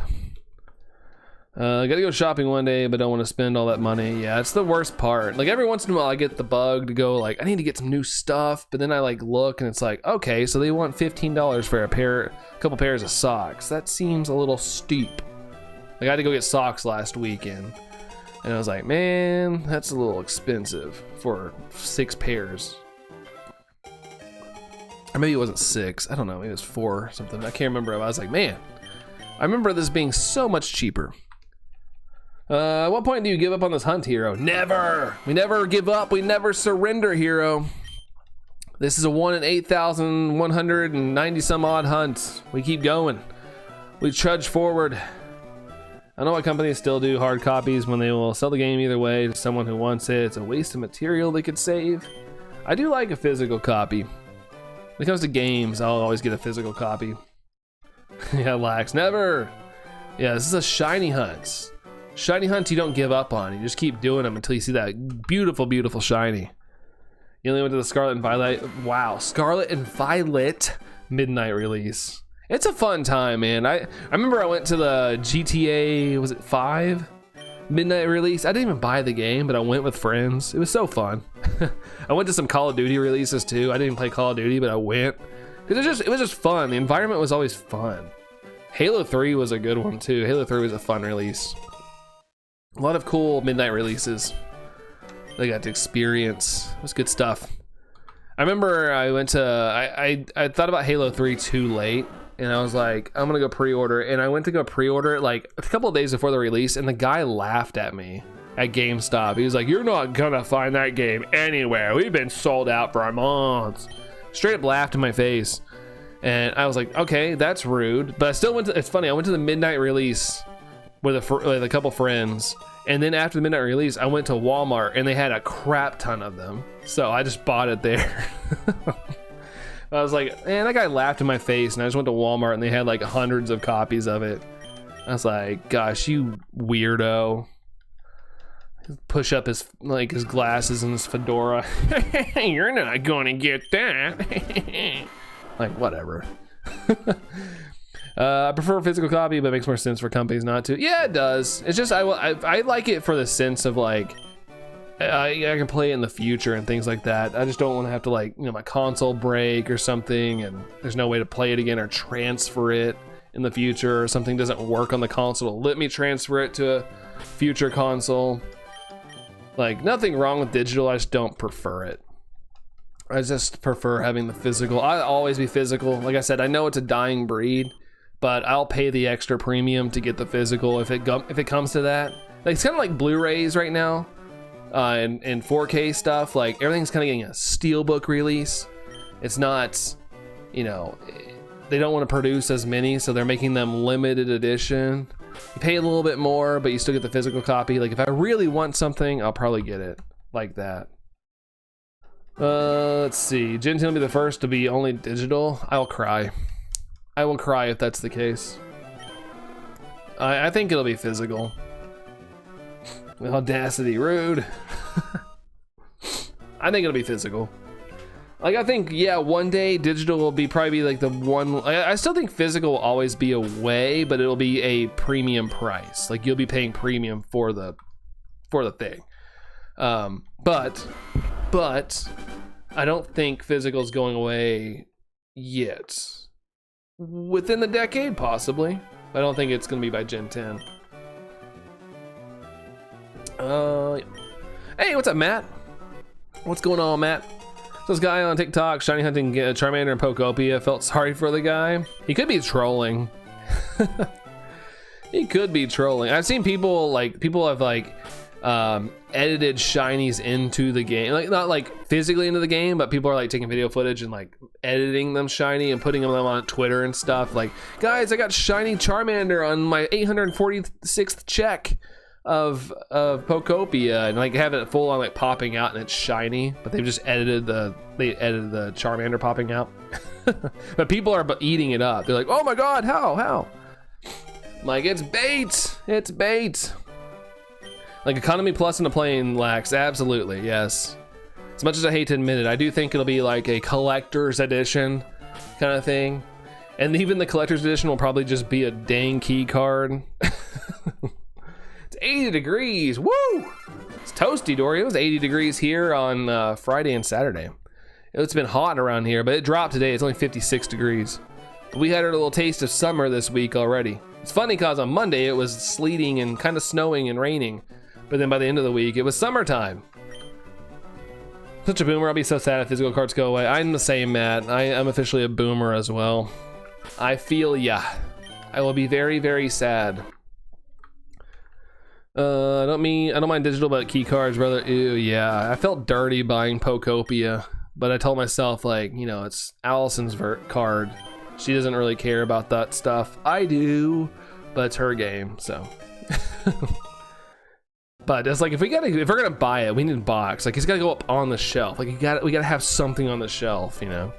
Gotta go shopping one day, but don't want to spend all that money. Yeah, it's the worst part. Like every once in a while I get the bug to go like, I need to get some new stuff, but then I like look and it's like, okay, so they want $15 for a couple pairs of socks. That seems a little steep. Like I had to go get socks last weekend, and I was like, man, that's a little expensive for 6 pairs. Or maybe it wasn't 6, I don't know, maybe it was 4 or something. I can't remember. I was like, man, I remember this being so much cheaper. At what point do you give up on this hunt, Hero? Never! We never give up, we never surrender, Hero. This is a 1 in 8,190 some odd hunt. We keep going. We trudge forward. I know what companies still do hard copies when they will sell the game either way to someone who wants it. It's a waste of material they could save. I do like a physical copy. When it comes to games, I'll always get a physical copy. Yeah, Lax, never. Yeah, this is a shiny hunt. Shiny hunts you don't give up on. You just keep doing them until you see that beautiful, beautiful shiny. You only went to the Scarlet and Violet. Wow, Scarlet and Violet midnight release. It's a fun time, man. I remember I went to the GTA, was it 5? Midnight release. I didn't even buy the game, but I went with friends. It was so fun. I went to some Call of Duty releases too. I didn't play Call of Duty, but I went. Because it was just fun. The environment was always fun. Halo 3 was a good one too. Halo 3 was a fun release. A lot of cool midnight releases I got to experience. It was good stuff. I remember I went to, I thought about Halo 3 too late, and I was like, I'm gonna go pre-order it. And I went to go pre-order it like a couple of days before the release, and the guy laughed at me at GameStop. He was like, you're not gonna find that game anywhere. We've been sold out for months. Straight up laughed in my face. And I was like, okay, that's rude. But I still went to, it's funny, I went to the midnight release with a couple friends. And then after the midnight release, I went to Walmart and they had a crap ton of them. So I just bought it there. I was like, man, that guy laughed in my face. And I just went to Walmart and they had like hundreds of copies of it. I was like, gosh, you weirdo. Push up his glasses and his fedora. You're not gonna get that. Like, whatever. I prefer a physical copy, but it makes more sense for companies not to. Yeah, it does. It's just I like it for the sense of like I can play it in the future and things like that. I just don't want to have to like, you know, my console break or something and there's no way to play it again or transfer it in the future, or something doesn't work on the console. Let me transfer it to a future console. Like, nothing wrong with digital, I just don't prefer it. I just prefer having the physical. I'll always be physical. Like I said, I know it's a dying breed, but I'll pay the extra premium to get the physical if it comes to that. Like, it's kind of like Blu-rays right now, and 4K stuff. Like, everything's kind of getting a steelbook release. It's not, you know, they don't want to produce as many, so they're making them limited edition. You pay a little bit more, but you still get the physical copy. Like, if I really want something, I'll probably get it like that. Let's see. Gen 10 will be the first to be only digital. I'll cry. I will cry if that's the case. I think it'll be physical. Audacity, rude. I think it'll be physical. Like, I think, yeah, one day digital will probably be like the one. I still think physical will always be a way, but it'll be a premium price. Like, you'll be paying premium for the thing. But I don't think physical's going away yet. Within the decade, possibly. I don't think it's gonna be by Gen 10. Hey, what's up, Matt? What's going on, Matt? So this guy on TikTok, shiny hunting Charmander and Pokopia, felt sorry for the guy. He could be trolling. He could be trolling. I've seen people have edited shinies into the game, like not like physically into the game, but people are like taking video footage and like editing them shiny and putting them on Twitter and stuff. Like, guys, I got shiny Charmander on my 846th check of Pokopia, and like have it full on like popping out and it's shiny, but they've just edited the Charmander popping out. But people are eating it up. They're like, oh my god, how? I'm like, it's bait. Like, economy plus in the plane, Lax, absolutely, yes. As much as I hate to admit it, I do think it'll be like a collector's edition kind of thing. And even the collector's edition will probably just be a dang key card. It's 80 degrees, woo! It's toasty, Dory. It was 80 degrees here on Friday and Saturday. It's been hot around here, but it dropped today. It's only 56 degrees. But we had a little taste of summer this week already. It's funny because on Monday it was sleeting and kind of snowing and raining. But then by the end of the week, it was summertime. Such a boomer. I'll be so sad if physical cards go away. I'm the same, Matt. I'm officially a boomer as well. I feel ya. I will be very, very sad. I don't mind digital, but key cards, brother. Ew, yeah. I felt dirty buying Pokopia, but I told myself, like, you know, it's Allison's card. She doesn't really care about that stuff. I do. but it's her game, so. But it's like if we're gonna buy it, we need a box. Like it's gotta go up on the shelf. Like we gotta have something on the shelf, you know.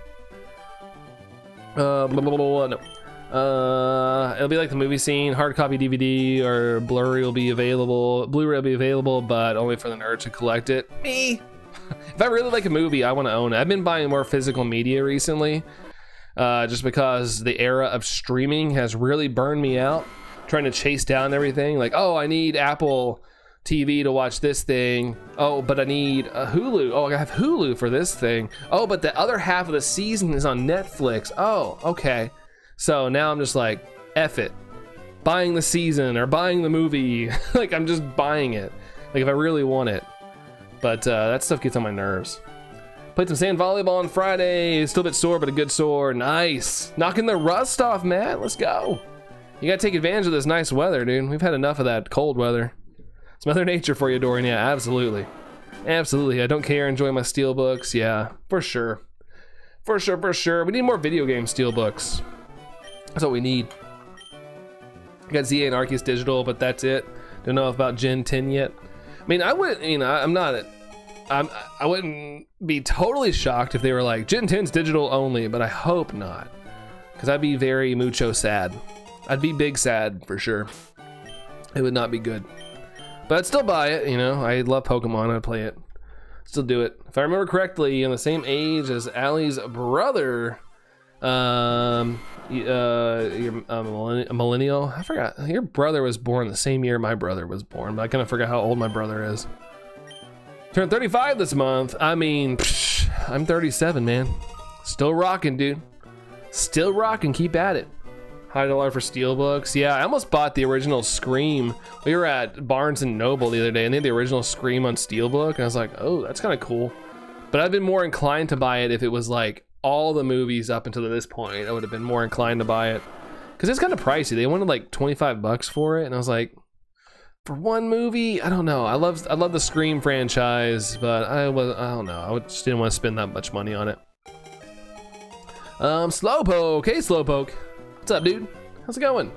Blah, blah, blah, blah, no. It'll be like the movie scene. Hard copy DVD or Blu-ray will be available. Blu-ray will be available, but only for the nerds to collect it. Me. If I really like a movie, I want to own it. I've been buying more physical media recently, just because the era of streaming has really burned me out. Trying to chase down everything. Like, oh, I need Apple TV to watch this thing. Oh, but I need a Hulu. Oh, I have Hulu for this thing. Oh, but the other half of the season is on Netflix. Oh, okay. So now I'm just like, F it. Buying the season or buying the movie. Like I'm just buying it. Like if I really want it. But that stuff gets on my nerves. Played some sand volleyball on Friday. Still a bit sore, but a good sore. Nice. Knocking the rust off, Matt. Let's go. You gotta take advantage of this nice weather, dude. We've had enough of that cold weather. It's Mother Nature for you, Dorian. Yeah, absolutely. Absolutely. I don't care. Enjoy my steelbooks. Yeah, for sure. For sure, for sure. We need more video game steelbooks. That's what we need. I got ZA and Arceus Digital, but that's it. Don't know about Gen 10 yet. I mean, I wouldn't, you know, I wouldn't be totally shocked if they were like, Gen 10's digital only, but I hope not. Because I'd be very mucho sad. I'd be big sad, for sure. It would not be good. But I'd still buy it, you know. I love Pokemon. I'd play it. Still do it. If I remember correctly, in the same age as Allie's brother, you're a millennial. I forgot. Your brother was born the same year my brother was born, but I kind of forgot how old my brother is. Turned 35 this month. I mean, I'm 37, man. Still rocking, dude. Still rocking. Keep at it. $100 for steelbooks. Yeah, I almost bought the original Scream. We were at Barnes and Noble the other day, and they had the original Scream on steelbook, and I was like, oh, that's kind of cool. But I've been more inclined to buy it if it was like all the movies up until this point. I would have been more inclined to buy it because it's kind of pricey. They wanted like $25 for it, and I was like, for one movie, I don't know. I love the Scream franchise, but I don't know. I just didn't want to spend that much money on it. Slowpoke. Hey, Slowpoke. What's up, dude? How's it going?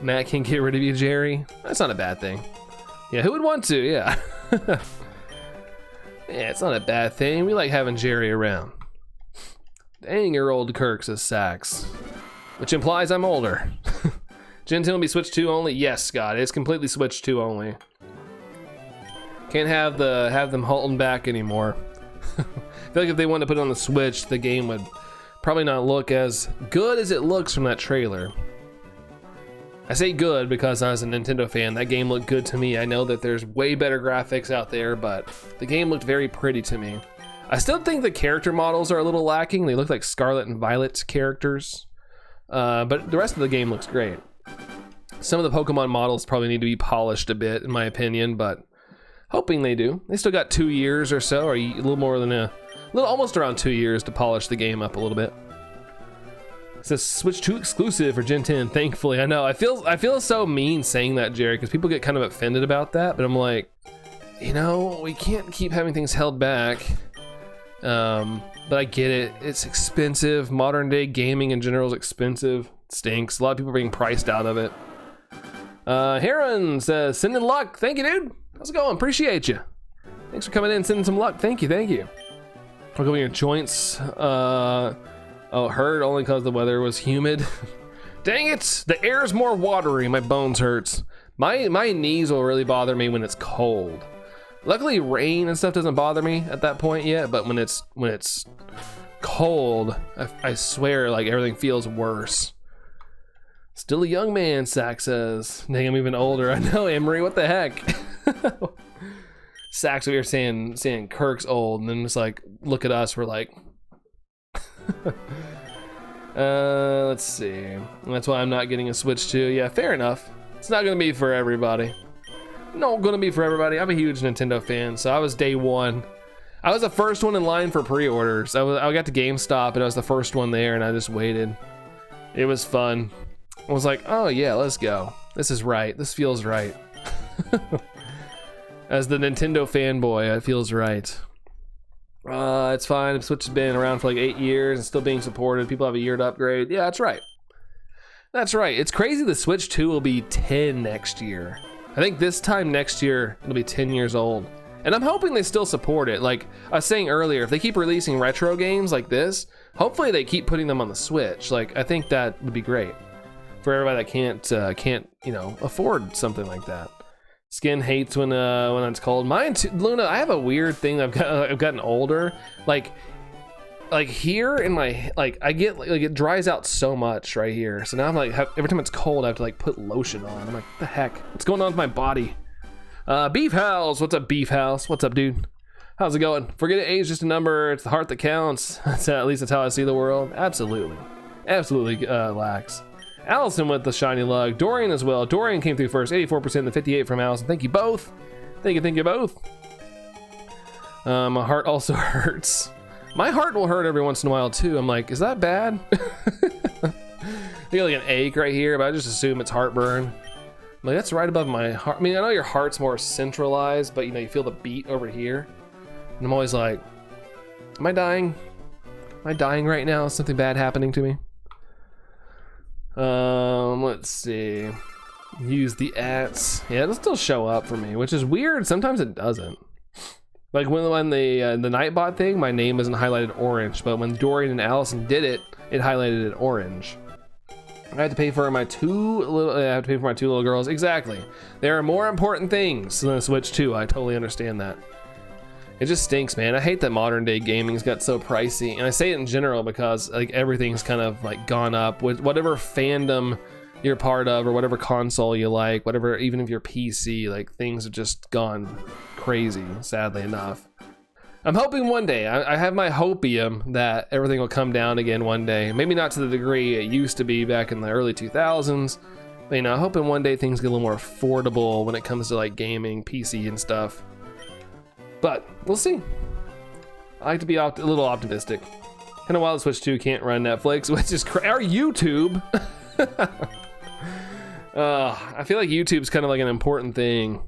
Matt can get rid of you, Jerry. That's not a bad thing. Yeah, who would want to? Yeah. Yeah, it's not a bad thing. We like having Jerry around. Dang, your old Kirk, says Sax. Which implies I'm older. Gen 10 will be Switch 2 only? Yes, Scott. It's completely Switch 2 only. Can't have them holding back anymore. I feel like if they wanted to put it on the Switch, the game would probably not look as good as it looks from that trailer. I say good because I was a Nintendo fan. That game looked good to me. I know that there's way better graphics out there, but the game looked very pretty to me. I still think the character models are a little lacking. They look like Scarlet and Violet characters, but the rest of the game looks great. Some of the Pokemon models probably need to be polished a bit, in my opinion, but hoping they do. They still got 2 years or so, or a little more than almost around 2 years to polish the game up a little bit. It says Switch 2 exclusive for Gen 10, thankfully. I know, I feel so mean saying that, Jerry, because people get kind of offended about that, but I'm like, you know, we can't keep having things held back. But I get it. It's expensive. Modern day gaming in general is expensive. It stinks. A lot of people are being priced out of it. Heron says, sending luck. Thank you, dude. How's it going? Appreciate you. Thanks for coming in and sending some luck. Thank you. Look over your joints. Oh, hurt only because the weather was humid. Dang it! The air is more watery. My bones hurts. My knees will really bother me when it's cold. Luckily, rain and stuff doesn't bother me at that point yet. But when it's cold, I swear, like everything feels worse. Still a young man, Sax says. Dang, I'm even older. I know, Emery. What the heck? Sax over here saying Kirk's old, and then it's like, look at us. We're like. Let's see. That's why I'm not getting a Switch 2. Yeah, fair enough. It's not gonna be for everybody. Not gonna be for everybody. I'm a huge Nintendo fan, so I was day one. I was the first one in line for pre-orders. I got to GameStop and I was the first one there, and I just waited. It was fun. I was like, oh yeah, let's go. This is right. This feels right. As the Nintendo fanboy, it feels right. It's fine. Switch has been around for like 8 years and still being supported. People have a year to upgrade. Yeah, that's right. That's right. It's crazy the Switch 2 will be 10 next year. I think this time next year, it'll be 10 years old. And I'm hoping they still support it. Like I was saying earlier, if they keep releasing retro games like this, hopefully they keep putting them on the Switch. Like I think that would be great for everybody that can't, you know, afford something like that. Skin hates when it's cold. Mine too, Luna. I have a weird thing. I've gotten older. Like here in my, like I get like it dries out so much right here. So now I'm like every time it's cold, I have to like put lotion on. I'm like, what the heck? What's going on with my body? Beef House, what's up, Beef House? What's up, dude? How's it going? Forget it, age just a number. It's the heart that counts. At least that's how I see the world. Absolutely, Lax. Allison with the shiny lug. Dorian as well. Dorian came through first. 84% and 58 from Allison. Thank you both. Thank you both. My heart also hurts. My heart will hurt every once in a while too. I'm like, is that bad? I get like an ache right here, but I just assume it's heartburn. Like that's right above my heart. I mean, I know your heart's more centralized, but you know, you feel the beat over here. And I'm always like, am I dying? Am I dying right now? Is something bad happening to me? Let's see. Use the ats. Yeah, it'll still show up for me, which is weird. Sometimes it doesn't. Like when the Nightbot thing, my name isn't highlighted orange, but when Dorian and Allison did it, it highlighted it orange. I have to pay for my two little girls. Exactly. There are more important things than the Switch 2. I totally understand that. It just stinks, man. I hate that modern day gaming's got so pricey. And I say it in general because like everything's kind of like gone up with whatever fandom you're part of or whatever console you like, whatever, even if you're PC, like things have just gone crazy, sadly enough. I'm hoping one day, I have my hopium that everything will come down again one day. Maybe not to the degree it used to be back in the early 2000s. But, you know, I'm hoping one day things get a little more affordable when it comes to like gaming, PC and stuff. But we'll see. I like to be a little optimistic. Kind of wild Switch 2 can't run Netflix, which is our YouTube. I feel like YouTube's kind of like an important thing.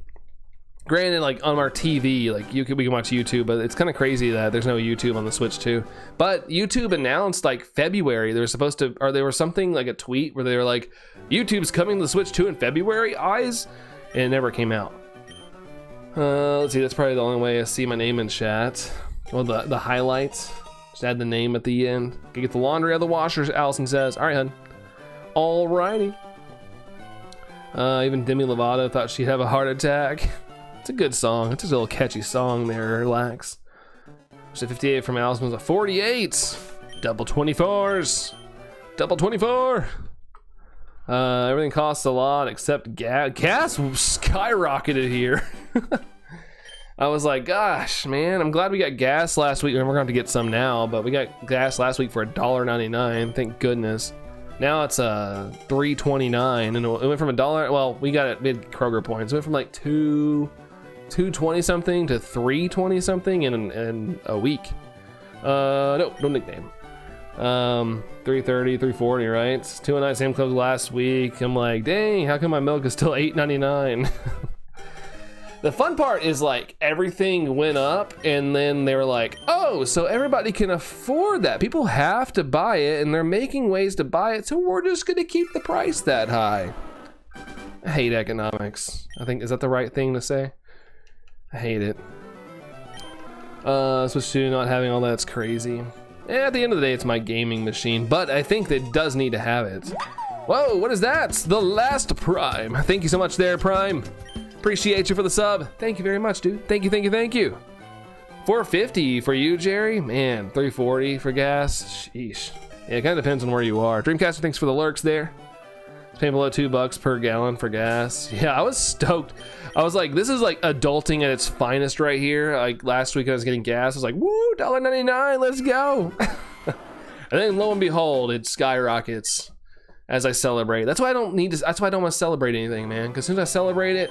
Granted, like on our TV, like we can watch YouTube, but it's kind of crazy that there's no YouTube on the Switch 2. But YouTube announced like February they were supposed to, or there was something like a tweet where they were like, YouTube's coming to the Switch 2 in February, eyes, and it never came out. Let's see, that's probably the only way I see my name in chat. Well, the highlights, just add the name at the end. Can get the laundry out of the washers, Allison says. All right, hun. Alrighty. Even Demi Lovato thought she'd have a heart attack. It's a good song. It's just a little catchy song there, relax. There's a 58 from Allison, was a 48. Double 24s. Double 24. Everything costs a lot except gas. Gas skyrocketed here. I was like, gosh, man, I'm glad we got gas last week. We're going to have to get some now, but we got gas last week for $1.99. Thank goodness. Now it's $3.29, and it went from $1. Well, we got it mid Kroger points. It went from like $2.20 something to $3.20 something in a week. No nickname. 330, 340, right? 209 same clothes last week. I'm like, dang, how come my milk is still $8.99? The fun part is like everything went up and then they were like, oh, so everybody can afford that. People have to buy it and they're making ways to buy it, so we're just gonna keep the price that high. I hate economics. I think, is that the right thing to say? I hate it. Switch 2 not having all that's crazy. At the end of the day, it's my gaming machine, but I think that it does need to have it. Whoa, what is that? The last Prime. Thank you so much there, Prime. Appreciate you for the sub. Thank you very much, dude. Thank you, thank you, thank you. $4.50 for you, Jerry. Man, $3.40 for gas. Sheesh. Yeah, it kind of depends on where you are. Dreamcaster, thanks for the lurks there. It's paying below $2 per gallon for gas. Yeah, I was stoked. I was like, this is like adulting at its finest right here. Like last week I was getting gas. I was like, woo, $1.99, let's go. And then lo and behold, it skyrockets as I celebrate. That's why I don't need to, that's why I don't want to celebrate anything, man. Because as soon as I celebrate it,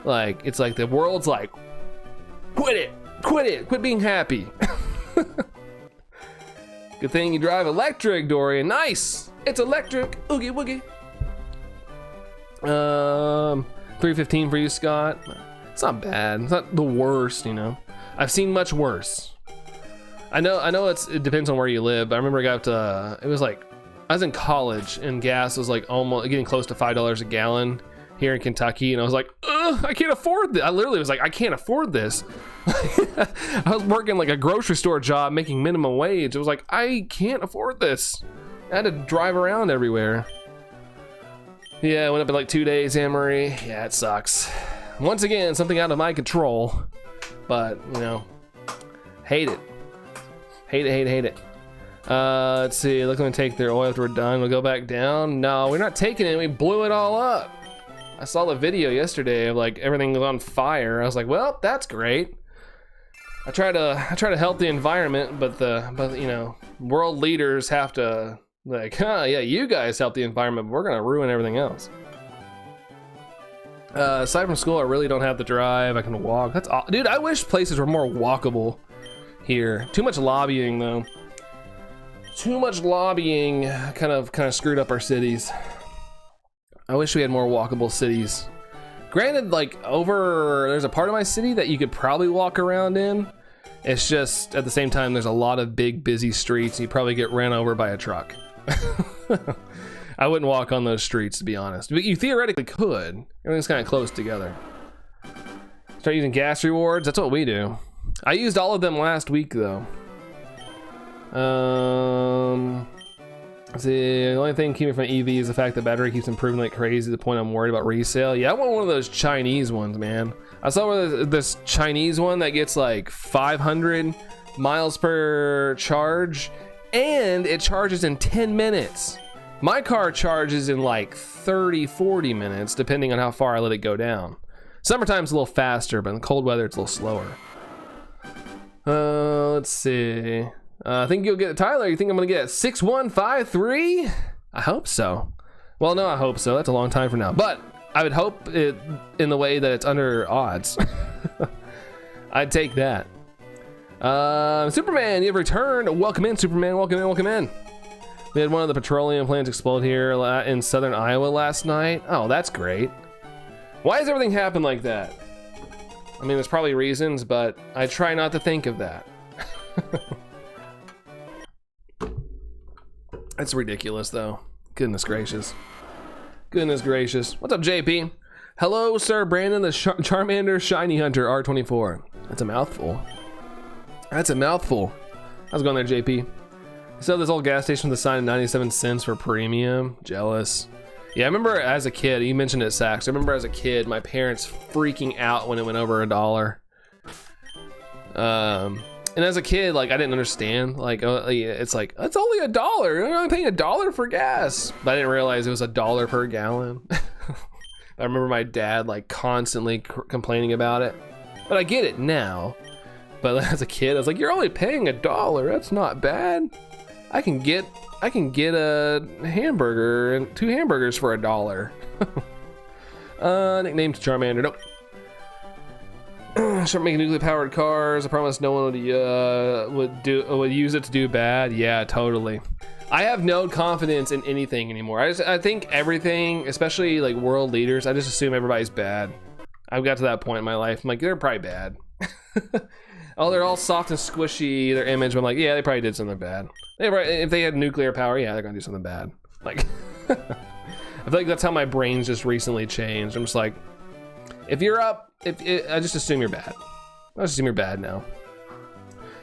like, it's like the world's like, quit being happy. Good thing you drive electric, Dorian. Nice, it's electric, oogie woogie. $3.15 for you, Scott. It's not bad. It's not the worst, you know. I've seen much worse. I know it depends on where you live, but I remember I got it was like I was in college and gas was like almost getting close to $5 a gallon here in Kentucky, and I was like, I can't afford this. I literally was like, I can't afford this. I was working like a grocery store job making minimum wage. I was like, I can't afford this. I had to drive around everywhere. Yeah, I went up in like 2 days, Anne-Marie. Yeah, it sucks. Once again, something out of my control, but you know, hate it. Hate it. Let's see, look, I'm gonna take their oil after we're done. We'll go back down. No, we're not taking it, we blew it all up. I saw the video yesterday of like everything was on fire. I was like, well, that's great. I try to help the environment, but you know, world leaders have to like, yeah, you guys help the environment, but we're gonna ruin everything else. Aside from school, I really don't have the drive. I can walk. That's dude, I wish places were more walkable here. Too much lobbying though. Too much lobbying kind of screwed up our cities. I wish we had more walkable cities. Granted, like there's a part of my city that you could probably walk around in. It's just at the same time, there's a lot of big busy streets and you probably get ran over by a truck. I wouldn't walk on those streets, to be honest. But you theoretically could. Everything's kind of close together. Start using gas rewards. That's what we do. I used all of them last week, though. Let's see, the only thing keeping me from EV is the fact that battery keeps improving like crazy to the point I'm worried about resale. Yeah, I want one of those Chinese ones, man. I saw this Chinese one that gets like 500 miles per charge, and it charges in 10 minutes. My car charges in like 30-40 minutes, depending on how far I let it go down. Summertime's a little faster, but in the cold weather, it's a little slower. Let's see. I think you'll get Tyler. You think I'm gonna get 6153? I hope so. Well, no, I hope so. That's a long time from now, but I would hope it in the way that it's under odds. I'd take that. Superman, you have returned. Welcome in, Superman. Welcome in. We had one of the petroleum plants explode here in southern Iowa last night. Oh, that's great. Why does everything happen like that? I mean, there's probably reasons, but I try not to think of that. That's ridiculous, though. Goodness gracious. Goodness gracious. What's up, JP? Hello, Sir Brandon, the Charmander Shiny Hunter R24. That's a mouthful. That's a mouthful. How's it going there, JP? So this old gas station with a sign of 97 cents for premium. Jealous. Yeah, I remember as a kid, you mentioned it, Sax. I remember as a kid, my parents freaking out when it went over $1. And as a kid, like, I didn't understand. Like, it's like, it's only $1. You're only paying $1 for gas. But I didn't realize it was $1 per gallon. I remember my dad like constantly complaining about it. But I get it now. But as a kid, I was like, you're only paying $1. That's not bad. I can get a hamburger and 2 hamburgers for $1. Nicknamed Charmander. Nope. Start making nuclear powered cars. I promise no one would use it to do bad. Yeah, totally. I have no confidence in anything anymore. I think everything, especially like world leaders, I just assume everybody's bad. I've got to that point in my life. I'm like, they're probably bad. Oh, they're all soft and squishy, their image. But I'm like, yeah, they probably did something bad. If they had nuclear power, yeah, they're gonna do something bad. Like, I feel like that's how my brain's just recently changed. I'm just like, if you're up, I just assume you're bad. I just assume you're bad now.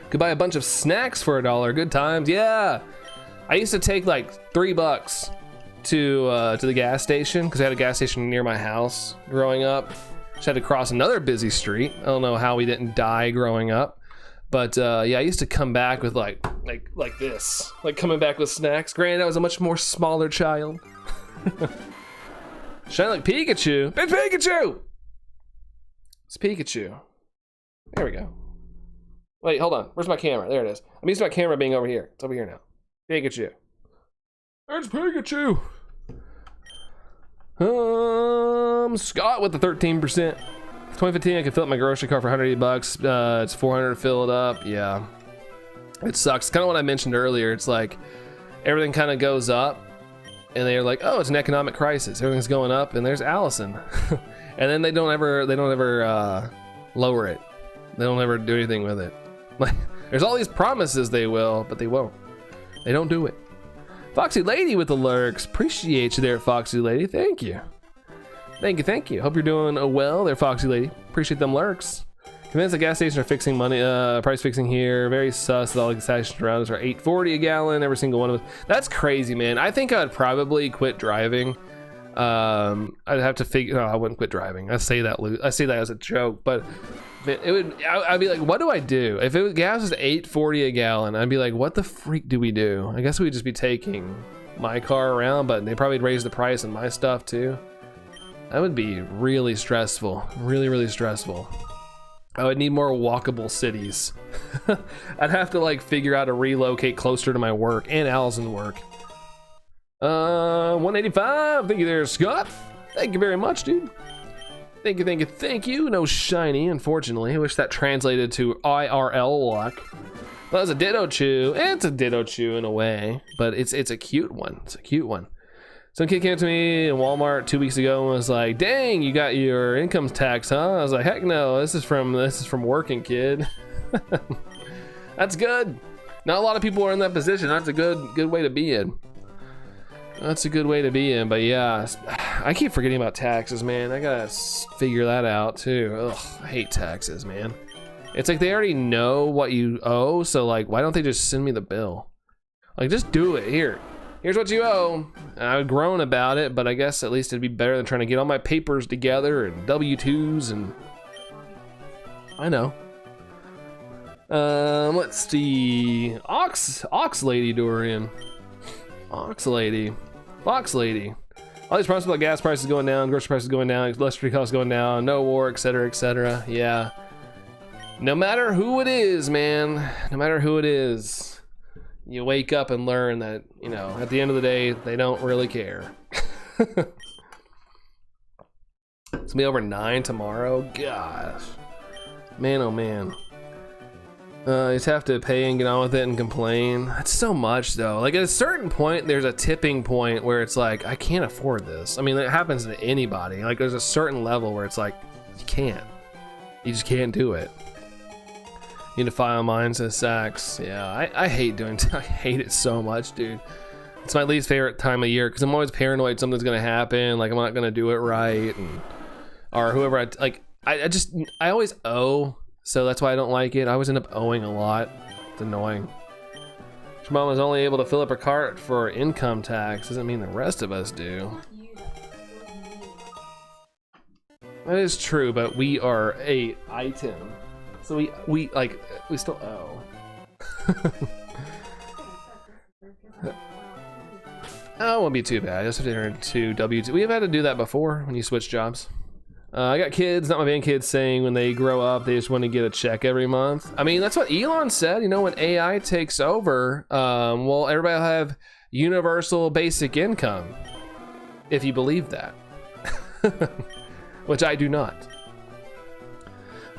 Could buy a bunch of snacks for $1. Good times, yeah. I used to take like $3 to the gas station because I had a gas station near my house growing up. Just had to cross another busy street. I don't know how we didn't die growing up, but yeah, I used to come back with like this, like coming back with snacks. Granted, I was a much more smaller child. Shine like Pikachu. It's Pikachu. It's Pikachu. There we go. Wait, hold on. Where's my camera? There it is. I'm used to my camera being over here. It's over here now. Pikachu. It's Pikachu. Scott with the 13%. 2015, I could fill up my grocery cart for $180. It's $400 to fill it up. Yeah, it sucks. Kind of what I mentioned earlier. It's like everything kind of goes up, and they're like, "Oh, it's an economic crisis. Everything's going up." And there's Allison, and then they don't ever lower it. They don't ever do anything with it. Like, there's all these promises they will, but they won't. They don't do it. Foxy Lady with the lurks. Appreciate you there, Foxy Lady. Thank you. Thank you. Hope you're doing well there, Foxy Lady. Appreciate them lurks. Convinced the gas stations are fixing money, price fixing here. Very sus that all the stations around us are $8.40 a gallon, every single one of us. That's crazy, man. I think I'd probably quit driving. I'd have to figure, no, I wouldn't quit driving. I say that as a joke, but I'd be like, what do I do? If it was gas was $8.40 a gallon, I'd be like, what the freak do we do? I guess we'd just be taking my car around, but they probably raise the price on my stuff too. That would be really stressful, really stressful. I would need more walkable cities. I'd have to like figure out to relocate closer to my work and Allison's work. 185. Thank you there, Scott. Thank you very much, dude. Thank you. No shiny, unfortunately. I wish that translated to IRL luck. Well, that's a Ditto Chew. It's a Ditto Chew in a way, but it's a cute one. It's a cute one. Some kid came to me in Walmart 2 weeks ago and was like, "Dang, you got your income tax, huh?" I was like, "Heck no, this is from working, kid." That's good. Not a lot of people are in that position. That's a good way to be in. That's a good way to be in. But yeah, I keep forgetting about taxes, man. I gotta figure that out too. Ugh, I hate taxes, man. It's like they already know what you owe, so like, why don't they just send me the bill? Like, just do it. Here's what you owe. I've grown about it, but I guess at least it'd be better than trying to get all my papers together and W-2s and... I know. Let's see. Ox Lady Dorian. Ox Lady. Fox Lady. All these promises about gas prices going down, grocery prices going down, electricity costs going down, no war, etc., etc. Yeah. No matter who it is, man. No matter who it is. You wake up and learn that, you know, at the end of the day, they don't really care. It's gonna be over 9 tomorrow. Gosh. Man, oh man. You just have to pay and get on with it and complain. That's so much though. Like at a certain point, there's a tipping point where it's like, I can't afford this. I mean, it happens to anybody. Like there's a certain level where it's like, you can't. You just can't do it. You need to file mine, says Sax. Yeah, I hate doing I hate it so much, dude. It's my least favorite time of year because I'm always paranoid something's gonna happen, like I'm not gonna do it right, or whoever I always owe, so that's why I don't like it. I always end up owing a lot. It's annoying. Your mom was only able to fill up her cart for income tax. Doesn't mean the rest of us do. That is true, but we are a item. So we still owe. Oh, it won't be too bad. I just have to enter into W2. We have had to do that before when you switch jobs. I got kids, not my van kids, saying when they grow up, they just want to get a check every month. I mean, that's what Elon said. You know, when AI takes over, well, everybody will have universal basic income. If you believe that. Which I do not.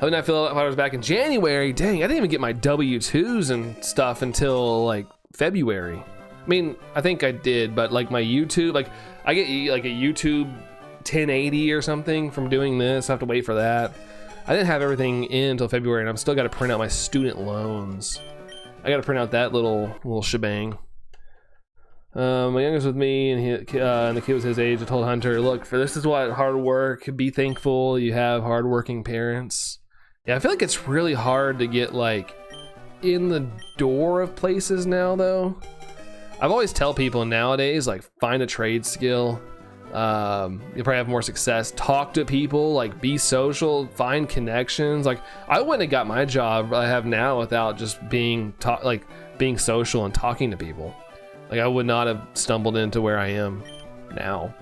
How did I feel if I was back in January? Dang, I didn't even get my W-2s and stuff until like February. I mean, I think I did, but like my YouTube, like I get like a YouTube 1080 or something from doing this. I have to wait for that. I didn't have everything in until February, and I'm still got to print out my student loans. I got to print out that little shebang. My youngest with me, and the kid was his age. I told Hunter, look, for this is what hard work. Be thankful you have hardworking parents. Yeah, I feel like it's really hard to get like in the door of places now, though. I've always tell people nowadays, like, find a trade skill. You'll probably have more success. Talk to people, like, be social, find connections. Like, I wouldn't have got my job I have now without just being social and talking to people. Like, I would not have stumbled into where I am now.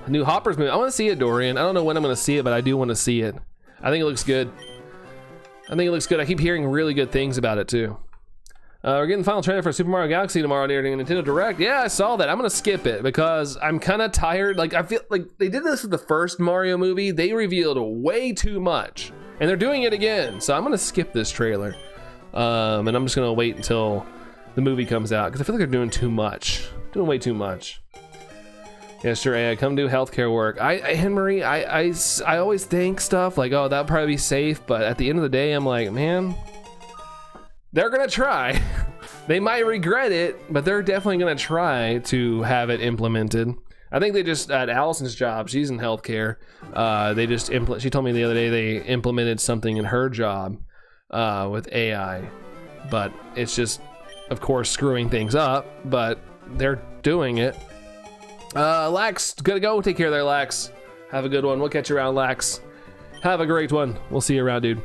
A new Hoppers movie. I want to see it, Dorian. I don't know when I'm going to see it, but I do want to see it. I think it looks good. I keep hearing really good things about it too. We're getting the final trailer for Super Mario Galaxy tomorrow during Nintendo Direct. Yeah, I saw that. I'm gonna skip it because I'm kind of tired. Like, I feel like they did this with the first Mario movie. They revealed way too much, and they're doing it again. So I'm gonna skip this trailer, and I'm just gonna wait until the movie comes out because I feel like they're doing too much, doing way too much. Yeah, sure. I come do healthcare work. Henry, I always think stuff like, oh, that'd probably be safe, but at the end of the day, I'm like, man, they're gonna try. They might regret it, but they're definitely going to try to have it implemented. I think they just, at Allison's job, she's in healthcare, they just she told me the other day they implemented something in her job with AI, but it's just, of course, screwing things up, but they're doing it. Lax, gotta go. Take care there, Lax. Have a good one. We'll catch you around, Lax. Have a great one. We'll see you around, dude.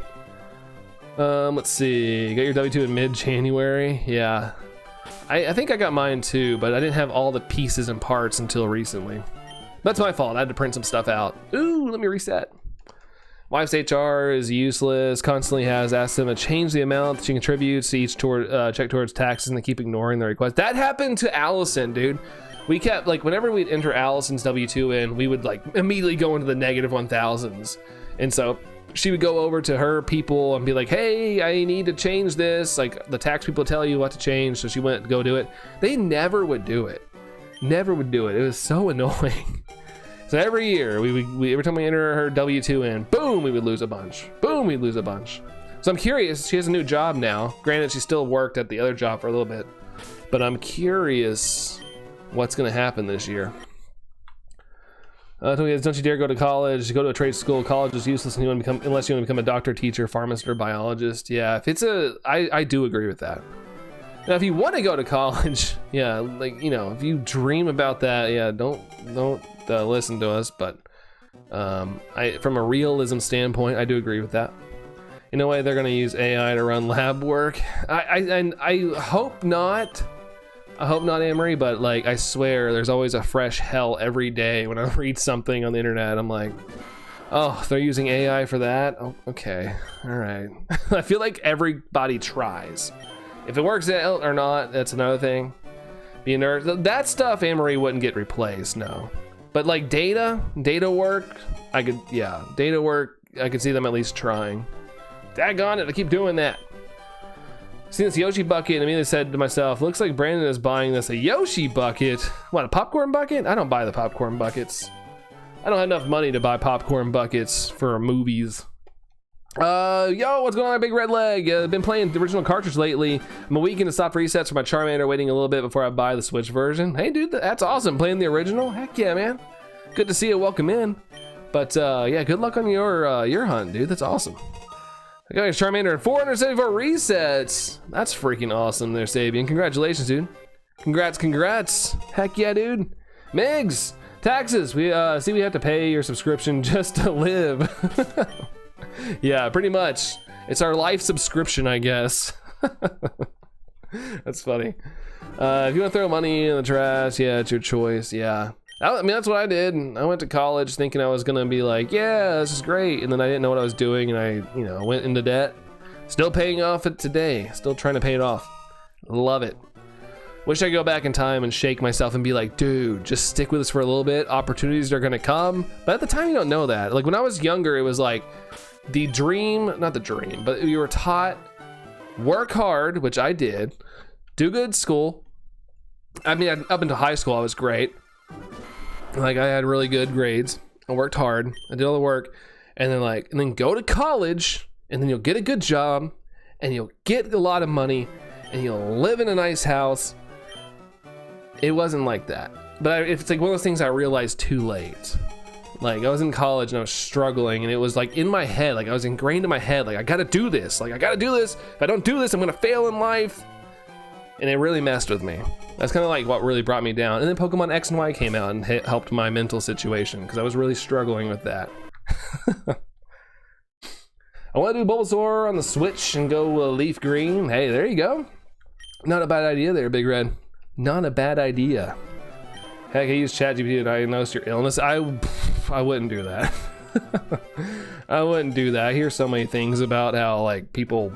Let's see. You got your W2 in mid-January? Yeah. I think I got mine too, but I didn't have all the pieces and parts until recently. That's my fault. I had to print some stuff out. Ooh, let me reset. Wife's HR is useless. Constantly has asked them to change the amount she contributes to each check towards taxes, and they keep ignoring the request. That happened to Allison, dude. We kept, like, whenever we'd enter Allison's W2 in, we would like immediately go into the negative 1000s. And so she would go over to her people and be like, hey, I need to change this. Like, the tax people tell you what to change. So she went to go do it. They never would do it. Never would do it. It was so annoying. So every year, every time we enter her W2 in, boom, we would lose a bunch. Boom, we'd lose a bunch. So I'm curious. She has a new job now. Granted, she still worked at the other job for a little bit. But I'm curious what's going to happen this year. Don't you dare go to college. Go to a trade school. College is useless unless you want to become a doctor, teacher, pharmacist, or biologist. Yeah, if it's I do agree with that. Now, if you want to go to college, yeah, like, you know, if you dream about that, yeah, don't listen to us. But from a realism standpoint, I do agree with that. In a way, they're going to use AI to run lab work. I hope not. I hope not, Amory, but like, I swear there's always a fresh hell every day when I read something on the internet. I'm like, oh, they're using AI for that? Oh, okay, all right. I feel like everybody tries. If it works out or not, that's another thing. Be a nerd. That stuff, Amory, wouldn't get replaced, no. But like data work, I could see them at least trying. Daggone it, I keep doing that. Seen this Yoshi bucket and immediately said to myself, looks like Brandon is buying this a Yoshi bucket. What, a popcorn bucket? I don't buy the popcorn buckets. I don't have enough money to buy popcorn buckets for movies. Yo, what's going on, Big Red Leg? Been playing the original cartridge lately. I'm a week into soft resets for my Charmander, waiting a little bit before I buy the Switch version. Hey, dude, that's awesome. Playing the original? Heck yeah, man. Good to see you. Welcome in. But yeah, good luck on your hunt, dude. That's awesome. I got your Charmander at 474 resets. That's freaking awesome there, Sabian. Congratulations, dude. Congrats. Heck yeah, dude. Migs, taxes. We have to pay your subscription just to live. Yeah, pretty much. It's our life subscription, I guess. That's funny. If you want to throw money in the trash, yeah, it's your choice. Yeah. I mean, that's what I did. I went to college thinking I was gonna be like, yeah, this is great, and then I didn't know what I was doing, and I went into debt. Still paying off it today. Still trying to pay it off. Love it. Wish I could go back in time and shake myself and be like, dude, just stick with us for a little bit. Opportunities are gonna come. But at the time, you don't know that. Like when I was younger, it was like the dream, not the dream, but you were taught work hard, which I did. Do good school. I mean, up into high school, I was great. Like I had really good grades. I worked hard. I did all the work, and then go to college, and then you'll get a good job, and you'll get a lot of money, and you'll live in a nice house. It wasn't like that. But it's like one of those things I realized too late. Like I was in college and I was struggling, and it was like in my head, like I was ingrained in my head, like I gotta do this. Like I gotta do this. If I don't do this, I'm gonna fail in life. And it really messed with me. That's kind of like what really brought me down. And then Pokemon X and Y came out and helped my mental situation because I was really struggling with that. I want to do Bulbasaur on the Switch and go Leaf Green. Hey, there you go. Not a bad idea there, Big Red. Not a bad idea. Heck, I use ChatGPT to diagnose your illness. I wouldn't do that. I wouldn't do that. I hear so many things about how like people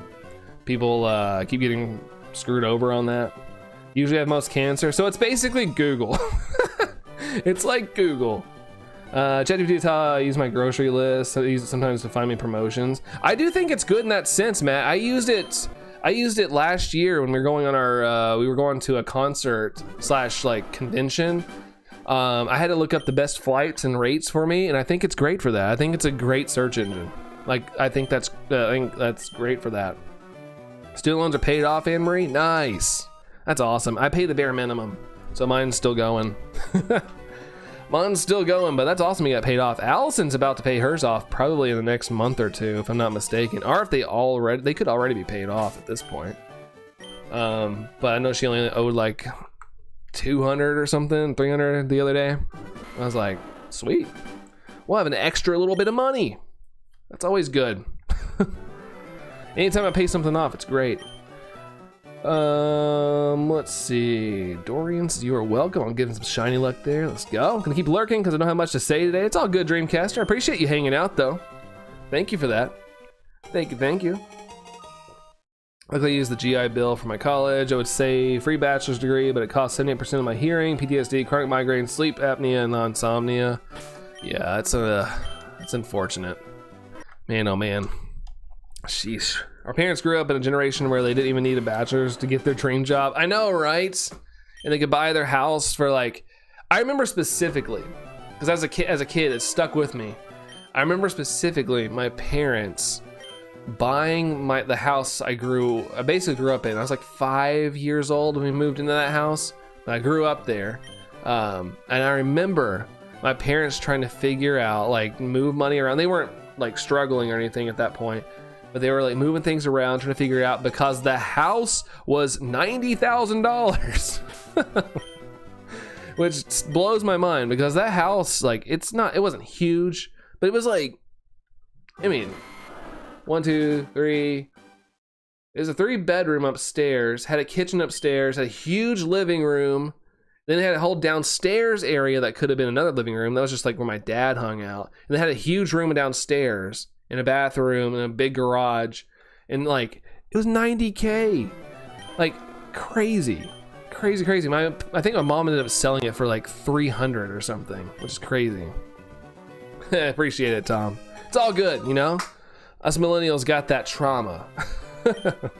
keep getting screwed over on that. Usually have most cancer, so it's basically Google. It's like Google. ChatGPT is how I use my grocery list. I use it sometimes to find me promotions. I do think it's good in that sense, Matt. I used it last year when we were going on we were going to a concert / like convention. I had to look up the best flights and rates for me, and I think it's great for that. I think it's a great search engine. Like I think that's great for that. Student loans are paid off, Anne Marie. Nice. That's awesome. I pay the bare minimum, so mine's still going. Mine's still going, but that's awesome. You got paid off. Allison's about to pay hers off probably in the next month or two, if I'm not mistaken. Or if they could already be paid off at this point. But I know she only owed like 200 or something, 300 the other day. I was like, sweet. We'll have an extra little bit of money. That's always good. Anytime I pay something off, it's great. Let's see. Dorian says, you are welcome. I'll give him some shiny luck there. Let's go. Gonna keep lurking because I don't have much to say today. It's all good, Dreamcaster. I appreciate you hanging out, though. Thank you for that. Thank you, thank you. Luckily, I use the GI Bill for my college. I would say free bachelor's degree, but it costs 78% of my hearing, PTSD, chronic migraine, sleep apnea, and insomnia. Yeah, it's unfortunate. Man, oh man. Sheesh. Our parents grew up in a generation where they didn't even need a bachelor's to get their dream job. I know, right? And they could buy their house for like, I remember specifically, because as a kid, it stuck with me. I remember specifically my parents buying the house I basically grew up in. I was like 5 years old when we moved into that house. I grew up there. And I remember my parents trying to figure out, like, move money around. They weren't like struggling or anything at that point, but they were like moving things around, trying to figure it out because the house was $90,000. Which blows my mind because that house, like, it wasn't huge, but it was like, I mean, 1, 2, 3. There's a 3-bedroom upstairs, had a kitchen upstairs, had a huge living room. Then it had a whole downstairs area that could have been another living room. That was just like where my dad hung out. And they had a huge room downstairs and a bathroom and a big garage. And like, it was $90K. Like, crazy. Crazy. I think my mom ended up selling it for like $300 or something, which is crazy. I appreciate it, Tom. It's all good, you know? Us millennials got that trauma. But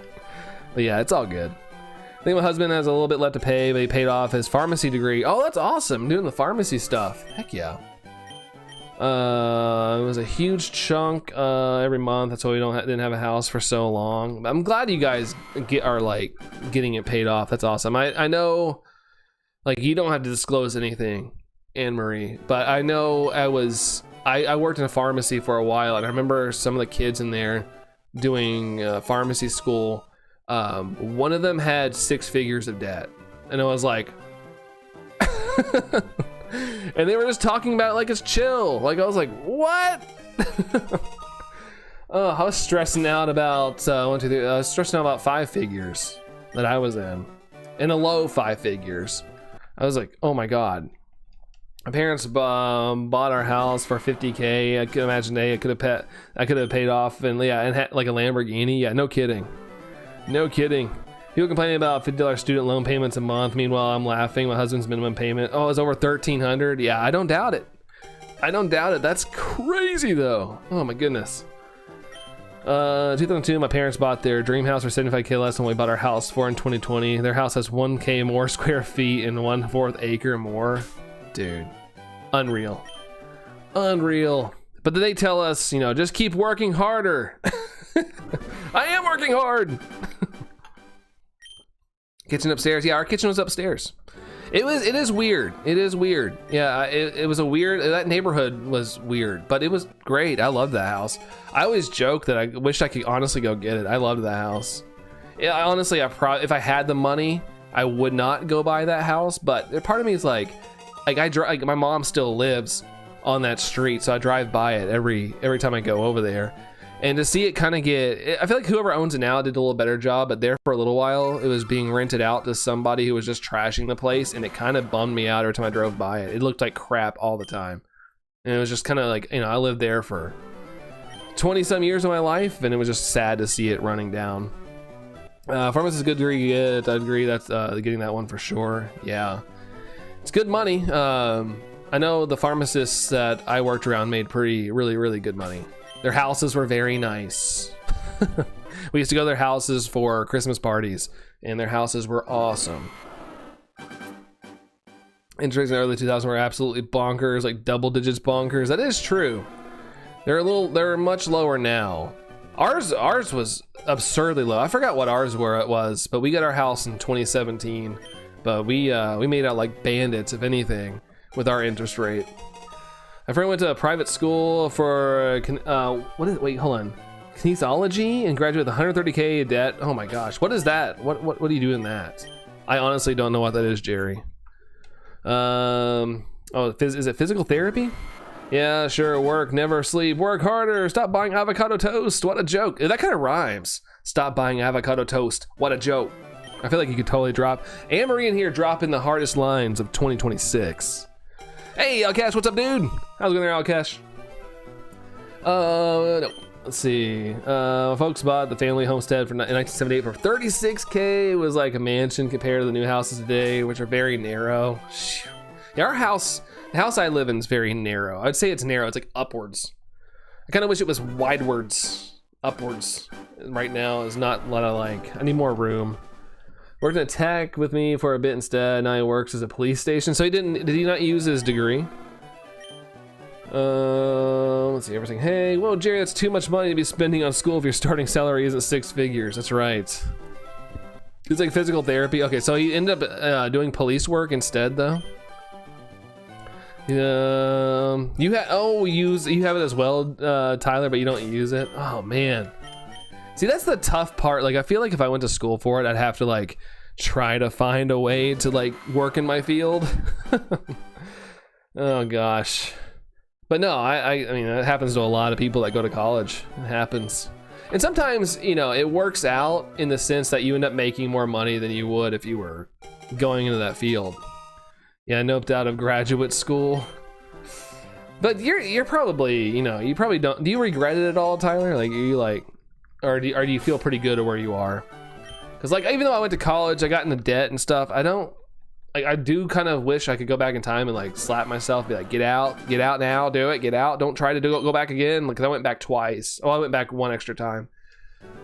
yeah, it's all good. I think my husband has a little bit left to pay, but he paid off his pharmacy degree. Oh, that's awesome, doing the pharmacy stuff. Heck yeah. It was a huge chunk every month. That's why we didn't have a house for so long. I'm glad you guys are like getting it paid off. That's awesome. I know, like, you don't have to disclose anything, Anne Marie, but I know I worked in a pharmacy for a while, and I remember some of the kids in there doing pharmacy school. One of them had 6 figures of debt, and I was like, and they were just talking about it like it's chill. Like, I was like, what? Oh, I was stressing out about I was stressing out about 5 figures that I was in a low 5 figures. I was like, oh my god. My parents bought our house for $50K. I could imagine I could have paid off, and yeah, and had like a Lamborghini. Yeah, no kidding. No kidding. People complaining about $50 student loan payments a month. Meanwhile, I'm laughing. My husband's minimum payment, oh, it's over $1,300. Yeah, I don't doubt it. I don't doubt it. That's crazy though. Oh my goodness. 2002, my parents bought their dream house for $75K less than we bought our house for in 2020. Their house has 1K more square feet and 1/4 acre more. Dude, unreal. Unreal. But did they tell us, you know, just keep working harder? I am working hard. Kitchen upstairs. Yeah, our kitchen was upstairs. It is weird. It is weird. Yeah, it was a weird, that neighborhood was weird, but it was great. I loved that house. I always joke that I wish I could honestly go get it. I loved that house. Yeah, honestly, if I had the money, I would not go buy that house, but part of me is like my mom still lives on that street, so I drive by it every time I go over there. And to see it kind of I feel like whoever owns it now did a little better job, but there for a little while, it was being rented out to somebody who was just trashing the place, and it kind of bummed me out every time I drove by it. It looked like crap all the time. And it was just kind of like, you know, I lived there for 20 some years of my life, and it was just sad to see it running down. Pharmacist is good to get. I'd agree that's getting that one for sure. Yeah. It's good money. I know the pharmacists that I worked around made really good money. Their houses were very nice. We used to go to their houses for Christmas parties, and their houses were awesome. Interest in the early 2000s were absolutely bonkers, like double digits bonkers. That is true. They're much lower now. Ours was absurdly low. I forgot what ours was, but we got our house in 2017. But we made out like bandits, if anything, with our interest rate. My friend went to a private school for wait, hold on, kinesiology, and graduated with 130K debt. Oh my gosh, what is that? What do you do in that? I honestly don't know what that is, Jerry. Is it physical therapy? Yeah, sure. Work, never sleep, work harder. Stop buying avocado toast. What a joke. That kind of rhymes. Stop buying avocado toast. What a joke. I feel like you could totally drop. Anne Marie in here dropping the hardest lines of 2026. Hey, Alcash, what's up, dude? How's it going there, Alcash? No. Let's see. Folks bought the family homestead in 1978 for 36K. It was like a mansion compared to the new houses today, which are very narrow. Yeah, the house I live in is very narrow. I'd say it's narrow. It's like upwards. I kind of wish it was widewards. Upwards. Right now is not what I like. I need more room. Worked in tech with me for a bit instead. Now he works as a police station. So did he not use his degree? Let's see everything. Hey, whoa, Jerry, that's too much money to be spending on school if your starting salary isn't 6 figures. That's right. It's like physical therapy. Okay, so he ended up doing police work instead, though. You have it as well, Tyler, but you don't use it. Oh man. See, that's the tough part. Like, I feel like if I went to school for it, I'd have to like try to find a way to like work in my field. Oh gosh. But no, I mean, it happens to a lot of people that go to college. It happens. And sometimes, you know, it works out in the sense that you end up making more money than you would if you were going into that field. Yeah, noped out of graduate school. But you're probably, you know, you probably don't. Do you regret it at all, Tyler? Like, are you like, or do you feel pretty good at where you are? Because like, even though I went to college, I got into debt and stuff. I do kind of wish I could go back in time and like slap myself, be like, get out now, do it, get out. Don't try to go back again. Like, I went back twice. Oh, I went back one extra time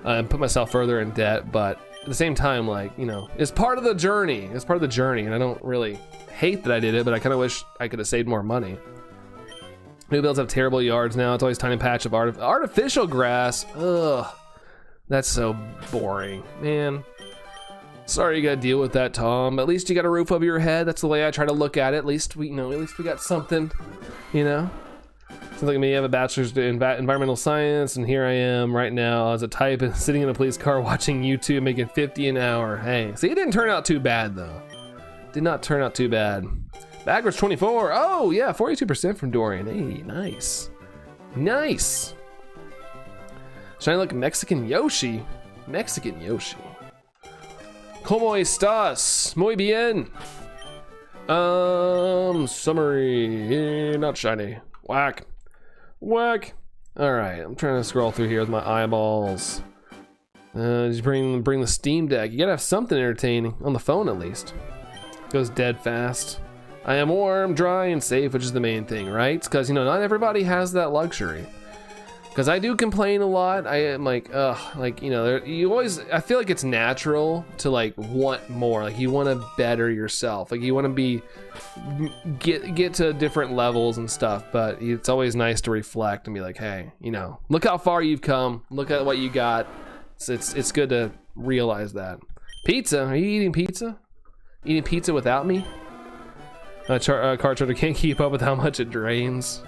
and put myself further in debt. But at the same time, like, you know, it's part of the journey. It's part of the journey. And I don't really hate that I did it, but I kind of wish I could have saved more money. New builds have terrible yards now. It's always tiny patch of artificial grass. Ugh, that's so boring, man. Sorry you gotta deal with that, Tom. At least you got a roof over your head. That's the way I try to look at it. At least we got something, you know. Sounds like me. I have a bachelor's in environmental science, and here I am right now as a type sitting in a police car watching YouTube, making 50 an hour. Hey, see, it didn't turn out too bad though. Did not turn out too bad. Backwards 24. Oh yeah, 42% from Dorian. Hey, nice, nice. Shiny look Mexican Yoshi. Mexican Yoshi. ¿Cómo estás? Muy bien. Summary. Not shiny. Whack. Whack. All right, I'm trying to scroll through here with my eyeballs. Just bring the Steam Deck. You gotta have something entertaining on the phone at least. Goes dead fast. I am warm, dry, and safe, which is the main thing, right? Because, you know, not everybody has that luxury. Because I do complain a lot. I am like, ugh, like, you know, I feel like it's natural to like want more. Like, you want to better yourself. Like, you want to get to different levels and stuff. But it's always nice to reflect and be like, hey, you know, look how far you've come. Look at what you got. It's good to realize that. Pizza? Are you eating pizza? Eating pizza without me? Car charter can't keep up with how much it drains.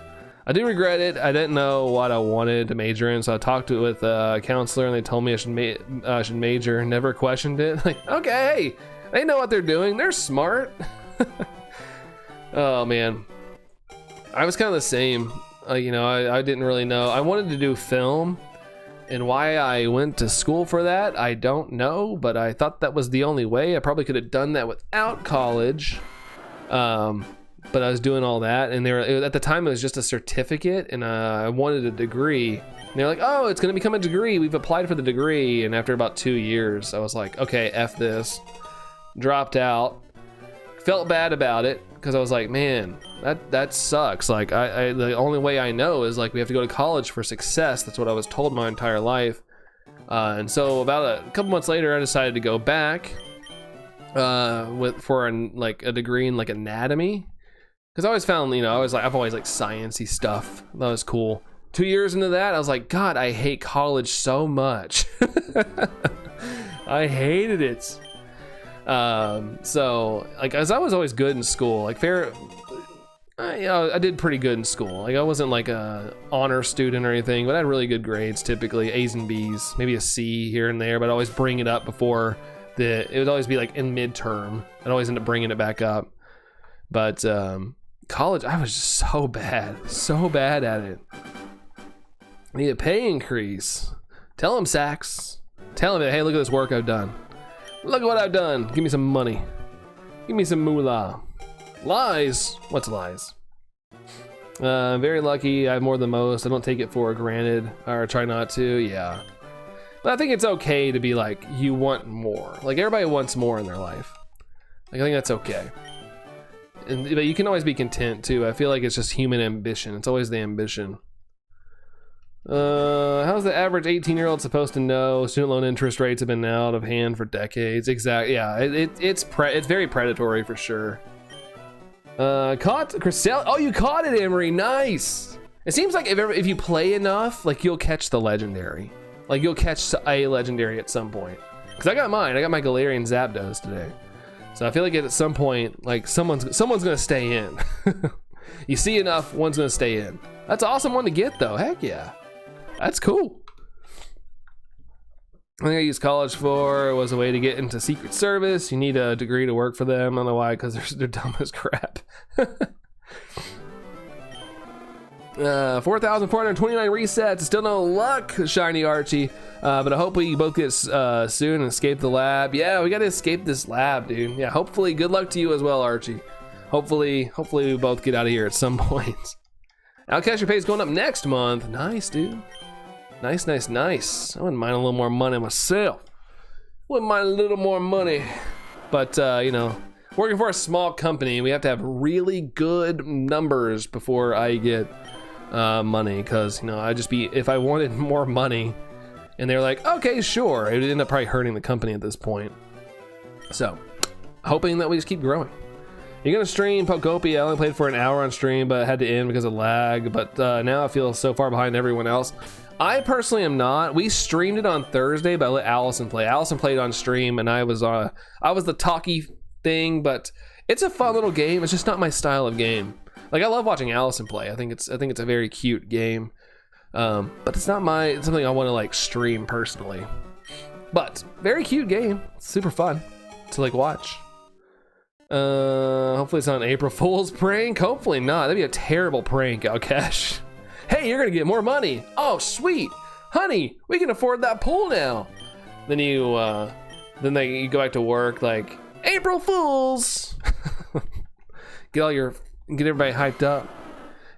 I do regret it. I didn't know what I wanted to major in, so I talked with a counselor, and they told me I should major. Never questioned it. Like, okay, they know what they're doing. They're smart. Oh man, I was kind of the same. You know, I didn't really know. I wanted to do film, and why I went to school for that, I don't know. But I thought that was the only way. I probably could have done that without college. But I was doing all that, and at the time it was just a certificate, and I wanted a degree. And they're like, oh, it's gonna become a degree. We've applied for the degree. And after about 2 years, I was like, okay, F this. Dropped out. Felt bad about it, because I was like, man, that sucks. Like, the only way I know is like we have to go to college for success. That's what I was told my entire life. And so about a couple months later, I decided to go back for a degree in like anatomy. Because I always found, you know, I've always like sciencey stuff. That was cool. 2 years into that, I was like, God, I hate college so much. I hated it. So like, as I was always good in school, like I did pretty good in school. Like I wasn't like a honor student or anything, but I had really good grades, typically A's and B's, maybe a C here and there, but I'd always bring it up before it would always be like in midterm. I'd always end up bringing it back up. But college, I was just so bad at it. I need a pay increase. Tell him, Sachs. Tell him, hey, look at this work I've done. Look at what I've done. Give me some money. Give me some moolah. Lies. What's lies? Very lucky. I have more than most. I don't take it for granted, or try not to. Yeah. But I think it's okay to be like, you want more. Like everybody wants more in their life. Like, I think that's okay. But you can always be content too. I feel like it's just human ambition. It's always the ambition. How's the average 18-year-old supposed to know student loan interest rates have been out of hand for decades? Exactly. Yeah, it's very predatory for sure. Caught Crisel. Oh, you caught it, Emery. Nice. It seems like if you play enough, like you'll catch the legendary. Like you'll catch a legendary at some point. Cause I got mine. I got my Galarian Zapdos today. So I feel like at some point, like someone's gonna stay in. You see enough, one's gonna stay in. That's an awesome one to get though. Heck yeah. That's cool. I think I used college for was a way to get into Secret Service. You need a degree to work for them. I don't know why, because they're dumb as crap. 4,429 resets. Still no luck, Shiny Archie. But I hope we both get soon and escape the lab. Yeah, we gotta escape this lab, dude. Yeah, hopefully, good luck to you as well, Archie. Hopefully we both get out of here at some point. Outcast your pay is going up next month. Nice, dude. Nice. I wouldn't mind a little more money myself. Wouldn't mind a little more money. But, you know, working for a small company, we have to have really good numbers before I get money. Because, you know, if I wanted more money and they're like, okay, sure, it would end up probably hurting the company at this point. So, hoping that we just keep growing. You're gonna stream Pokopia. I only played for an hour on stream, but I had to end because of lag. But now I feel so far behind everyone else. I personally am not. We streamed it on Thursday, but I let Allison play. Allison played on stream, and I was the talky thing. But it's a fun little game. It's just not my style of game. Like I love watching Allison play. I think it's a very cute game. But it's not it's something I want to like stream personally. But very cute game. It's super fun to like watch. Hopefully it's not an April Fool's prank. Hopefully not. That'd be a terrible prank, Outcash. Hey, you're gonna get more money. Oh, sweet, honey, we can afford that pool now. Then you go back to work like April Fools. Get everybody hyped up.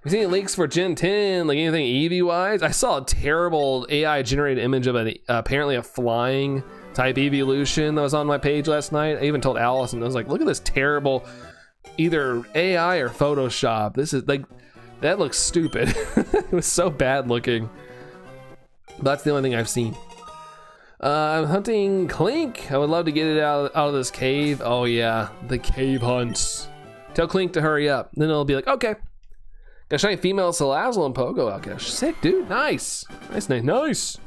You seen any leaks for Gen 10? Like anything Eevee wise? I saw a terrible AI generated image of apparently a flying type evolution that was on my page last night. I even told Allison, I was like, look at this terrible either AI or Photoshop. This is like, that looks stupid. It was so bad looking. That's the only thing I've seen. I'm hunting Clink. I would love to get it out of this cave. Oh yeah, the cave hunts. Tell Clink to hurry up. Then it'll be like, okay. Got shiny female Salazzle and Pogo Outcash. Sick, dude. Nice. Nice.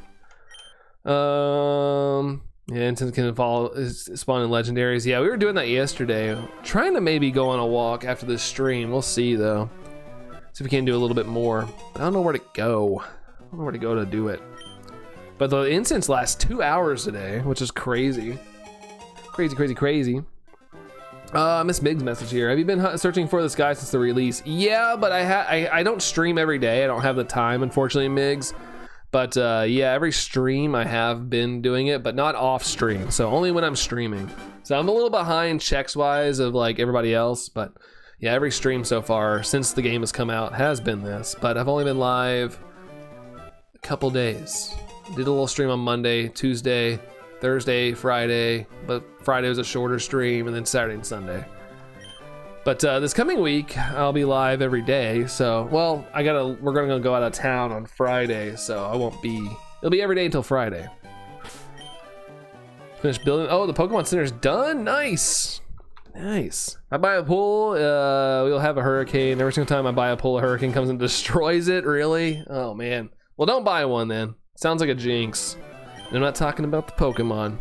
Yeah, instance can spawn in legendaries. Yeah, we were doing that yesterday. Trying to maybe go on a walk after this stream. We'll see though. See if we can do a little bit more. But I don't know where to go. I don't know where to go to do it. But the instance lasts 2 hours today, which is crazy. Crazy. Miss Mig's message here. Have you been searching for this guy since the release? Yeah, but I don't stream every day. I don't have the time, unfortunately, Migs. But yeah, every stream I have been doing it, but not off stream. So only when I'm streaming. So I'm a little behind checks wise of like everybody else, but yeah, every stream so far since the game has come out has been this, but I've only been live a couple days. Did a little stream on Monday, Tuesday, Thursday, Friday, but Friday was a shorter stream, and then Saturday and Sunday. But this coming week, I'll be live every day. So, well, we're gonna go out of town on Friday, so I won't be. It'll be every day until Friday. Finish building. Oh, the Pokemon Center's done. Nice. Nice. I buy a pool, we'll have a hurricane. Every single time I buy a pool, a hurricane comes and destroys it. Really? Oh man. Well, don't buy one then. Sounds like a jinx. And I'm not talking about the Pokemon.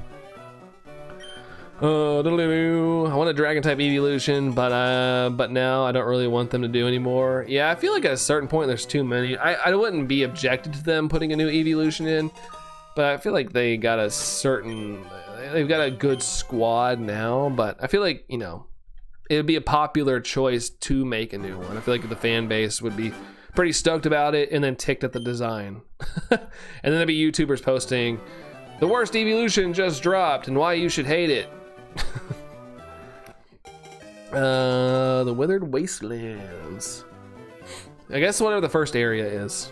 I want a dragon type evolution, but now I don't really want them to do anymore. Yeah, I feel like at a certain point there's too many. I wouldn't be objected to them putting a new evolution in, but I feel like they've got a good squad now. But I feel like, you know, it would be a popular choice to make a new one. I feel like the fan base would be pretty stoked about it and then ticked at the design. And then there'd be YouTubers posting, the worst evolution just dropped and why you should hate it. The Withered Wastelands. I guess whatever the first area is.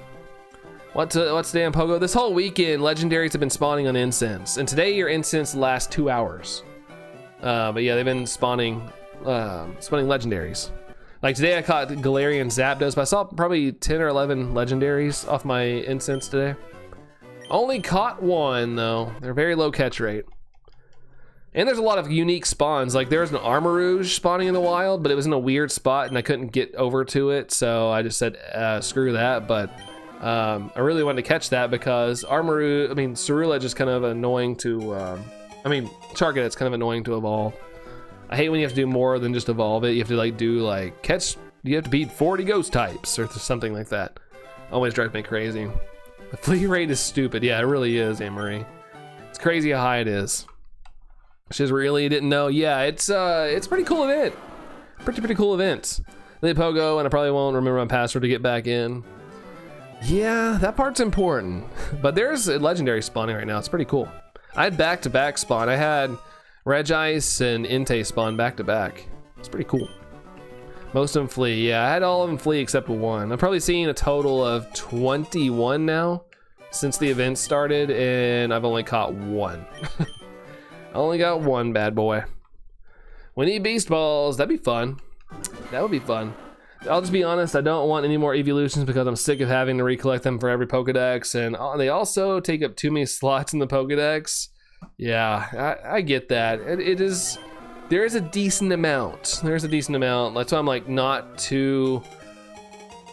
What's damn Pogo? This whole weekend, legendaries have been spawning on incense, and today your incense lasts 2 hours. But yeah, they've been spawning legendaries. Like today, I caught Galarian Zapdos, but I saw probably 10 or 11 legendaries off my incense today. Only caught one though. They're very low catch rate. And there's a lot of unique spawns. Like there was an Armarouge spawning in the wild, but it was in a weird spot and I couldn't get over to it. So I just said, screw that. But I really wanted to catch that because Cerulege is kind of annoying to, Charcadet's kind of annoying to evolve. I hate when you have to do more than just evolve it. You have to you have to beat 40 ghost types or something like that. Always drives me crazy. The flea rate is stupid. Yeah, it really is, Anne-Marie. It's crazy how high it is. She's really didn't know. Yeah, it's a pretty cool event. Pretty cool event. They Pogo, and I probably won't remember my password to get back in. Yeah, that part's important. But there's a legendary spawning right now. It's pretty cool. I had back-to-back spawn. I had Regice and Entei spawn back-to-back. It's pretty cool. Most of them flee. Yeah, I had all of them flee except one. I've probably seen a total of 21 now since the event started, and I've only caught one. I only got one bad boy. We need beast balls. That'd be fun. That would be fun. I'll just be honest, I don't want any more evolutions because I'm sick of having to recollect them for every Pokedex, and they also take up too many slots in the Pokedex. Yeah, I get that. There is a decent amount. There's a decent amount. That's why I'm like not too,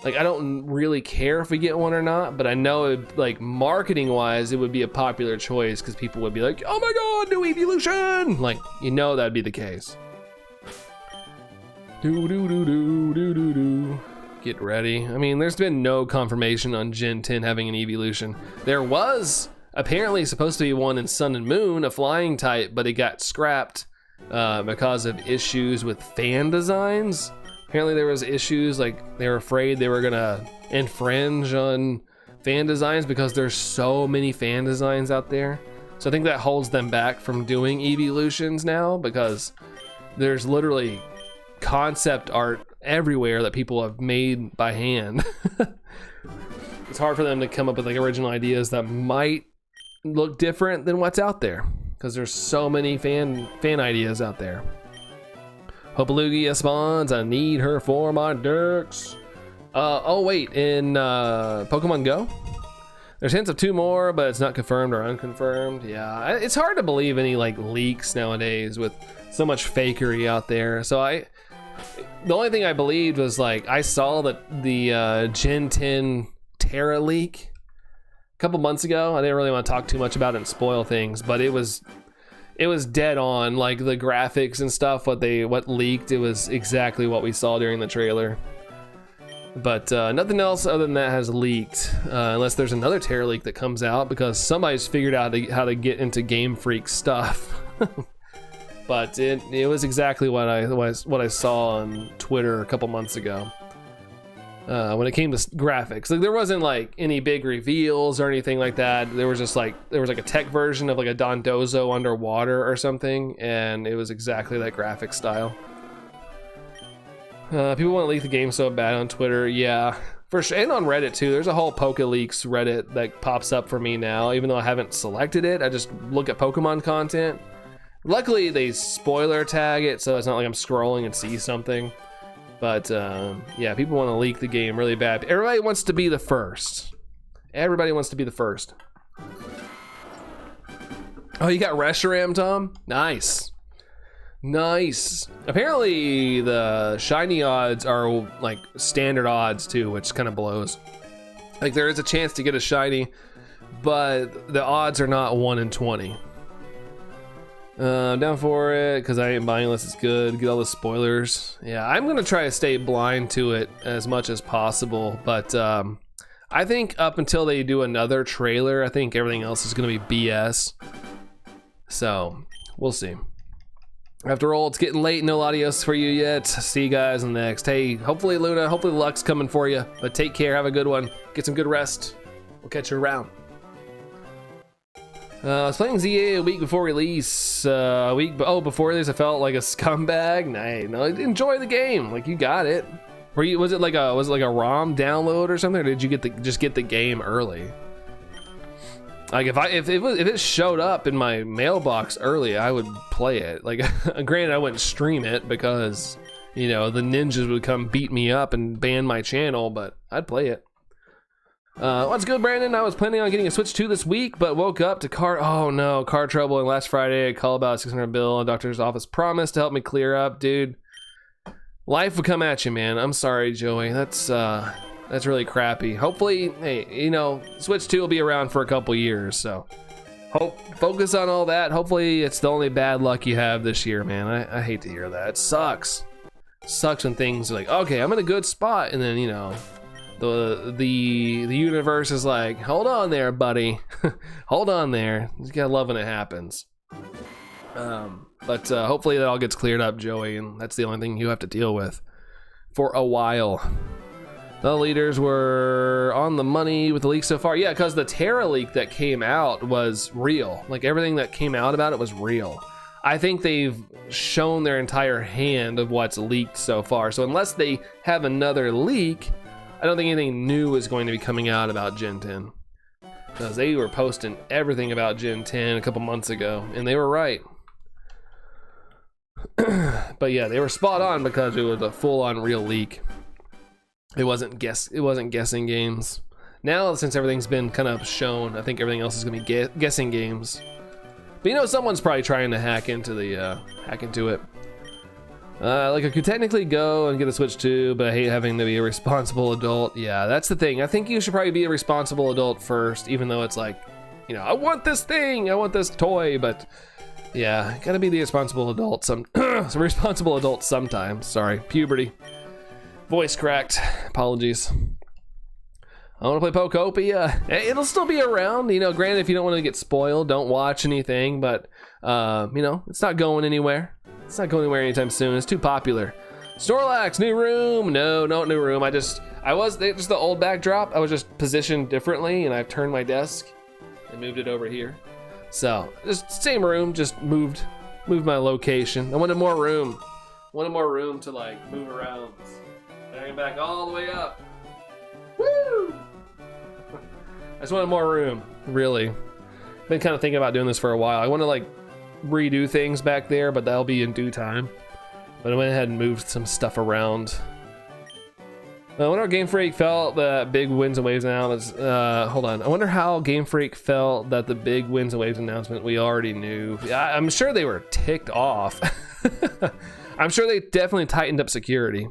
like I don't really care if we get one or not, but I know it, like marketing wise, it would be a popular choice because people would be like, oh my god, new evolution! Like, you know that'd be the case. Get ready. I mean, there's been no confirmation on Gen 10 having an evolution. There was apparently supposed to be one in Sun and Moon, a flying type, but it got scrapped because of issues with fan designs. Apparently there was issues, like they were afraid they were gonna infringe on fan designs because there's so many fan designs out there. So I think that holds them back from doing evolutions now because there's literally concept art everywhere that people have made by hand. It's hard for them to come up with like original ideas that might look different than what's out there because there's so many fan ideas out there. Hopalugia spawns. I need her for my Dirks. Oh wait, in Pokemon Go, there's hints of 2 more, but it's not confirmed or unconfirmed. Yeah, it's hard to believe any like leaks nowadays with so much fakery out there. So the only thing I believed was like I saw that the Gen 10 Terra leak a couple months ago. I didn't really want to talk too much about it and spoil things, but it was dead on. Like the graphics and stuff, what leaked, it was exactly what we saw during the trailer. But nothing else other than that has leaked, unless there's another Terra leak that comes out because somebody's figured out how to get into Game Freak stuff. But it was exactly what I saw on Twitter a couple months ago. When it came to graphics, like there wasn't like any big reveals or anything like that. There was a tech version of like a Dondozo underwater or something, and it was exactly that graphic style. People want to leak the game so bad on Twitter, yeah, for sure, and on Reddit too. There's a whole PokeLeaks Reddit that pops up for me now, even though I haven't selected it. I just look at Pokemon content. Luckily, they spoiler tag it, so it's not like I'm scrolling and see something. But yeah, people want to leak the game really bad. Everybody wants to be the first. Everybody wants to be the first. Oh, you got Reshiram, Tom? Nice. Nice. Apparently the shiny odds are like standard odds too, which kind of blows. Like there is a chance to get a shiny, but the odds are not 1 in 20. Down for it because I ain't buying unless it's good. Get all the spoilers. Yeah, I'm gonna try to stay blind to it as much as possible, but I think up until they do another trailer, I think everything else is gonna be BS. So we'll see. After all, it's getting late, no adios for you yet. See you guys in the next. Hey, hopefully Luna, hopefully luck's coming for you, but take care, have a good one. Get some good rest. We'll catch you around. I was playing ZA a week before release. Before release I felt like a scumbag. Nah, no, enjoy the game. Like you got it. Was it like a ROM download or something, or did you just get the game early? Like if it showed up in my mailbox early, I would play it. Like granted, I wouldn't stream it because you know the ninjas would come beat me up and ban my channel, but I'd play it. What's good, Brandon? I was planning on getting a Switch 2 this week, but woke up to car trouble. And last Friday, I called about a 600 bill. A doctor's office promised to help me clear up, dude. Life would come at you, man. I'm sorry, Joey. That's really crappy. Hopefully, hey, you know, Switch 2 will be around for a couple years, so focus on all that. Hopefully, it's the only bad luck you have this year, man. I hate to hear that. It sucks. Sucks when things are like, okay, I'm in a good spot, and then you know. The universe is like, hold on there, buddy. Hold on there. You gotta love when it happens. But hopefully that all gets cleared up, Joey, and that's the only thing you have to deal with for a while. The leaders were on the money with the leak so far. Yeah, because the Terra leak that came out was real. Like everything that came out about it was real. I think they've shown their entire hand of what's leaked so far. So unless they have another leak, I don't think anything new is going to be coming out about Gen 10. Because they were posting everything about Gen 10 a couple months ago, and they were right. But yeah, they were spot on because it was a full-on real leak. It wasn't guessing games. Now, since everything's been kind of shown, I think everything else is going to be guessing games. But you know, someone's probably trying to hack into it. Like I could technically go and get a Switch 2, but I hate having to be a responsible adult. Yeah, that's the thing. I think you should probably be a responsible adult first, even though it's like, you know, I want this thing, I want this toy, but yeah, gotta be the responsible adult. Responsible adult sometimes. Sorry, puberty. Voice cracked. Apologies. I want to play Pokopia. It'll still be around, you know. Granted, if you don't want to get spoiled, don't watch anything. But you know, it's not going anywhere. It's not going anywhere anytime soon. It's too popular. Snorlax, new room. No, no new room. Just the old backdrop. I was just positioned differently, and I've turned my desk and moved it over here. So just same room, just moved my location. I wanted more room. Wanted more room to like move around. Bring back all the way up. Woo! I just wanted more room, really. Been kind of thinking about doing this for a while. I want to like redo things back there, but that'll be in due time. But I went ahead and moved some stuff around. I wonder how Game Freak felt that big Winds and Waves announcement. Hold on. I wonder how Game Freak felt that the big Winds and Waves announcement we already knew. I'm sure they were ticked off. I'm sure they definitely tightened up security.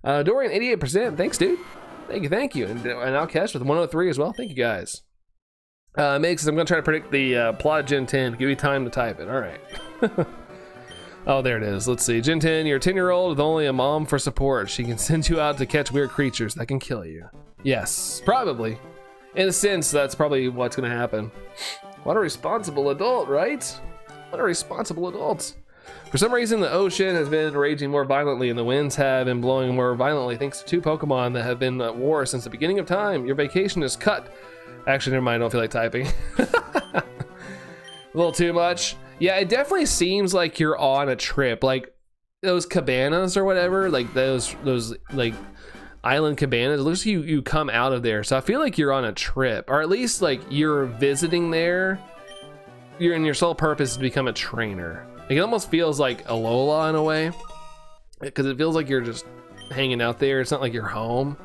Dorian, 88%. Thanks, dude. Thank you. And Outcast with 103 as well. Thank you, guys. Makes I'm gonna try to predict the plot of Gen 10. Give you time to type it. All right. Oh, there it is. Let's see. Gen 10, you're a 10-year-old with only a mom for support. She can send you out to catch weird creatures that can kill you. Yes, probably. In a sense, that's probably what's gonna happen. What a responsible adult, right? What a responsible adult. For some reason, the ocean has been raging more violently and the winds have been blowing more violently thanks to 2 Pokemon that have been at war since the beginning of time. Your vacation is cut. Actually, never mind, I don't feel like typing. A little too much. Yeah, it definitely seems like you're on a trip. Like those cabanas or whatever, like those like island cabanas, it looks like you come out of there. So I feel like you're on a trip, or at least like you're visiting there. Your sole purpose is to become a trainer. Like, it almost feels like Alola in a way, because it feels like you're just hanging out there. It's not like you're home.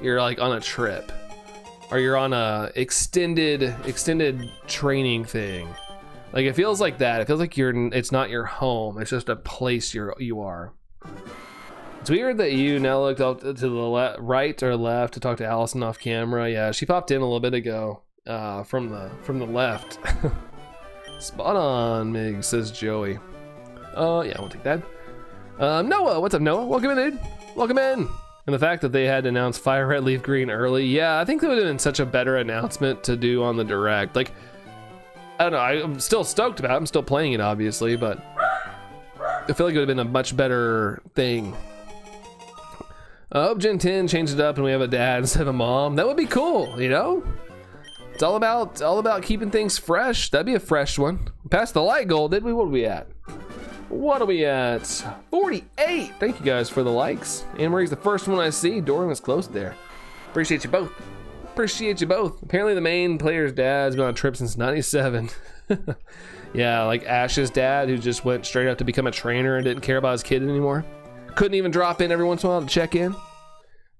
You're like on a trip, or you're on a extended training thing. Like, it feels like that. It feels like it's not your home. It's just a place you are. It's weird that you now looked up to the right or left to talk to Allison off camera. Yeah, she popped in a little bit ago from the left. Spot on, Mig, says Joey. Yeah, we'll take that. Noah, what's up, Noah? Welcome in, dude. Welcome in. And the fact that they had to announce Fire Red Leaf Green early, yeah, I think that would have been such a better announcement to do on the direct. Like, I don't know, I'm still stoked about it. I'm still playing it, obviously, but I feel like it would have been a much better thing. I hope Gen 10 changed it up and we have a dad instead of a mom. That would be cool, you know? It's all about keeping things fresh. That'd be a fresh one. We passed the light goal, did we? What are we at? What are we at? 48. Thank you guys for the likes. Anne Marie's the first one I see. Dorian was close there. Appreciate you both. Appreciate you both. Apparently the main player's dad's been on a trip since 97. Yeah, like Ash's dad, who just went straight up to become a trainer and didn't care about his kid anymore. Couldn't even drop in every once in a while to check in.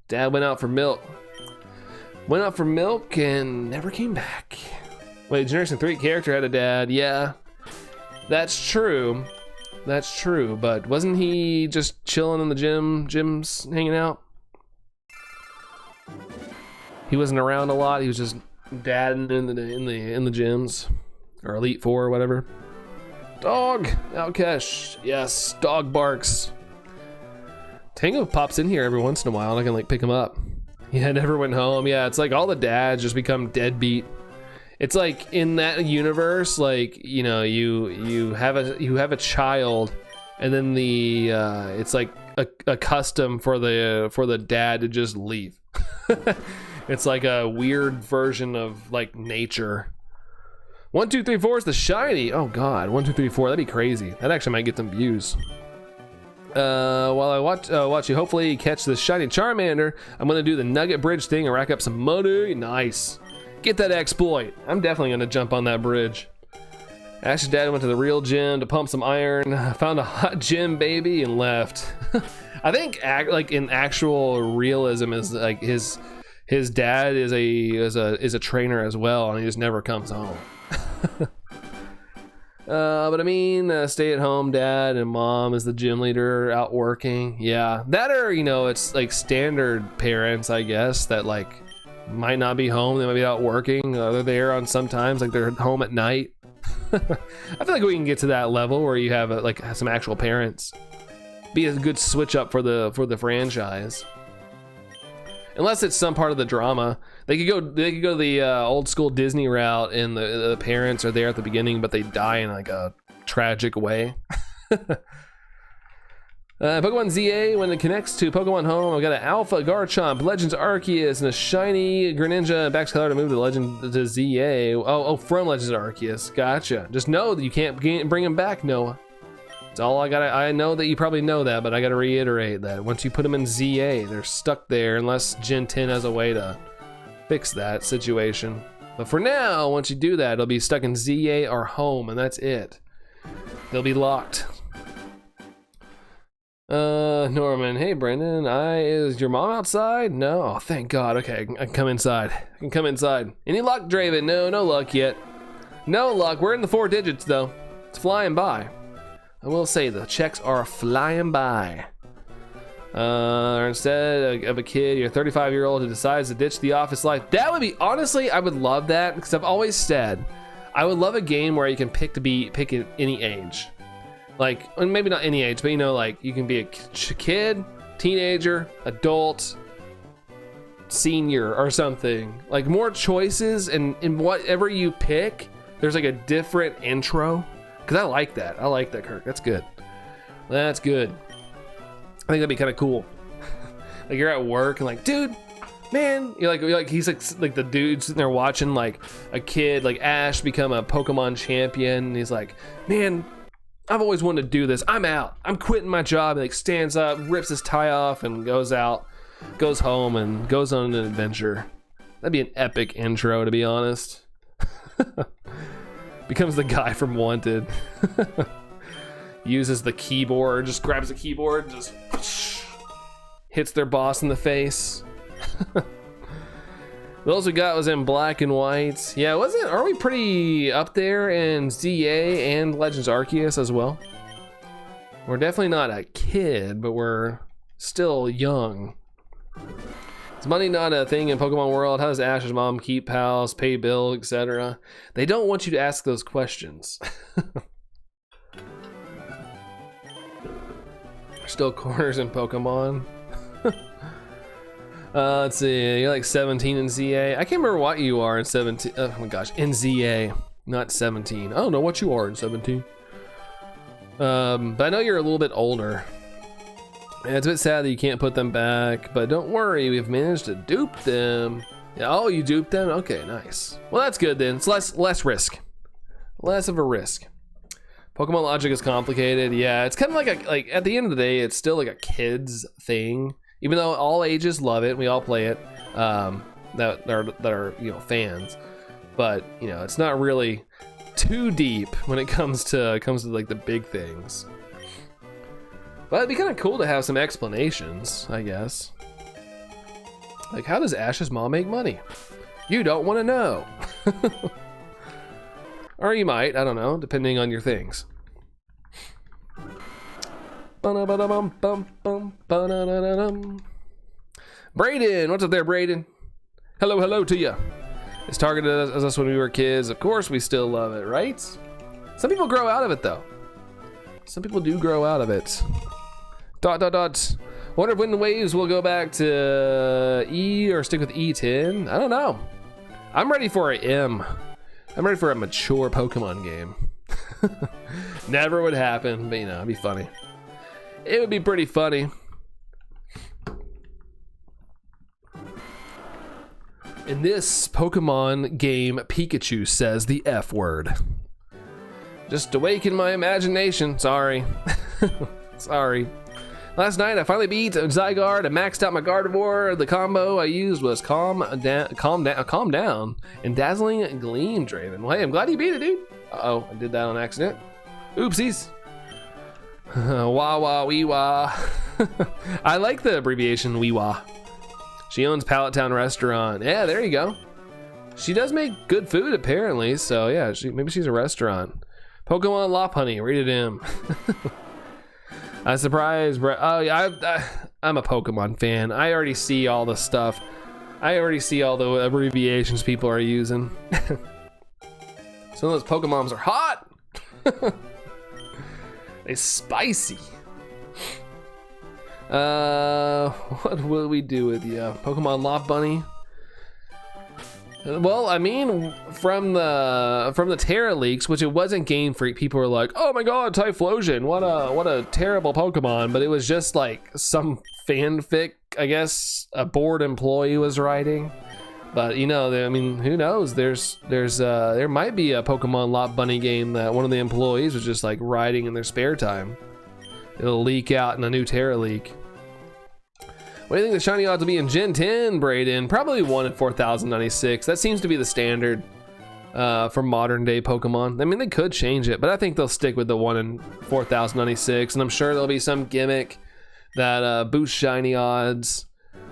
Dad went out for milk. Went out for milk and never came back. Wait, Generation 3 character had a dad. Yeah, that's true. That's true, but wasn't he just chilling in the gyms hanging out? He wasn't around a lot. He was just dadding in the gyms, or Elite Four or whatever. Dog, Outcash. Yes, dog barks. Tango pops in here every once in a while, and I can like pick him up. Yeah, never went home. Yeah, it's like all the dads just become deadbeat. It's like in that universe, like, you know, you have a child, and then it's like a custom for the dad to just leave. It's like a weird version of like nature. 1, 2, 3, 4 is the shiny. Oh god, 1, 2, 3, 4. That'd be crazy. That actually might get some views. While I watch you hopefully catch the shiny Charmander, I'm gonna do the Nugget Bridge thing and rack up some money. Nice. Get that exploit. I'm definitely gonna jump on that bridge. Ash's dad went to the real gym to pump some iron, found a hot gym baby, and left. I think like in actual realism is like his dad is a trainer as well, and he just never comes home. But I mean, stay-at-home dad and mom is the gym leader out working. Yeah, that, or you know, it's like standard parents, I guess, that like might not be home. They might be out working. They're there on sometimes, like they're home at night. I feel like we can get to that level where you have like some actual parents. Be a good switch up for the franchise. Unless it's some part of the drama, they could go the old school Disney route, and the parents are there at the beginning, but they die in like a tragic way. Pokemon ZA, when it connects to Pokemon Home, I've got an Alpha Garchomp, Legends Arceus, and a shiny Greninja back color to move to Legend to ZA. Oh, from Legends Arceus. Gotcha. Just know that you can't bring him back, Noah. That's all I gotta. I know that you probably know that, but I gotta reiterate that once you put them in ZA, they're stuck there unless Gen 10 has a way to fix that situation. But for now, once you do that, it'll be stuck in ZA or Home, and that's it. They'll be locked. Norman, hey Brendan, is your mom outside? No, oh, thank God. Okay, I can come inside. I can come inside. Any luck, Draven? No luck yet. No luck. We're in the 4 digits though. It's flying by. I will say the checks are flying by. Or instead of a kid, you're a 35-year-old who decides to ditch the office life. That would be, honestly, I would love that, because I've always said I would love a game where you can pick at any age. Like, maybe not any age, but you know, like you can be a kid, teenager, adult, senior, or something. Like more choices, and in whatever you pick, there's like a different intro. Because I like that. I like that, Kirk. That's good. That's good. I think that'd be kind of cool. Like you're at work and like, dude, man, you're like he's like the dude sitting there watching like a kid like Ash become a Pokemon champion, and he's like, man, I've always wanted to do this. I'm out. I'm quitting my job. And like stands up, rips his tie off, and goes out, goes home, and goes on an adventure. That'd be an epic intro, to be honest. Becomes the guy from Wanted. Uses the keyboard, just grabs the keyboard, just hits their boss in the face. What else we got was in black and white. Yeah, are we pretty up there in ZA and Legends Arceus as well? We're definitely not a kid, but we're still young. Is money not a thing in Pokemon World? How does Ash's mom keep house, pay bill, etc.? They don't want you to ask those questions. Still corners in Pokemon. Let's see, you're like 17 in ZA. I can't remember what you are in 17. Oh my gosh, in ZA, not 17. I don't know what you are in 17. But I know you're a little bit older. And it's a bit sad that you can't put them back, but don't worry, we've managed to dupe them. Yeah, oh, you duped them? Okay, nice. Well, that's good then. It's less risk. Less of a risk. Pokemon logic is complicated. Yeah, it's kind of like at the end of the day, it's still like a kid's thing. Even though all ages love it, we all play it, that are fans, but it's not really too deep when it comes to like the big things. But it'd be kind of cool to have some explanations, I guess. Like, how does Ash's mom make money? You don't want to know. Or you might, I don't know, depending on your things. Braden, what's up there, Braden? Hello to you. It's targeted as us when we were kids. Of course, we still love it, right? Some people grow out of it, though. Some people do grow out of it. ... Wonder if Wind Waves will go back to E or stick with E10. I don't know. I'm ready for a M. I'm ready for a mature Pokemon game. Never would happen, but it'd be funny. It would be pretty funny. In this Pokemon game, Pikachu says the F word. Just awaken my imagination. Sorry. Sorry. Last night I finally beat Zygarde and maxed out my Gardevoir. The combo I used was Calm Down and Dazzling Gleam Draven. Well, hey, I'm glad you beat it, dude. Uh-oh, I did that on accident. Oopsies. Wah wah wee wah. I like the abbreviation wee wah. She owns Pallet Town Restaurant. Yeah, there you go. She does make good food apparently, so yeah, maybe she's a restaurant. Pokemon Lopunny, read it in. I'm surprised, bro. Oh yeah, I'm a Pokemon fan. I already see all the stuff. I already see all the abbreviations people are using. Some of those Pokemoms are hot. They spicy. What will we do with you? Pokemon Lopunny? Well, I mean, from the Terra leaks, which it wasn't Game Freak, people were like, "Oh my God, Typhlosion! What a terrible Pokemon!" But it was just like some fanfic, I guess, a bored employee was writing. But I mean, who knows? There might be a Pokemon Lopunny game that one of the employees was just like writing in their spare time. It'll leak out in a new Terra leak. What do you think the shiny odds will be in Gen 10, Braden? Probably 1 in 4,096. That seems to be the standard for modern day Pokemon. I mean, they could change it, but I think they'll stick with the 1 in 4,096. And I'm sure there'll be some gimmick that boosts shiny odds.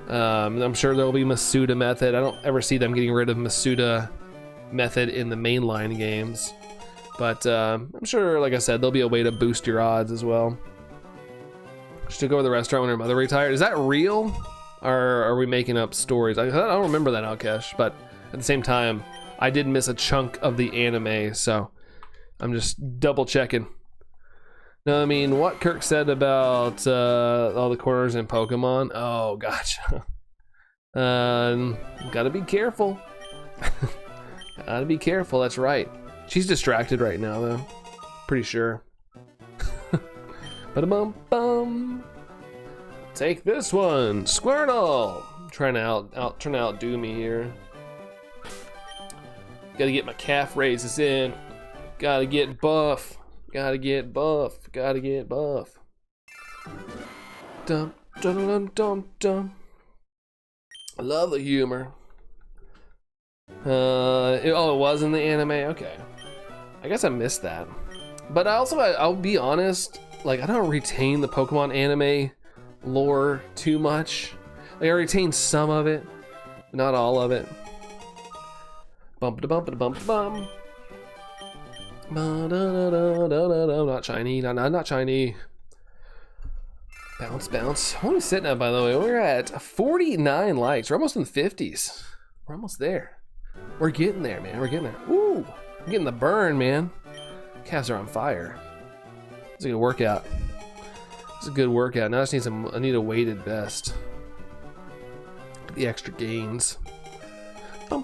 I'm sure there'll be Masuda method. I don't ever see them getting rid of Masuda method in the mainline games. But I'm sure, like I said, there'll be a way to boost your odds as well. She took over the restaurant when her mother retired. Is that real? Or are we making up stories? I don't remember that, Alkesh, but at the same time, I did miss a chunk of the anime, so I'm just double checking. No, I mean, what Kirk said about all the corners in Pokemon. Oh, gotcha. Gotta be careful. Gotta be careful, that's right. She's distracted right now, though. Pretty sure. Ba-da-bum-bum. Take this one, Squirtle. Trying to outdo me here. Gotta get my calf raises in. Gotta get buff. Gotta get buff. Gotta get buff. Dum dum dum dum dum. I love the humor. It was in the anime. Okay. I guess I missed that. But I'll be honest. Like, I don't retain the Pokemon anime lore too much. Like, I retain some of it, not all of it. Bump da bump da bump da bum. Not shiny, not shiny. Bounce, bounce. What are we sitting at, by the way? We're at 49 likes. We're almost in the 50s. We're almost there. We're getting there, man. We're getting there. Ooh, I'm getting the burn, man. Calves are on fire. It's a good workout. It's a good workout. Now I just need some. I need a weighted vest. The extra gains. Bum.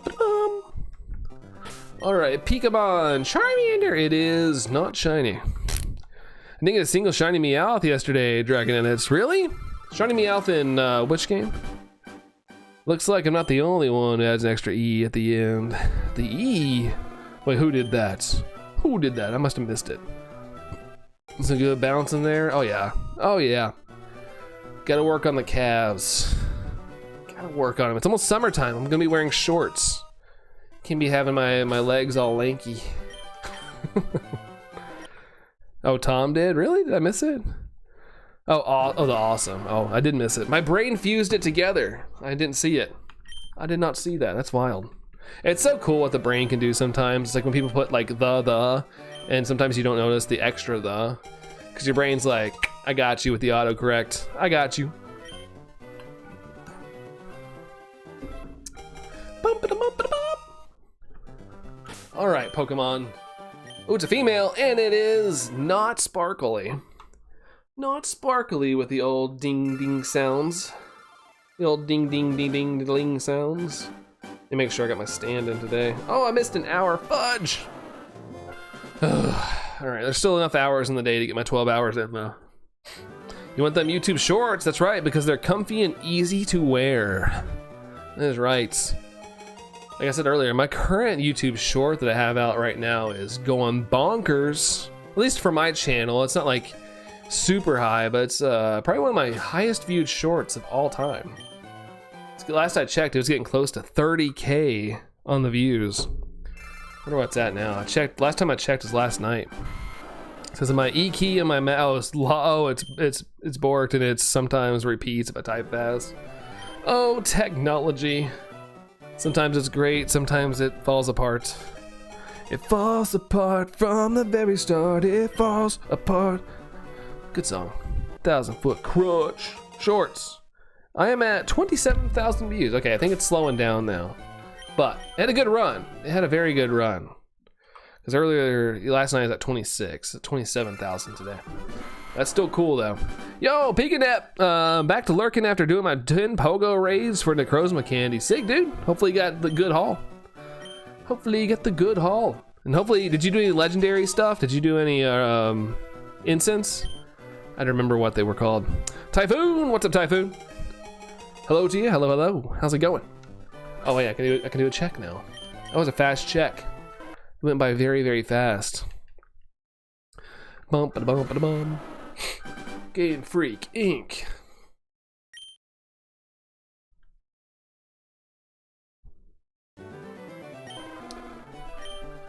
All right, Pokémon Charmander. It is not shiny. I didn't get a single shiny Meowth yesterday, Dragon and It's really? Shiny Meowth in which game? Looks like I'm not the only one who adds an extra E at the end. The E? Wait, who did that? Who did that? I must have missed it. Some good bounce in there. Oh yeah. Oh yeah. Gotta work on the calves. Gotta work on them. It's almost summertime. I'm gonna be wearing shorts. Can't be having my legs all lanky. Oh, Tom did? Really? Did I miss it? Oh, the awesome. Oh, I did miss it. My brain fused it together. I didn't see it. I did not see that. That's wild. It's so cool what the brain can do sometimes. It's like when people put like the, and sometimes you don't notice the extra the, because your brain's like, I got you with the autocorrect. I got you. All right, Pokemon. Oh, it's a female, and it is not sparkly. Not sparkly with the old ding ding sounds. The old ding ding ding ding ding sounds. Let me make sure I got my stand in today. Oh, I missed an hour. Fudge! All right, there's still enough hours in the day to get my 12 hours in though. You want them YouTube shorts? That's right, because they're comfy and easy to wear. That is right. Like I said earlier, my current YouTube short that I have out right now is going bonkers. At least for my channel. It's not like super high, but it's probably one of my highest viewed shorts of all time. Last I checked, it was getting close to 30K on the views. I wonder what's at now. I checked, last time I checked was last night. It says my E key and my mouse, it's borked and it sometimes repeats if I type fast. Oh, technology. Sometimes it's great, sometimes it falls apart. It falls apart from the very start, it falls apart. Good song. 1,000 Foot Crutch. Shorts. I am at 27,000 views. Okay, I think it's slowing down now. But it had a good run. It had a very good run. Because last night I was at 26, at 27,000 today. That's still cool though. Yo, Peekanep, back to lurking after doing my 10 pogo raids for Necrozma candy. Sick, dude. Hopefully you got the good haul. Hopefully you get the good haul. And hopefully, did you do any legendary stuff? Did you do any incense? I don't remember what they were called. Typhoon, what's up, Typhoon? Hello to you, hello. How's it going? Oh yeah, I can do a check now. That was a fast check. It went by very, very fast. Bump, ba-da-bum, ba-da-bum. Game Freak Inc.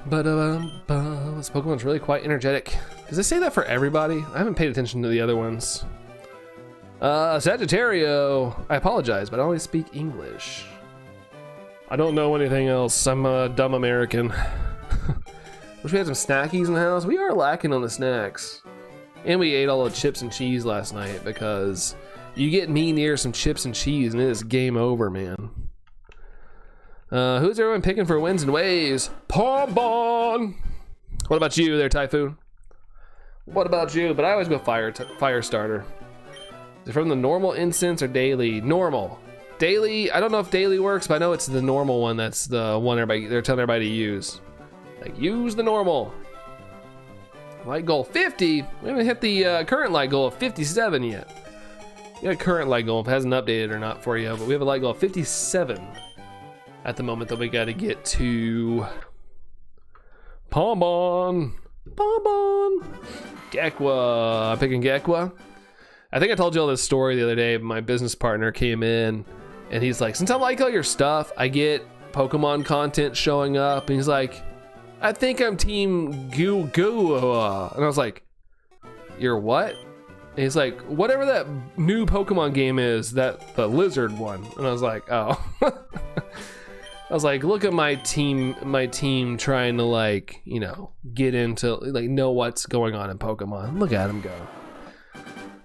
Ba-da-bum-bum. This Pokemon's really quite energetic. Does it say that for everybody? I haven't paid attention to the other ones. Sagittario. I apologize, but I only speak English. I don't know anything else. I'm a dumb American. Wish we had some snackies in the house. We are lacking on the snacks. And we ate all the chips and cheese last night because you get me near some chips and cheese and it is game over, man. Who's everyone picking for wins and waves? Pombon! What about you there, Typhoon? What about you? But I always go fire starter. Is it from the normal incense or daily? Normal. Daily, I don't know if daily works, but I know it's the normal one. That's the one they're telling everybody to use. Like, use the normal. Light goal 50. We haven't hit the current light goal of 57 yet. We got a current light goal. If it hasn't updated or not for you, but we have a light goal of 57 at the moment that we got to get to. Pombon. Gekwa. I'm picking Gekwa. I think I told you all this story the other day. My business partner came in and he's like, since I like all your stuff, I get Pokemon content showing up. And he's like, I think I'm team Goo. And I was like, you're what? And he's like, whatever that new Pokemon game is, the lizard one. And I was like, oh. I I was like, look at my team trying to like, you know, get into like know what's going on in Pokemon. Look at him go.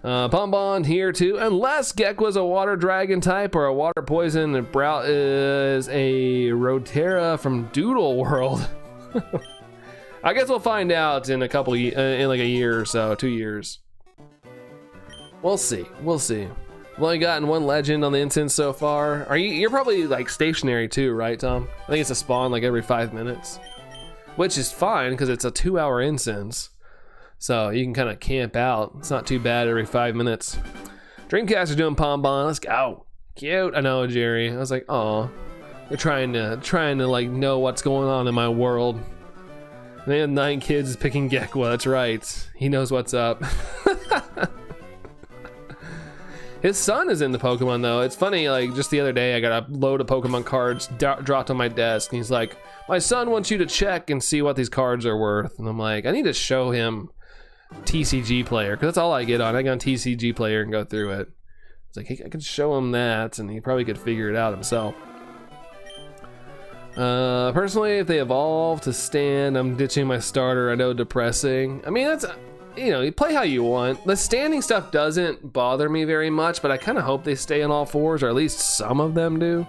Bonbon here too. Unless Gekwa's a water dragon type or a water poison, and Brout is a Rotera from Doodle World. I guess we'll find out in a couple in like a year or so, 2 years. We'll see. We'll see. I've only gotten one legend on the instance so far. You're probably like stationary too, right, Tom? I think it's a spawn like every 5 minutes, which is fine because it's a 2-hour instance. So you can kind of camp out. It's not too bad every 5 minutes. Dreamcast is doing Bonbon. Let's go. Cute. I know, Jerry. I was like, oh, they're trying to like know what's going on in my world. They have 9 kids picking Gekwa. That's right. He knows what's up. His son is into Pokemon though. It's funny, like just the other day I got a load of Pokemon cards dropped on my desk and he's like, my son wants you to check and see what these cards are worth. And I'm like, I need to show him TCG Player because that's all I get on. I get on TCG Player and go through it. It's like, hey, I could show him that and he probably could figure it out himself. Personally, if they evolve to stand, I'm ditching my starter. I know, depressing. I mean, that's, you know, you play how you want. The standing stuff doesn't bother me very much, but I kind of hope they stay on all fours, or at least some of them do.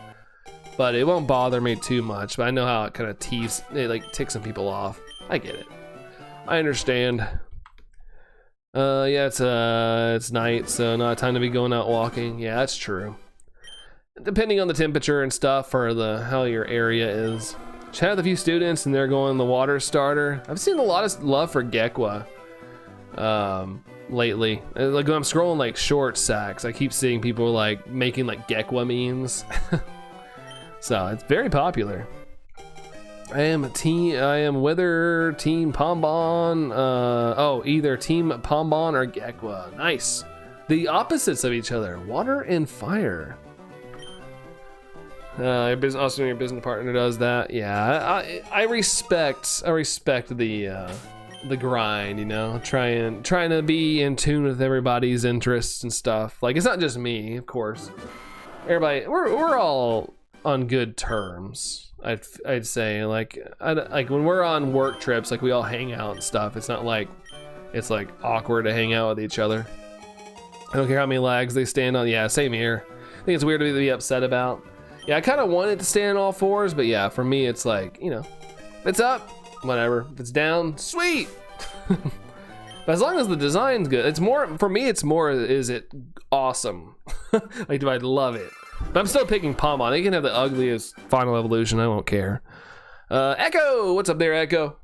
But it won't bother me too much. But I know how it kind of it like ticks some people off. I get it. I understand. Yeah, it's night, so not time to be going out walking. Yeah, that's true. Depending on the temperature and stuff, or how your area is. Chat with a few students, and they're going the water starter. I've seen a lot of love for Gekwa. Lately, like when I'm scrolling like short sacks, I keep seeing people like making like Gekwa memes. So it's very popular. I am whether team Bonbon, either team Bonbon or Gekwa. Nice. The opposites of each other, water and fire. Your business partner does that. Yeah, I respect the grind, you know, trying to be in tune with everybody's interests and stuff. Like, it's not just me, of course. Everybody, we're all on good terms. I'd say, like when we're on work trips, like we all hang out and stuff. It's not like it's like awkward to hang out with each other. I don't care how many lags they stand on. Yeah, same here. I think it's weird to be upset about. Yeah, I kind of want it to stand on all fours, but yeah, for me, it's like, you know, if it's up, whatever. If it's down, sweet. But as long as the design's good, it's more, for me, it's more, is it awesome? Like, do I love it? But I'm still picking Pokémon. They can have the ugliest final evolution. I won't care. Echo, what's up there, Echo?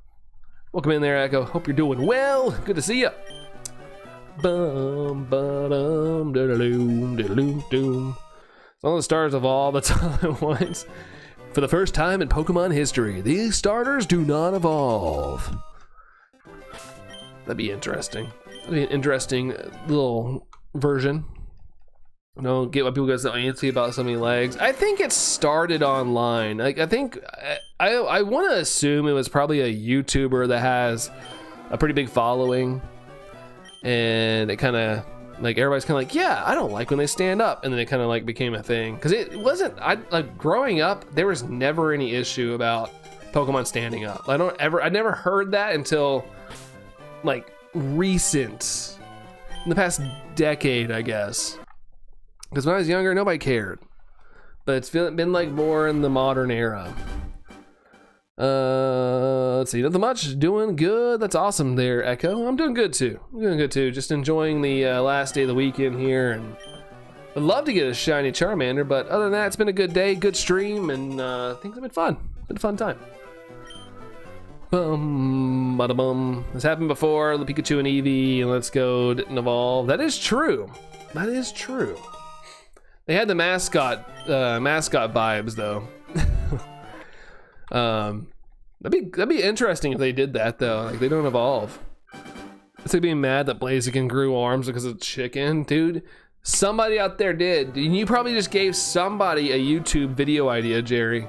Welcome in there, Echo. Hope you're doing well. Good to see you. Bum, ba-dum, da-da-doom, da-da-doom. All the stars evolve, that's all I want. For the first time in Pokemon history, these starters do not evolve. That'd be interesting. That'd be an interesting little version. I don't get why people get so antsy about so many legs. I think it started online. Like, I think, I want to assume it was probably a YouTuber that has a pretty big following. And it kind of, like, everybody's kind of like, yeah, I don't like when they stand up, and then it kind of like became a thing. Because it wasn't, like growing up, there was never any issue about Pokemon standing up. I never heard that until like recent, in the past decade, I guess. Because when I was younger, nobody cared. But it's been like more in the modern era. Let's see, nothing much, doing good. That's awesome there, Echo. I'm doing good too. Just enjoying the last day of the weekend here, and I'd love to get a shiny Charmander, but other than that, it's been a good day, good stream, and things have been fun. It's been a fun time. Bum, bada bum. This happened before, the Pikachu and Eevee, and Let's Go didn't evolve. That is true. That is true. They had the mascot vibes though. That'd be interesting if they did that though. Like, they don't evolve. It's like being mad that Blaziken grew arms because of chicken, dude. Somebody out there did. You probably just gave somebody a YouTube video idea, Jerry.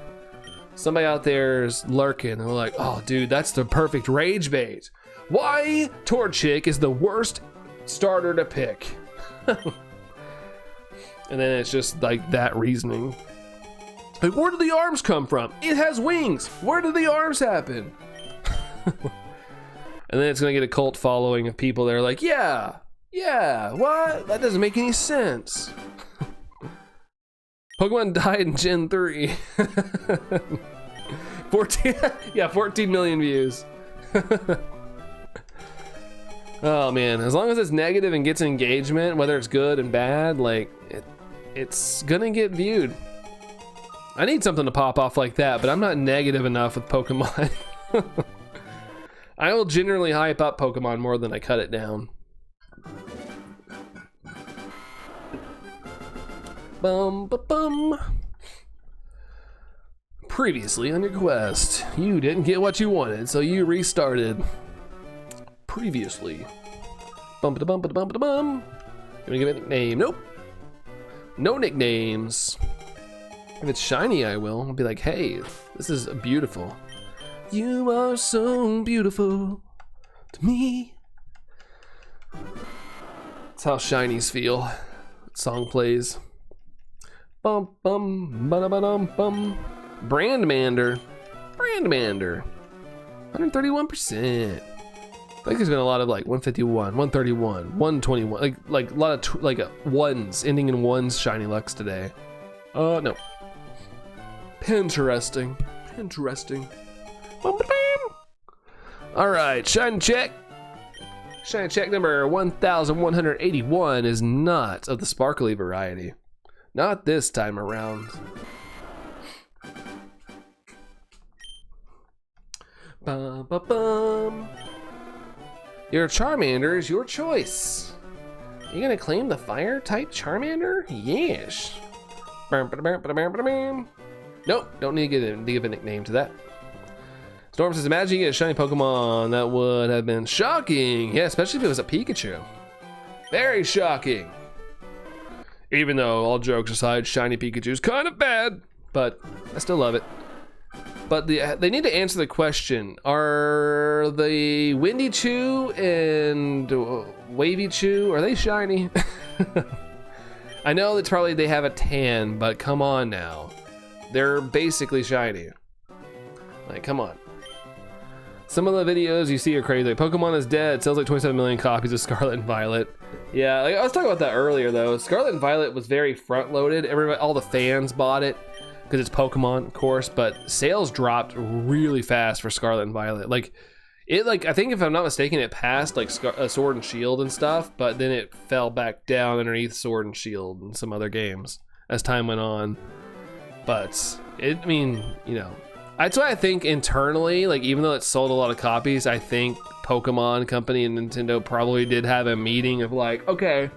Somebody out there is lurking and they're like, oh dude, that's the perfect rage bait. Why Torchic is the worst starter to pick. And then it's just like that reasoning. Like, where did the arms come from? It has wings. Where did the arms happen? And then it's gonna get a cult following of people that are like, yeah, what? That doesn't make any sense. Pokemon died in Gen 3. 14 million views. Oh man, as long as it's negative and gets engagement, whether it's good and bad, like it's gonna get viewed. I need something to pop off like that, but I'm not negative enough with Pokemon. I will generally hype up Pokemon more than I cut it down. Bum ba bum. Previously on your quest, you didn't get what you wanted, so you restarted. Previously. Bum ba bum ba bum ba bum. Gonna give it a nickname. Nope. No nicknames. If it's shiny, I will. I'll be like, hey, this is beautiful. You are so beautiful to me. That's how shinies feel. That song plays. Bum bum ba ba dum bum. Brandmander. 131%. I think there's been a lot of like 151, 131, 121, like a lot of ones, ending in ones shiny lucks today. No. Interesting. All right, shiny check. Shiny check number 1181 is not of the sparkly variety. Not this time around. Bum, bum, bum. Your Charmander is your choice. You gonna claim the fire type Charmander? Yes. Nope, don't need to give a nickname to that. Storm says, imagine you get a shiny Pokemon. That would have been shocking. Yeah, especially if it was a Pikachu. Very shocking. Even though, all jokes aside, shiny Pikachu is kind of bad, but I still love it. But they need to answer the question, are the Windy Chew and Wavy Chew, are they shiny? I know it's probably they have a tan, but come on now. They're basically shiny. Like, come on. Some of the videos you see are crazy. Like, Pokemon is dead. Sells like 27 million copies of Scarlet and Violet. Yeah, like I was talking about that earlier though. Scarlet and Violet was very front-loaded. Everybody, all the fans bought it because it's Pokemon, of course. But sales dropped really fast for Scarlet and Violet. Like, I think if I'm not mistaken, it passed like Sword and Shield and stuff, but then it fell back down underneath Sword and Shield and some other games as time went on. But I mean, you know, that's why I think internally, like even though it sold a lot of copies, I think Pokemon Company and Nintendo probably did have a meeting of like, okay,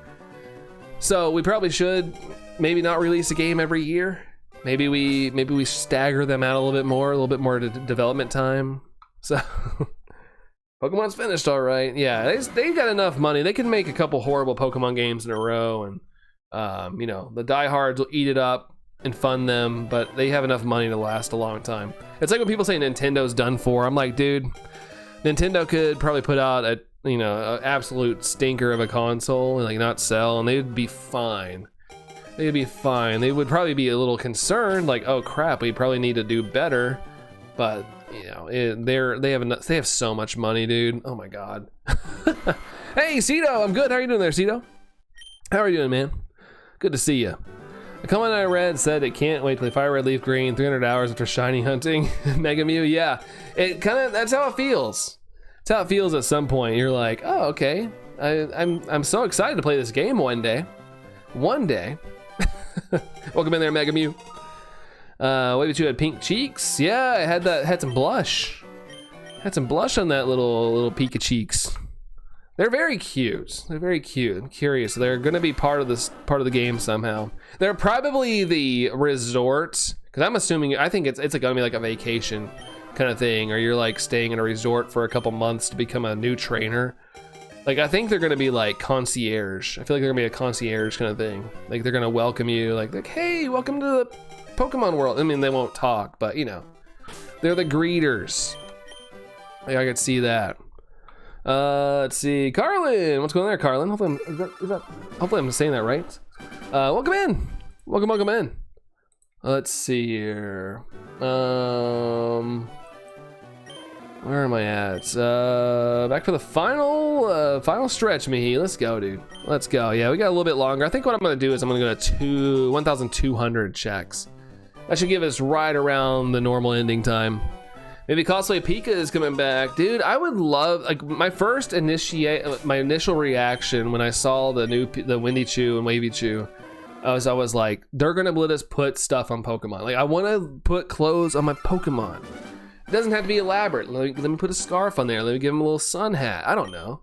so we probably should maybe not release a game every year. Maybe we stagger them out a little bit more development time. So Pokemon's finished all right. Yeah, they got enough money. They can make a couple horrible Pokemon games in a row, and you know, the diehards will eat it up and fund them, but they have enough money to last a long time. It's like when people say Nintendo's done for. I'm like, dude, Nintendo could probably put out a, you know, an absolute stinker of a console and like not sell, and they'd be fine. They'd be fine. They would probably be a little concerned, like, oh crap, we probably need to do better. But you know, they have so much money, dude. Oh my god. Hey, Cito, I'm good. How are you doing there, Cito? How are you doing, man? Good to see you. A comment I read said it can't wait to play Fire Red Leaf Green 300 hours after shiny hunting Mega Mew. Yeah, it kind of, that's how it feels. That's how it feels at some point. You're like, oh, okay. I'm so excited to play this game one day. One day. Welcome in there, Mega Mew. Wait, you had pink cheeks? Yeah, I had some blush. Had some blush on that little Pika cheeks. They're very cute. They're very cute. I'm curious. They're gonna be part of the game somehow. They're probably the resort, because I'm assuming, I think it's gonna be like a vacation kind of thing, or you're like staying in a resort for a couple months to become a new trainer. Like, I think they're gonna be like concierge. I feel like they're gonna be a concierge kind of thing. Like, they're gonna welcome you, like, hey, welcome to the Pokemon world. I mean, they won't talk, but you know, they're the greeters. Like, I could see that. Let's see, Carlin, what's going on there, Carlin? Hopefully I'm saying that right. Welcome in. Welcome in. Let's see here. Where am I at? Back for the final stretch, Mihi. Let's go, dude. Let's go. Yeah, we got a little bit longer. I think what I'm gonna do is I'm gonna go to 1,200 checks. That should give us right around the normal ending time. Maybe Cosplay Pika is coming back. Dude, I would love, like, my initial reaction when I saw the Windy Chew and Wavy Chew, I was like, they're gonna let us put stuff on Pokemon. Like, I wanna put clothes on my Pokemon. It doesn't have to be elaborate. Let me put a scarf on there. Let me give him a little sun hat. I don't know.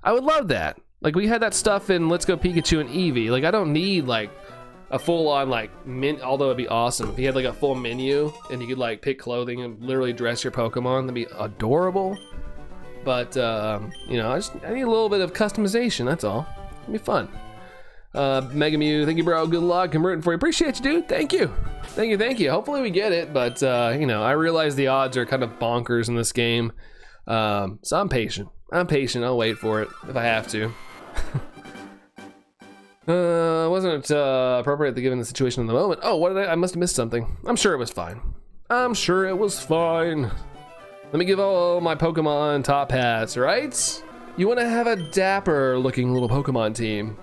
I would love that. Like, we had that stuff in Let's Go Pikachu and Eevee. Like, I don't need, like, a full-on, like, although it'd be awesome if you had, like, a full menu and you could, like, pick clothing and literally dress your Pokemon. That'd be adorable. But, you know, I need a little bit of customization, that's all. It'd be fun. Mega Mew, thank you, bro. Good luck. I'm rooting for you. Appreciate you, dude. Thank you. Thank you. Hopefully we get it, but, you know, I realize the odds are kind of bonkers in this game. So I'm patient. I'll wait for it if I have to. Wasn't it appropriate given the situation in the moment? Oh, what did I must have missed something. I'm sure it was fine. Let me give all my Pokemon top hats, right? You want to have a dapper looking little Pokemon team.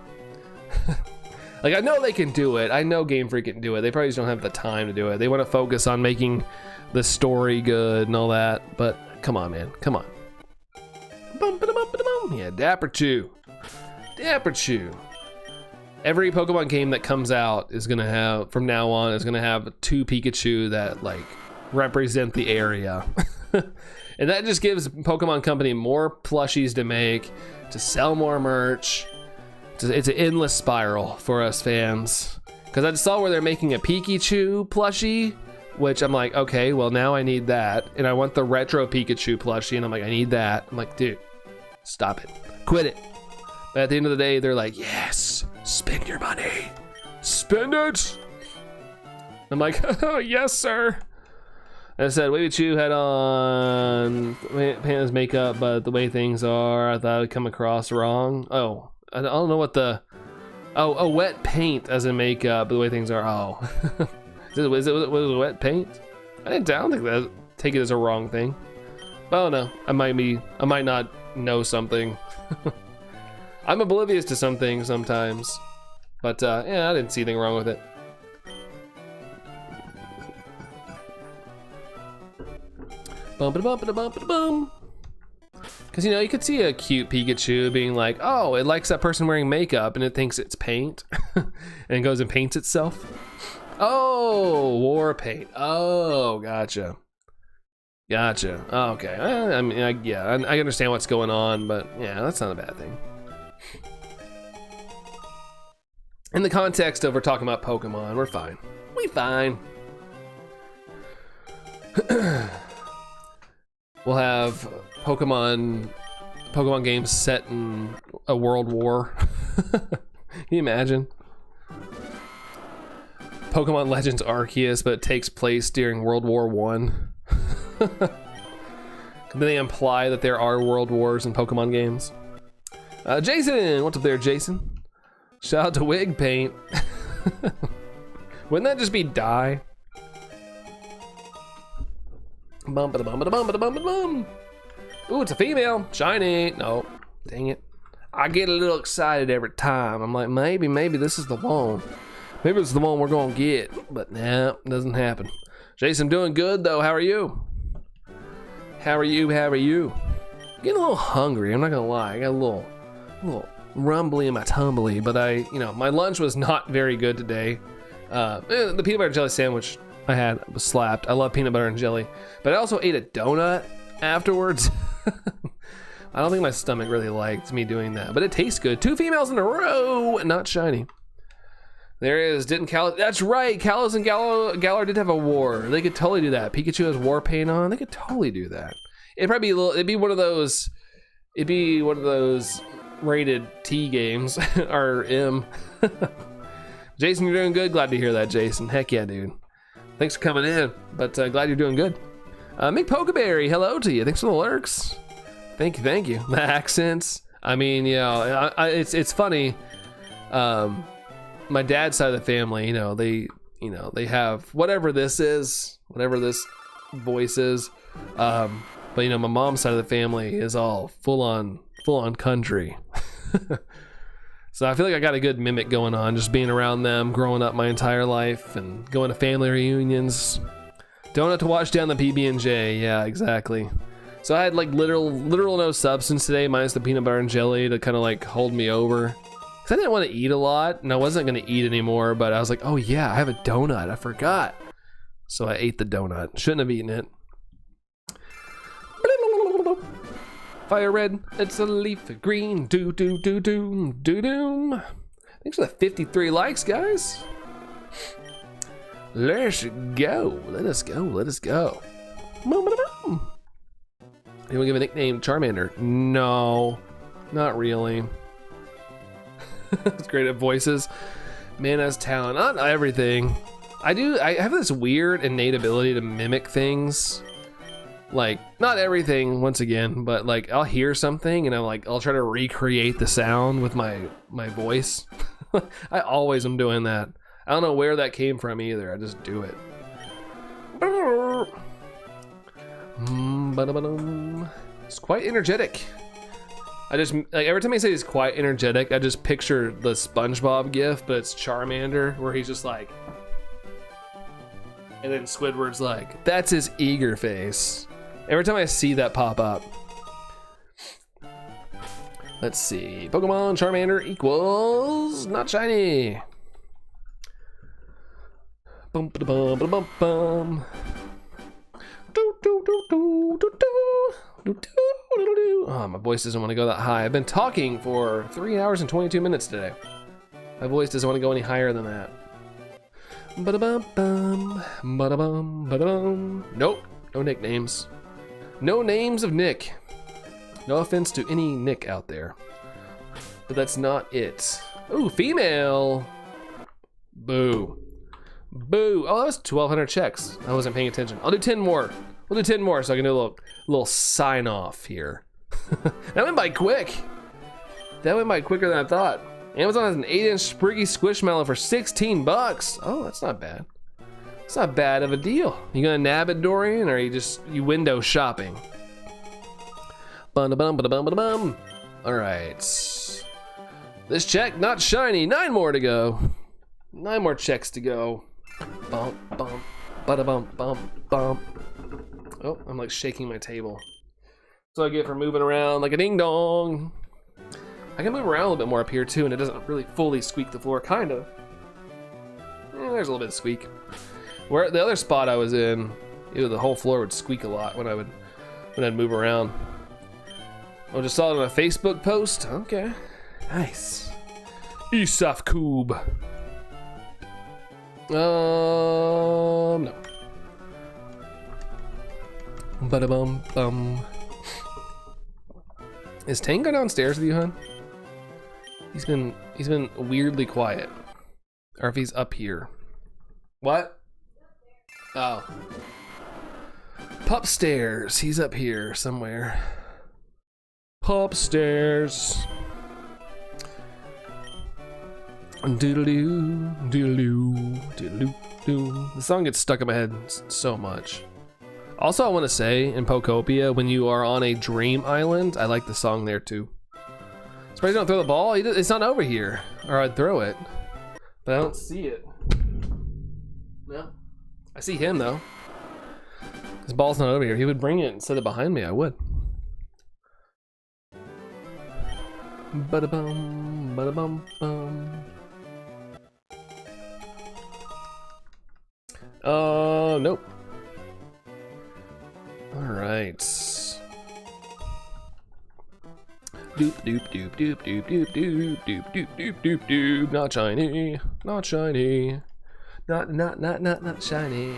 Like, I know they can do it. I know Game Freak can do it. They probably just don't have the time to do it. They want to focus on making the story good and all that. But come on, man. Come on. Yeah, Dapper Chew. Every Pokemon game that comes out is gonna have, from now on, is gonna have 2 Pikachu that, like, represent the area. And that just gives Pokemon Company more plushies to make, to sell more merch. It's an endless spiral for us fans. Because I just saw where they're making a Pikachu plushie, which I'm like, okay, well, now I need that. And I want the retro Pikachu plushie, and I'm like, I need that. I'm like, dude, stop it. Quit it. But at the end of the day, they're like, yes, spend your money. Spend it. I'm like, oh, yes, sir. And I said, Wavy Chew had on Panda's makeup, but the way things are, I thought it would come across wrong. Oh, I don't know what the... Oh, wet paint as in makeup, but the way things are. Oh. Was it wet paint? I don't think that, take it as a wrong thing. Oh no, I might not know something. I'm oblivious to some things sometimes. But yeah, I didn't see anything wrong with it. Bum-ba-da-bum-ba-da-bum-ba-da-bum. Because, you know, you could see a cute Pikachu being like, oh, it likes that person wearing makeup and it thinks it's paint. And it goes and paints itself. Oh, war paint. Oh, gotcha. Oh, okay. I mean, yeah, I understand what's going on, but yeah, that's not a bad thing. In the context of we're talking about Pokemon, we're fine. We'll have Pokemon games set in a world war. Can you imagine? Pokemon Legends Arceus, but it takes place during World War One. Can they imply that there are world wars in Pokemon games? Jason, what's up there, Jason? Shout out to Wig Paint. Wouldn't that just be dye? Bum-ba-da-bum-ba-da-bum-ba-da-bum. Ooh, it's a female. Shiny. No, dang it. I get a little excited every time. I'm like, maybe this is the one. Maybe it's the one we're gonna get. But nah, it doesn't happen. Jason, I'm doing good though. How are you? How are you? Getting a little hungry, I'm not gonna lie. I got a little rumbly in my tumbly, but my lunch was not very good today. The peanut butter jelly sandwich I had was slapped. I love peanut butter and jelly, but I also ate a donut afterwards. I don't think my stomach really liked me doing that, but it tastes good. 2 females in a row, not shiny. There is, that's right, Kalos and Galar did have a war. They could totally do that. Pikachu has war paint on, they could totally do that. It'd be one of those rated T games, or M. Jason, you're doing good, glad to hear that, Jason. Heck yeah, dude. Thanks for coming in, but glad you're doing good. Mick Pokeberry, hello to you. Thanks for the lurks. Thank you. The accents. I mean, it's funny. My dad's side of the family, you know, they have whatever this is, whatever this voice is. But you know, my mom's side of the family is all full on country. So I feel like I got a good mimic going on, just being around them, growing up my entire life, and going to family reunions. Don't have to wash down the PB&J. Yeah, exactly. So I had like literal no substance today, minus the peanut butter and jelly to kind of like hold me over. Cause I didn't want to eat a lot, and I wasn't gonna eat anymore. But I was like, oh yeah, I have a donut. I forgot. So I ate the donut. Shouldn't have eaten it. Fire red, it's a leaf green, do do do do do doom. Thanks for the 53 likes, guys. Let's go. Let us go. Let us go. Anyone give a nickname Charmander? No, not really. It's great at voices. Man has talent, not everything. I have this weird innate ability to mimic things. Like, not everything, once again, but like I'll hear something and I'll try to recreate the sound with my voice. I always am doing that. I don't know where that came from either. I just do it. It's quite energetic. I just, like, every time I say he's quite energetic, I just picture the SpongeBob gif, but it's Charmander, where he's just like, and then Squidward's like, that's his eager face. Every time I see that pop up. Let's see. Pokemon Charmander equals not shiny. Bum ba bum ba bum bum. Do do do do do do do do do. Oh, my voice doesn't want to go that high. I've been talking for 3 hours and 22 minutes today. My voice doesn't want to go any higher than that. Ba bum bum ba bum ba bum. Nope. No nicknames. No names of Nick. No offense to any Nick out there. But that's not it. Ooh, female. Boo. Boo. Oh, that was 1,200 checks. I wasn't paying attention. I'll do 10 more. We'll do 10 more so I can do a little sign off here. That went by quick. That went by quicker than I thought. Amazon has an 8-inch Spriggy Squishmallow for 16 bucks. Oh, that's not bad. It's not bad of a deal. You gonna nab it, Dorian, or are you window shopping? Bum-da-bum-ba-da-bum-ba-da-bum. All right. This check, not shiny. 9 more to go. 9 more checks to go. Bump, bump, ba-da-bum, bump, bump. Oh, I'm like shaking my table. So I get for moving around like a ding dong. I can move around a little bit more up here too, and it doesn't really fully squeak the floor, kind of. There's a little bit of squeak. Where the other spot I was in, the whole floor would squeak a lot when I'd move around. I just saw it on a Facebook post. Okay, nice. Isaf Koob. No. Ba-da-bum bum. Is Tango downstairs with you, hon? He's been weirdly quiet. Or if he's up here. What? Oh. Pupstairs. He's up here somewhere. Pupstairs. Doodle-doo, doodle-doo, doodle-doo. The song gets stuck in my head so much. Also, I want to say, in Pokopia, when you are on a dream island, I like the song there too. Surprised you don't throw the ball? It's not over here. Or I'd throw it. But I don't see it. No. I see him though. His ball's not over here. He would bring it and set it behind me, I would. Ba-da-bum, ba-da-bum, bum. Nope. All right. Doop doop doop doop doop doop doop doop doop doop doop doop. Not shiny. Not shiny. Not shiny.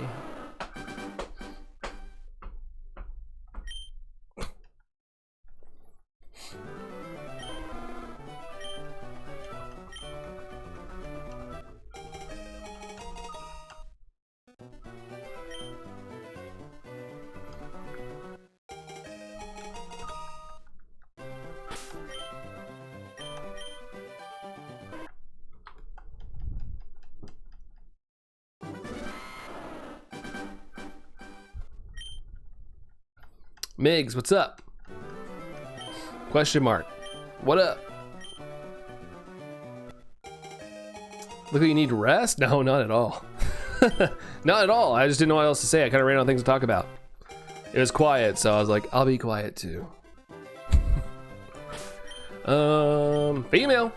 Migs, what's up? Question mark. What up? Look like you need rest? No, not at all. Not at all. I just didn't know what else to say. I kind of ran out of things to talk about. It was quiet, so I was like, I'll be quiet too. Female.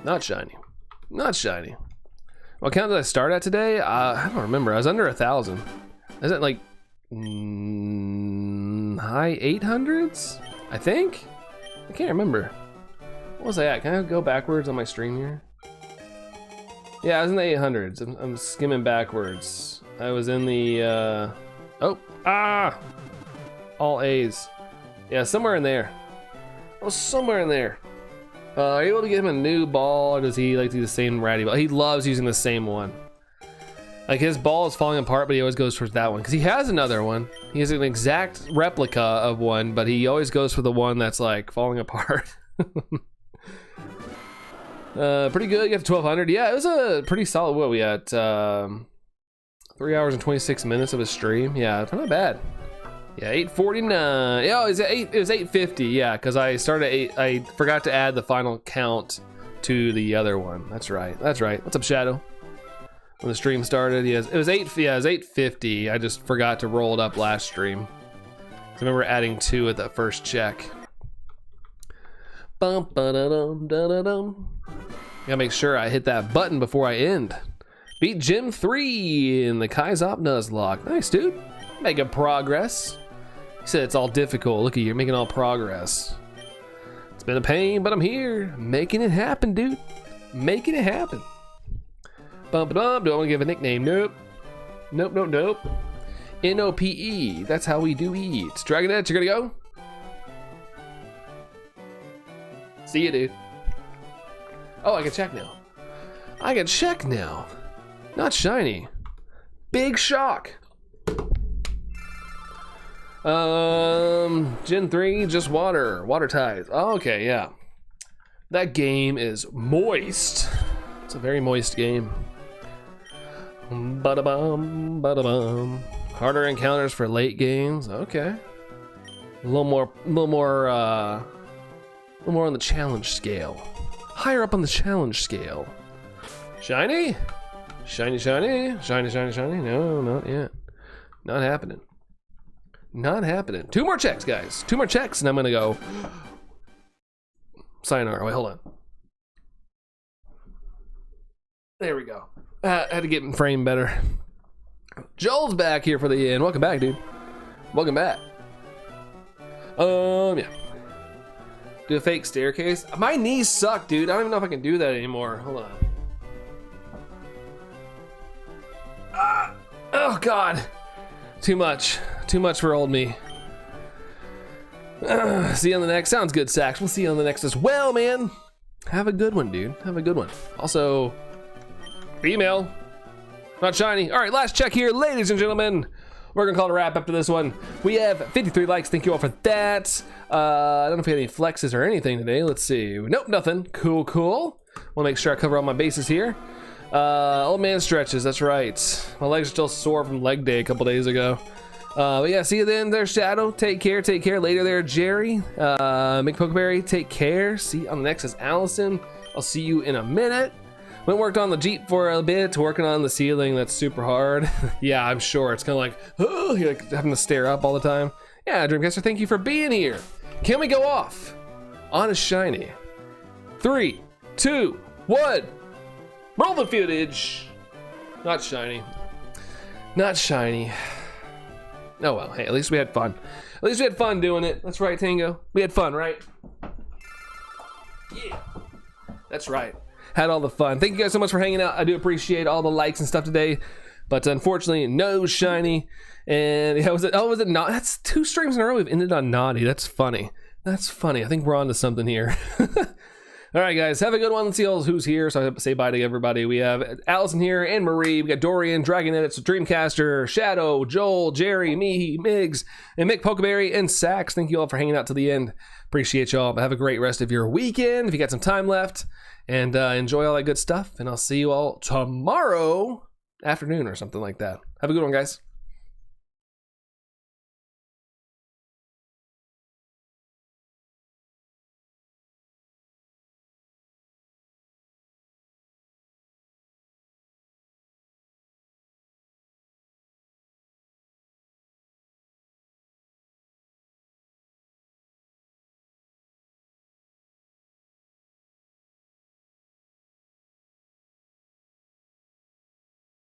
Not shiny. Not shiny. What count did I start at today? I don't remember. I was under 1,000. Is it like high 800s? I think? I can't remember. What was I at? Can I go backwards on my stream here? Yeah, I was in the 800s. I'm skimming backwards. I was in the, all A's. Yeah, somewhere in there. I was somewhere in there. Are you able to get him a new ball, or does he like to do the same ratty ball? He loves using the same one. Like his ball is falling apart, but he always goes towards that one. Because he has another one. He has an exact replica of one, but he always goes for the one that's like falling apart. Pretty good. You have 1,200. Yeah, it was a pretty solid. What we at? 3 hours and 26 minutes of a stream. Yeah, not bad. Yeah, 849. Yeah, it was 850. Yeah, because I started I forgot to add the final count to the other one. That's right. That's right. What's up, Shadow? When the stream started, yes, it was 850. I just forgot to roll it up last stream. I remember adding 2 at that first check. Bum ba da dum da da dum. Gotta make sure I hit that button before I end. Beat Gym 3 in the Kaizop Nuzlocke. Nice, dude. Making progress. He said it's all difficult. Look at you, you're making all progress. It's been a pain, but I'm here. Making it happen, dude. Making it happen. Bum ba dum. Do I want to give a nickname? Nope. Nope, nope, nope. N-O-P-E. That's how we do eat. Dragonette, you're gonna go? See you, dude. Oh, I can check now. I can check now. Not shiny. Big shock. Gen 3, just water. Water ties. Oh, okay, yeah. That game is moist. It's a very moist game. Ba-da-bum, ba-da-bum. Harder encounters for late games. Okay. A little more on the challenge scale. Higher up on the challenge scale. Shiny? Shiny, shiny, shiny, shiny, shiny. No, not yet. Not happening. Not happening. 2 more checks, guys. 2 more checks, and I'm gonna go. Sayonara. Wait, hold on. There we go. I had to get in frame better. Joel's back here for the end. Welcome back, dude. Welcome back. Yeah. Do a fake staircase. My knees suck, dude. I don't even know if I can do that anymore. Hold on. Oh God. Too much. Too much for old me. See you on the next. Sounds good, Sax. We'll see you on the next as well, man. Have a good one, dude. Have a good one. Also, female. Not shiny. All right, last check here, ladies and gentlemen. We're gonna call it a wrap after this one. We have 53 likes. Thank you all for that. I don't know if we had any flexes or anything today. Let's see. Nope, nothing. Cool, cool. Wanna make sure I cover all my bases here. Old man stretches, that's right. My legs are still sore from leg day a couple days ago. But yeah, see you then there, Shadow. Take care later there, Jerry. McPokeberry, take care. See you on the next is Allison. I'll see you in a minute. Went and worked on the Jeep for a bit, working on the ceiling. That's super hard. Yeah, I'm sure. It's kind of like, oh, you're like having to stare up all the time. Yeah, Dreamcaster, thank you for being here. Can we go off on a shiny? 3, 2, 1. Roll the footage. Not shiny. Not shiny. Oh well, hey, at least we had fun. At least we had fun doing it. That's right, Tango. We had fun, right? Yeah. That's right. Had all the fun. Thank you guys so much for hanging out. I do appreciate all the likes and stuff today. But unfortunately, no shiny. And yeah, was it not? That's 2 streams in a row we've ended on naughty. That's funny. That's funny. I think we're on to something here. All right, guys, have a good one. Let's see who's here. So I have to say bye to everybody. We have Allison here and Marie. We got Dorian, Dragonette, it's Dreamcaster, Shadow, Joel, Jerry, me, Migs, and Mick Pokeberry, and Sax. Thank you all for hanging out to the end. Appreciate y'all. Have a great rest of your weekend if you got some time left. And enjoy all that good stuff. And I'll see you all tomorrow afternoon or something like that. Have a good one, guys.